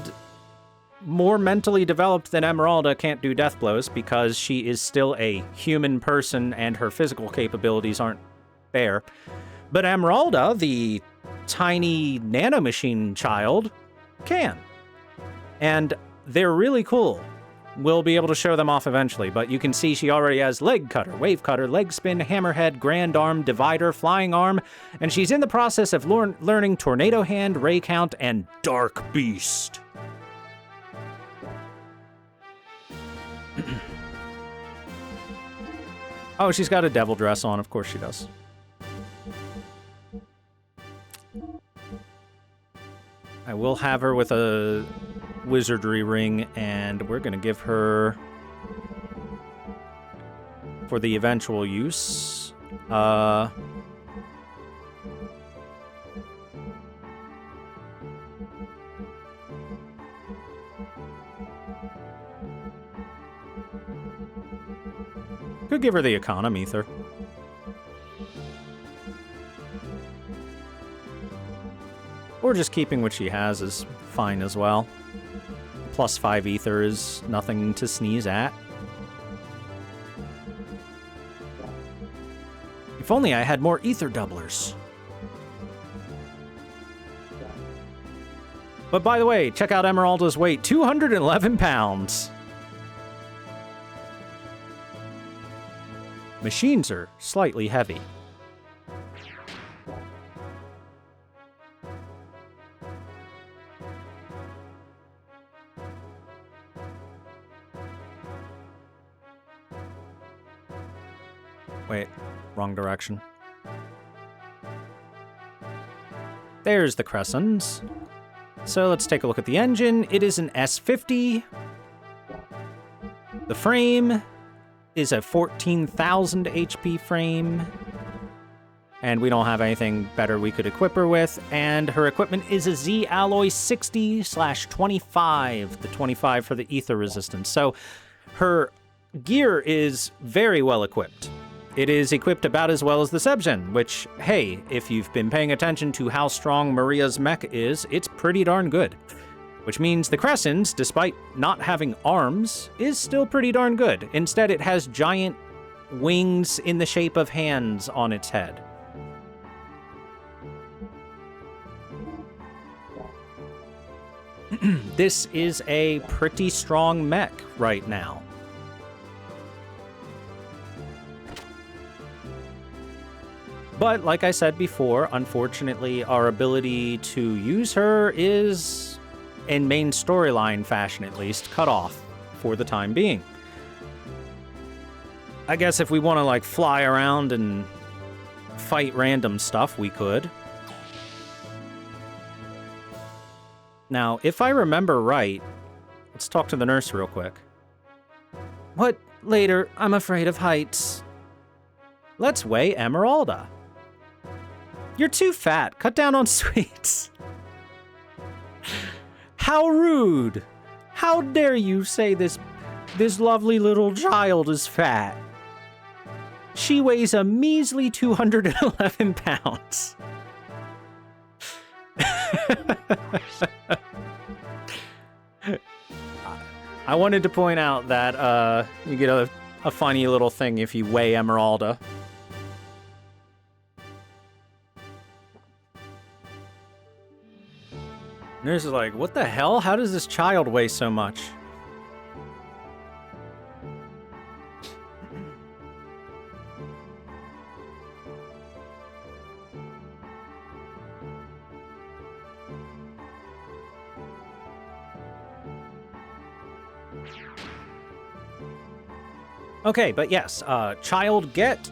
[SPEAKER 1] more mentally developed than Emeralda can't do death blows because she is still a human person and her physical capabilities aren't there. But Emeralda, the tiny nanomachine child, can. And they're really cool. We'll be able to show them off eventually, but you can see she already has leg cutter, wave cutter, leg spin, hammerhead, grand arm, divider, flying arm, and she's in the process of learning tornado hand, ray count, and dark beast. Oh, she's got a devil dress on, of course she does. I will have her with a wizardry ring, and we're gonna give her, for the eventual use, could give her the economy ether. Or just keeping what she has is fine as well. +5 ether is nothing to sneeze at. If only I had more ether doublers. But by the way, check out Emeralda's weight, 211 pounds. Machines are slightly heavy. Wait, wrong direction. There's the Crescents. So let's take a look at the engine. It is an S50. The frame is a 14,000 HP frame. And we don't have anything better we could equip her with. And her equipment is a Z Alloy 60/25, the 25 for the ether resistance. So her gear is very well equipped. It is equipped about as well as the Sebgen, which, hey, if you've been paying attention to how strong Maria's mech is, it's pretty darn good. Which means the Crescents, despite not having arms, is still pretty darn good. Instead, it has giant wings in the shape of hands on its head. This is a pretty strong mech right now. But like I said before, unfortunately, our ability to use her is, in main storyline fashion at least, cut off for the time being. I guess if we want to like fly around and fight random stuff, we could. Now, if I remember right, let's talk to the nurse real quick. What? Later, I'm afraid of heights. Let's weigh Emeralda. You're too fat. Cut down on sweets. How rude. How dare you say this lovely little child is fat. She weighs a measly 211 pounds. I wanted to point out that you get a funny little thing if you weigh Emeralda. Nurse is like, what the hell? How does this child weigh so much? Okay, but yes, child get...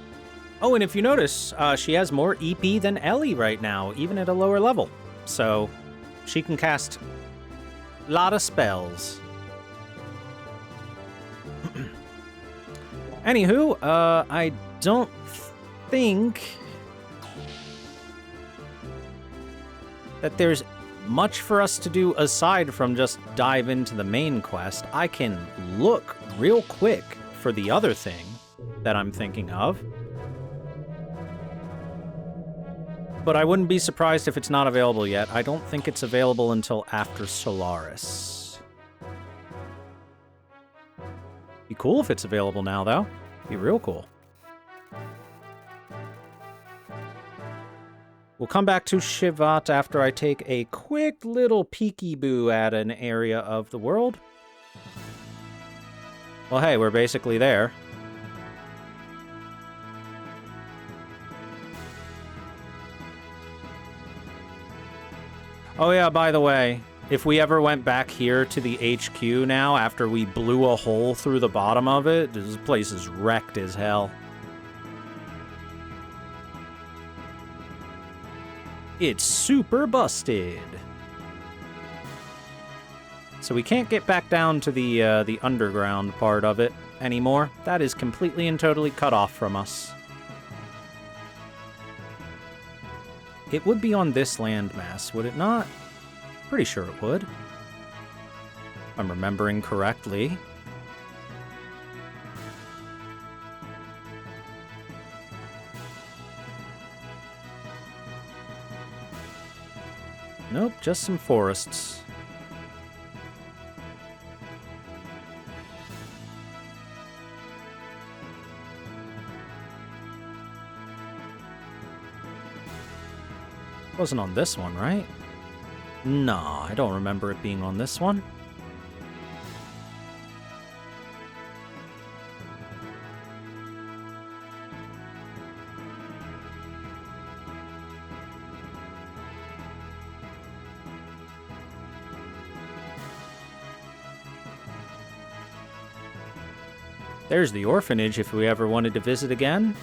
[SPEAKER 1] Oh, and if you notice, she has more EP than Ellie right now, even at a lower level. So... she can cast a lot of spells. Anywho, I don't think that there's much for us to do aside from just dive into the main quest. I can look real quick for the other thing that I'm thinking of. But I wouldn't be surprised if it's not available yet. I don't think it's available until after Solaris. Be cool if it's available now, though. Be real cool. We'll come back to Shivat after I take a quick little peeky-boo at an area of the world. Well, hey, we're basically there. Oh yeah, by the way, if we ever went back here to the HQ now, after we blew a hole through the bottom of it, this place is wrecked as hell. It's super busted. So we can't get back down to the underground part of it anymore. That is completely and totally cut off from us. It would be on this landmass, would it not? Pretty sure it would. If I'm remembering correctly. Nope, just some forests. Wasn't on this one, right? No, I don't remember it being on this one. There's the orphanage if we ever wanted to visit again.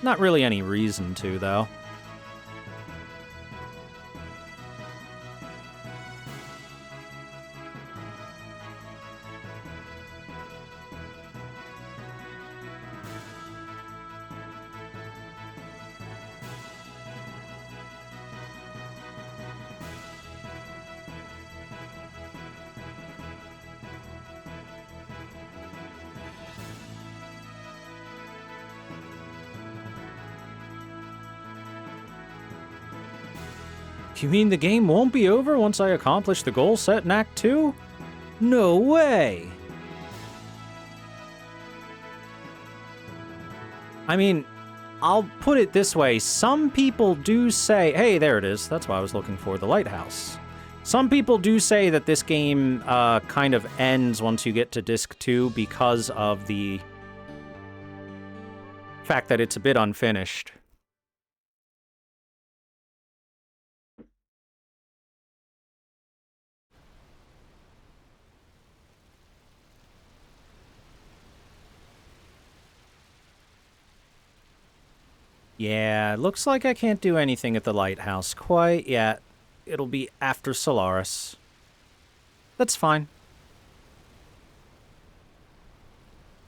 [SPEAKER 1] Not really any reason to, though. You mean the game won't be over once I accomplish the goal set in Act 2? No way! I mean, I'll put it this way. Some people do say... Hey, there it is. That's what I was looking for, the lighthouse. Some people do say that this game kind of ends once you get to Disc 2 because of the fact that it's a bit unfinished. Yeah, looks like I can't do anything at the lighthouse quite yet. It'll be after Solaris. That's fine.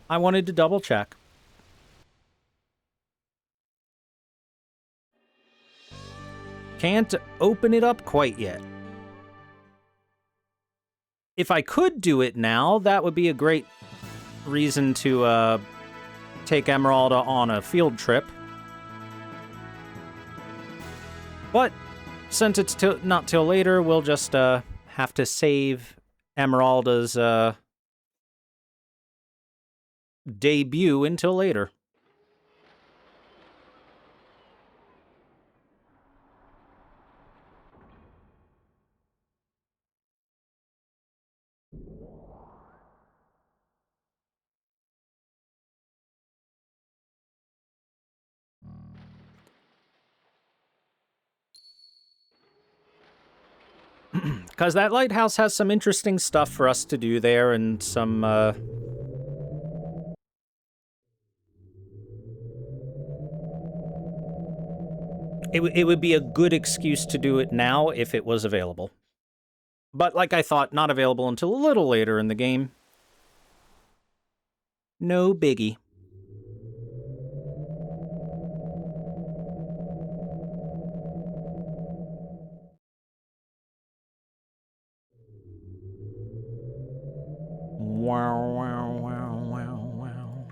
[SPEAKER 1] I wanted to double check. Can't open it up quite yet. If I could do it now, that would be a great reason to take Emeralda on a field trip. But since it's not till later, we'll just have to save Emeralda's debut until later. Because that lighthouse has some interesting stuff for us to do there, and some, It would be a good excuse to do it now if it was available. But like I thought, not available until a little later in the game. No biggie. Wow, wow, wow, wow, wow.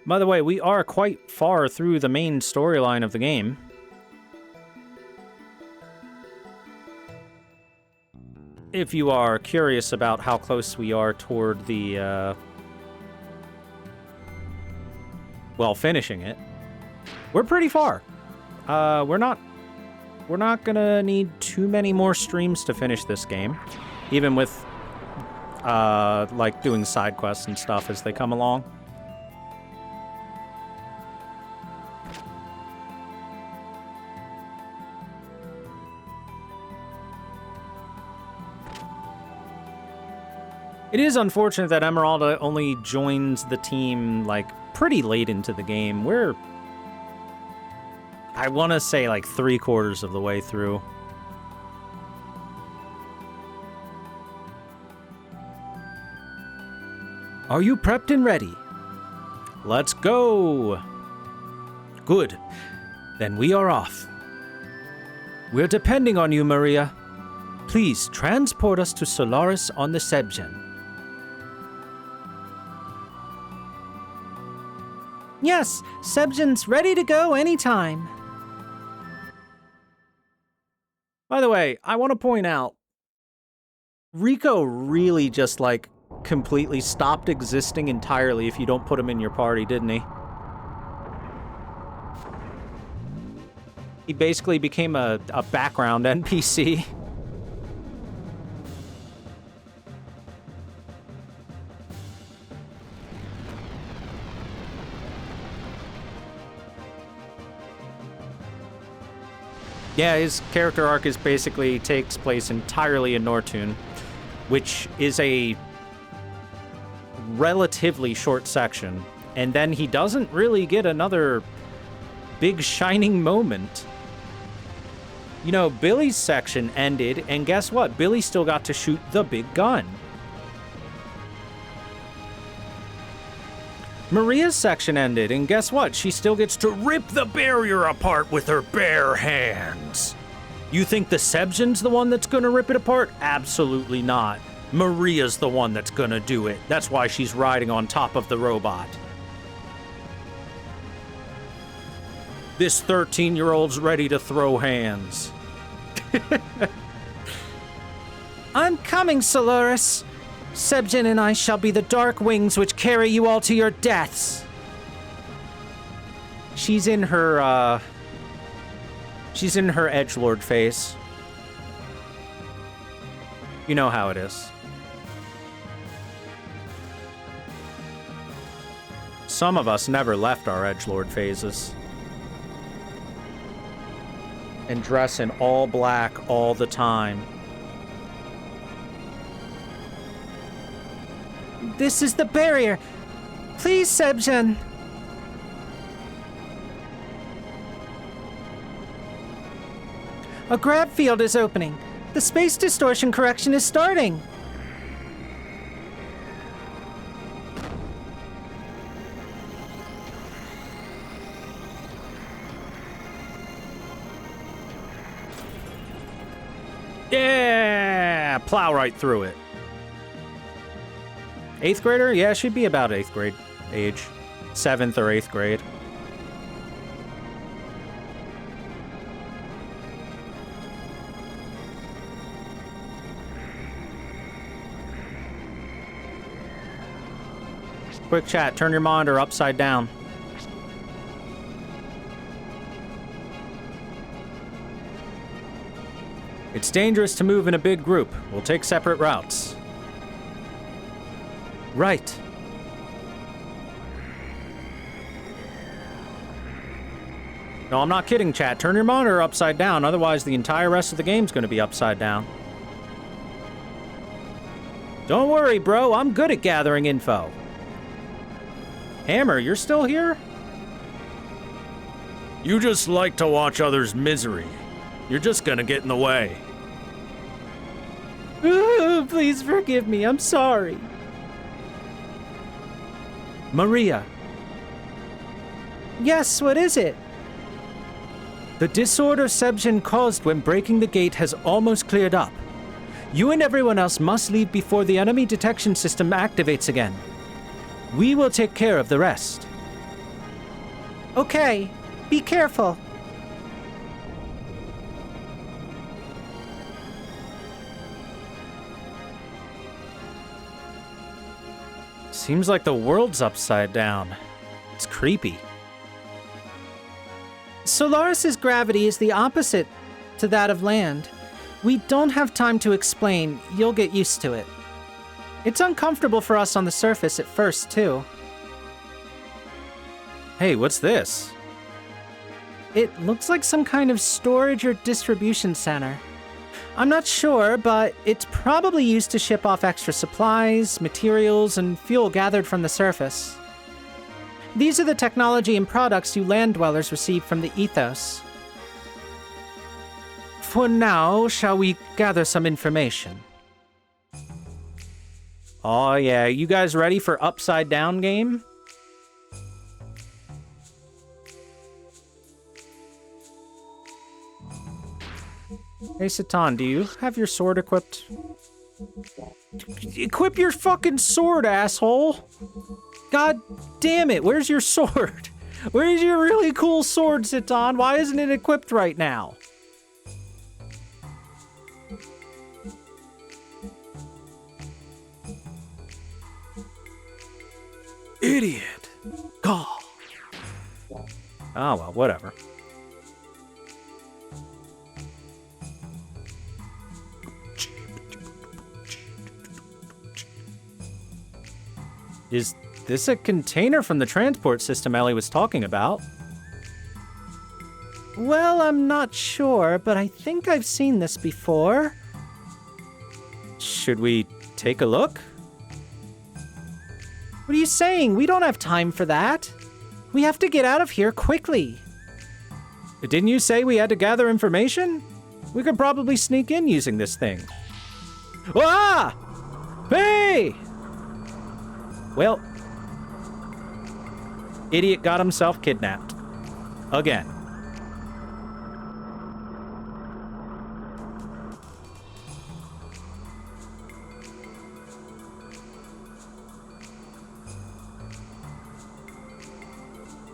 [SPEAKER 1] By the way, we are quite far through the main storyline of the game. If you are curious about how close we are toward the, well, finishing it, we're pretty far. We're not gonna need too many more streams to finish this game, even with, like, doing side quests and stuff as they come along. It is unfortunate that Emeralda only joins the team, like, pretty late into the game. We're, I want to say, like, 3/4 of the way through. Are you prepped and ready? Let's go! Good. Then we are off. We're depending on you, Maria. Please transport us to Solaris on the Sebgen.
[SPEAKER 5] Yes, Sebgen's ready to go anytime.
[SPEAKER 1] By the way, I want to point out, Rico really just, like, completely stopped existing entirely if you don't put him in your party, didn't he? He basically became a background NPC. Yeah, his character arc is basically takes place entirely in Nortune, which is a relatively short section. And then he doesn't really get another big shining moment. You know, Billy's section ended, and guess what? Billy still got to shoot the big gun. Maria's section ended, and guess what? She still gets to rip the barrier apart with her bare hands. You think the Sebgen's the one that's gonna rip it apart? Absolutely not. Maria's the one that's gonna do it. That's why she's riding on top of the robot. This 13-year-old's ready to throw hands.
[SPEAKER 5] I'm coming, Solaris. Sebgen and I shall be the dark wings which carry you all to your deaths.
[SPEAKER 1] She's in her edgelord phase. You know how it is. Some of us never left our edgelord phases. And dress in all black all the time.
[SPEAKER 5] This is the barrier. Please, Sebgen. A grab field is opening. The space distortion correction is starting.
[SPEAKER 1] Yeah! Plow right through it. 8th grader? Yeah, she'd be about 8th grade age. 7th or 8th grade. Quick chat, turn your monitor upside down. It's dangerous to move in a big group. We'll take separate routes. Right. No, I'm not kidding, chat. Turn your monitor upside down, otherwise the entire rest of the game's gonna be upside down. Don't worry, bro. I'm good at gathering info. Hammer, you're still here?
[SPEAKER 6] You just like to watch others' misery. You're just gonna get in the way.
[SPEAKER 5] Please forgive me. I'm sorry.
[SPEAKER 1] Maria.
[SPEAKER 5] Yes, what is it?
[SPEAKER 1] The disorder Sebgen caused when breaking the gate has almost cleared up. You and everyone else must leave before the enemy detection system activates again. We will take care of the rest.
[SPEAKER 5] Okay, be careful.
[SPEAKER 1] Seems like the world's upside down. It's creepy.
[SPEAKER 5] Solaris's gravity is the opposite to that of land. We don't have time to explain. You'll get used to it. It's uncomfortable for us on the surface at first, too.
[SPEAKER 1] Hey, what's this?
[SPEAKER 5] It looks like some kind of storage or distribution center. I'm not sure, but it's probably used to ship off extra supplies, materials, and fuel gathered from the surface. These are the technology and products you land dwellers receive from the ethos. For now, shall we gather some information?
[SPEAKER 1] Oh yeah, you guys ready for Upside Down game? Hey Satan, do you have your sword equipped? Equip your fucking sword, asshole! God damn it, where's your sword? Where's your really cool sword, Satan? Why isn't it equipped right now?
[SPEAKER 6] Idiot.
[SPEAKER 1] God. Oh well, whatever. Is this a container from the transport system Ellie was talking about?
[SPEAKER 5] Well, I'm not sure, but I think I've seen this before.
[SPEAKER 1] Should we take a look?
[SPEAKER 5] What are you saying? We don't have time for that. We have to get out of here quickly.
[SPEAKER 1] Didn't you say we had to gather information? We could probably sneak in using this thing. Ah! Hey! Well, idiot got himself kidnapped. Again.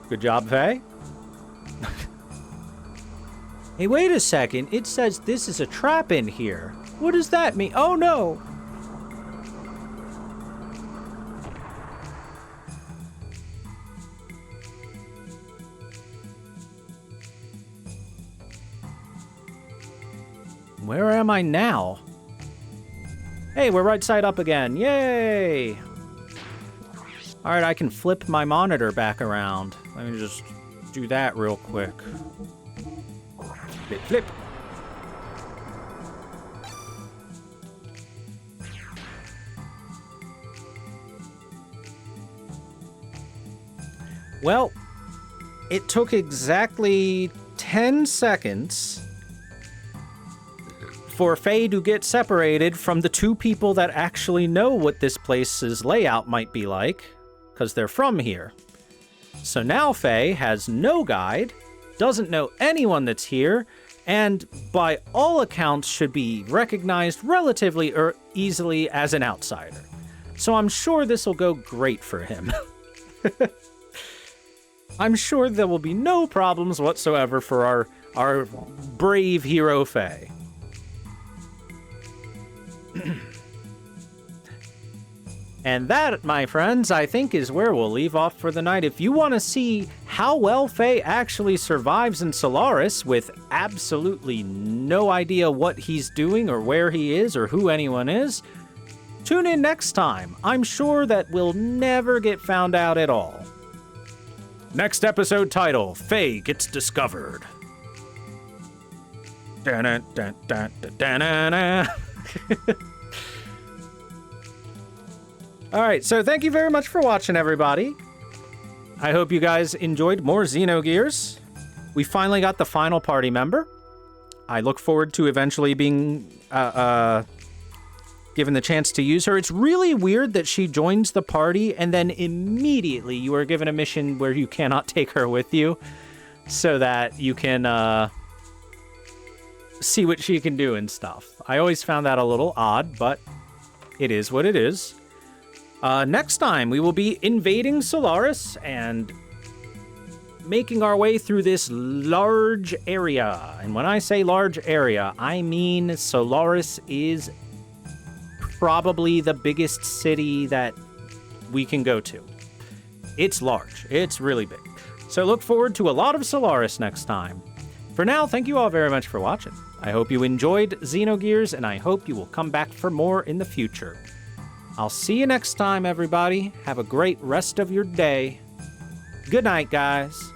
[SPEAKER 1] Good job, Faye. Hey, wait a second. It says this is a trap in here. What does that mean? Oh, no. Where am I now? Hey, we're right side up again. Yay! Alright, I can flip my monitor back around. Let me just do that real quick. Flip, flip. Well, it took exactly 10 seconds for Faye to get separated from the two people that actually know what this place's layout might be like, because they're from here. So now Faye has no guide, doesn't know anyone that's here, and by all accounts should be recognized relatively easily as an outsider. So I'm sure this will go great for him. I'm sure there will be no problems whatsoever for our brave hero Faye. And that, my friends, I think is where we'll leave off for the night. If you want to see how well Faye actually survives in Solaris with absolutely no idea what he's doing or where he is or who anyone is, tune in next time. I'm sure that we'll never get found out at all. Next episode title, Faye Gets Discovered. All right, so thank you very much for watching, everybody. I hope you guys enjoyed more Xenogears. We finally got the final party member. I look forward to eventually being given the chance to use her. It's really weird that she joins the party and then immediately you are given a mission where you cannot take her with you so that you can see what she can do and stuff. I always found that a little odd, but it is what it is. Next time, we will be invading Solaris, and making our way through this large area. And when I say large area, I mean Solaris is probably the biggest city that we can go to. It's large. It's really big. So look forward to a lot of Solaris next time. For now, thank you all very much for watching. I hope you enjoyed Xenogears, and I hope you will come back for more in the future. I'll see you next time, everybody. Have a great rest of your day. Good night, guys.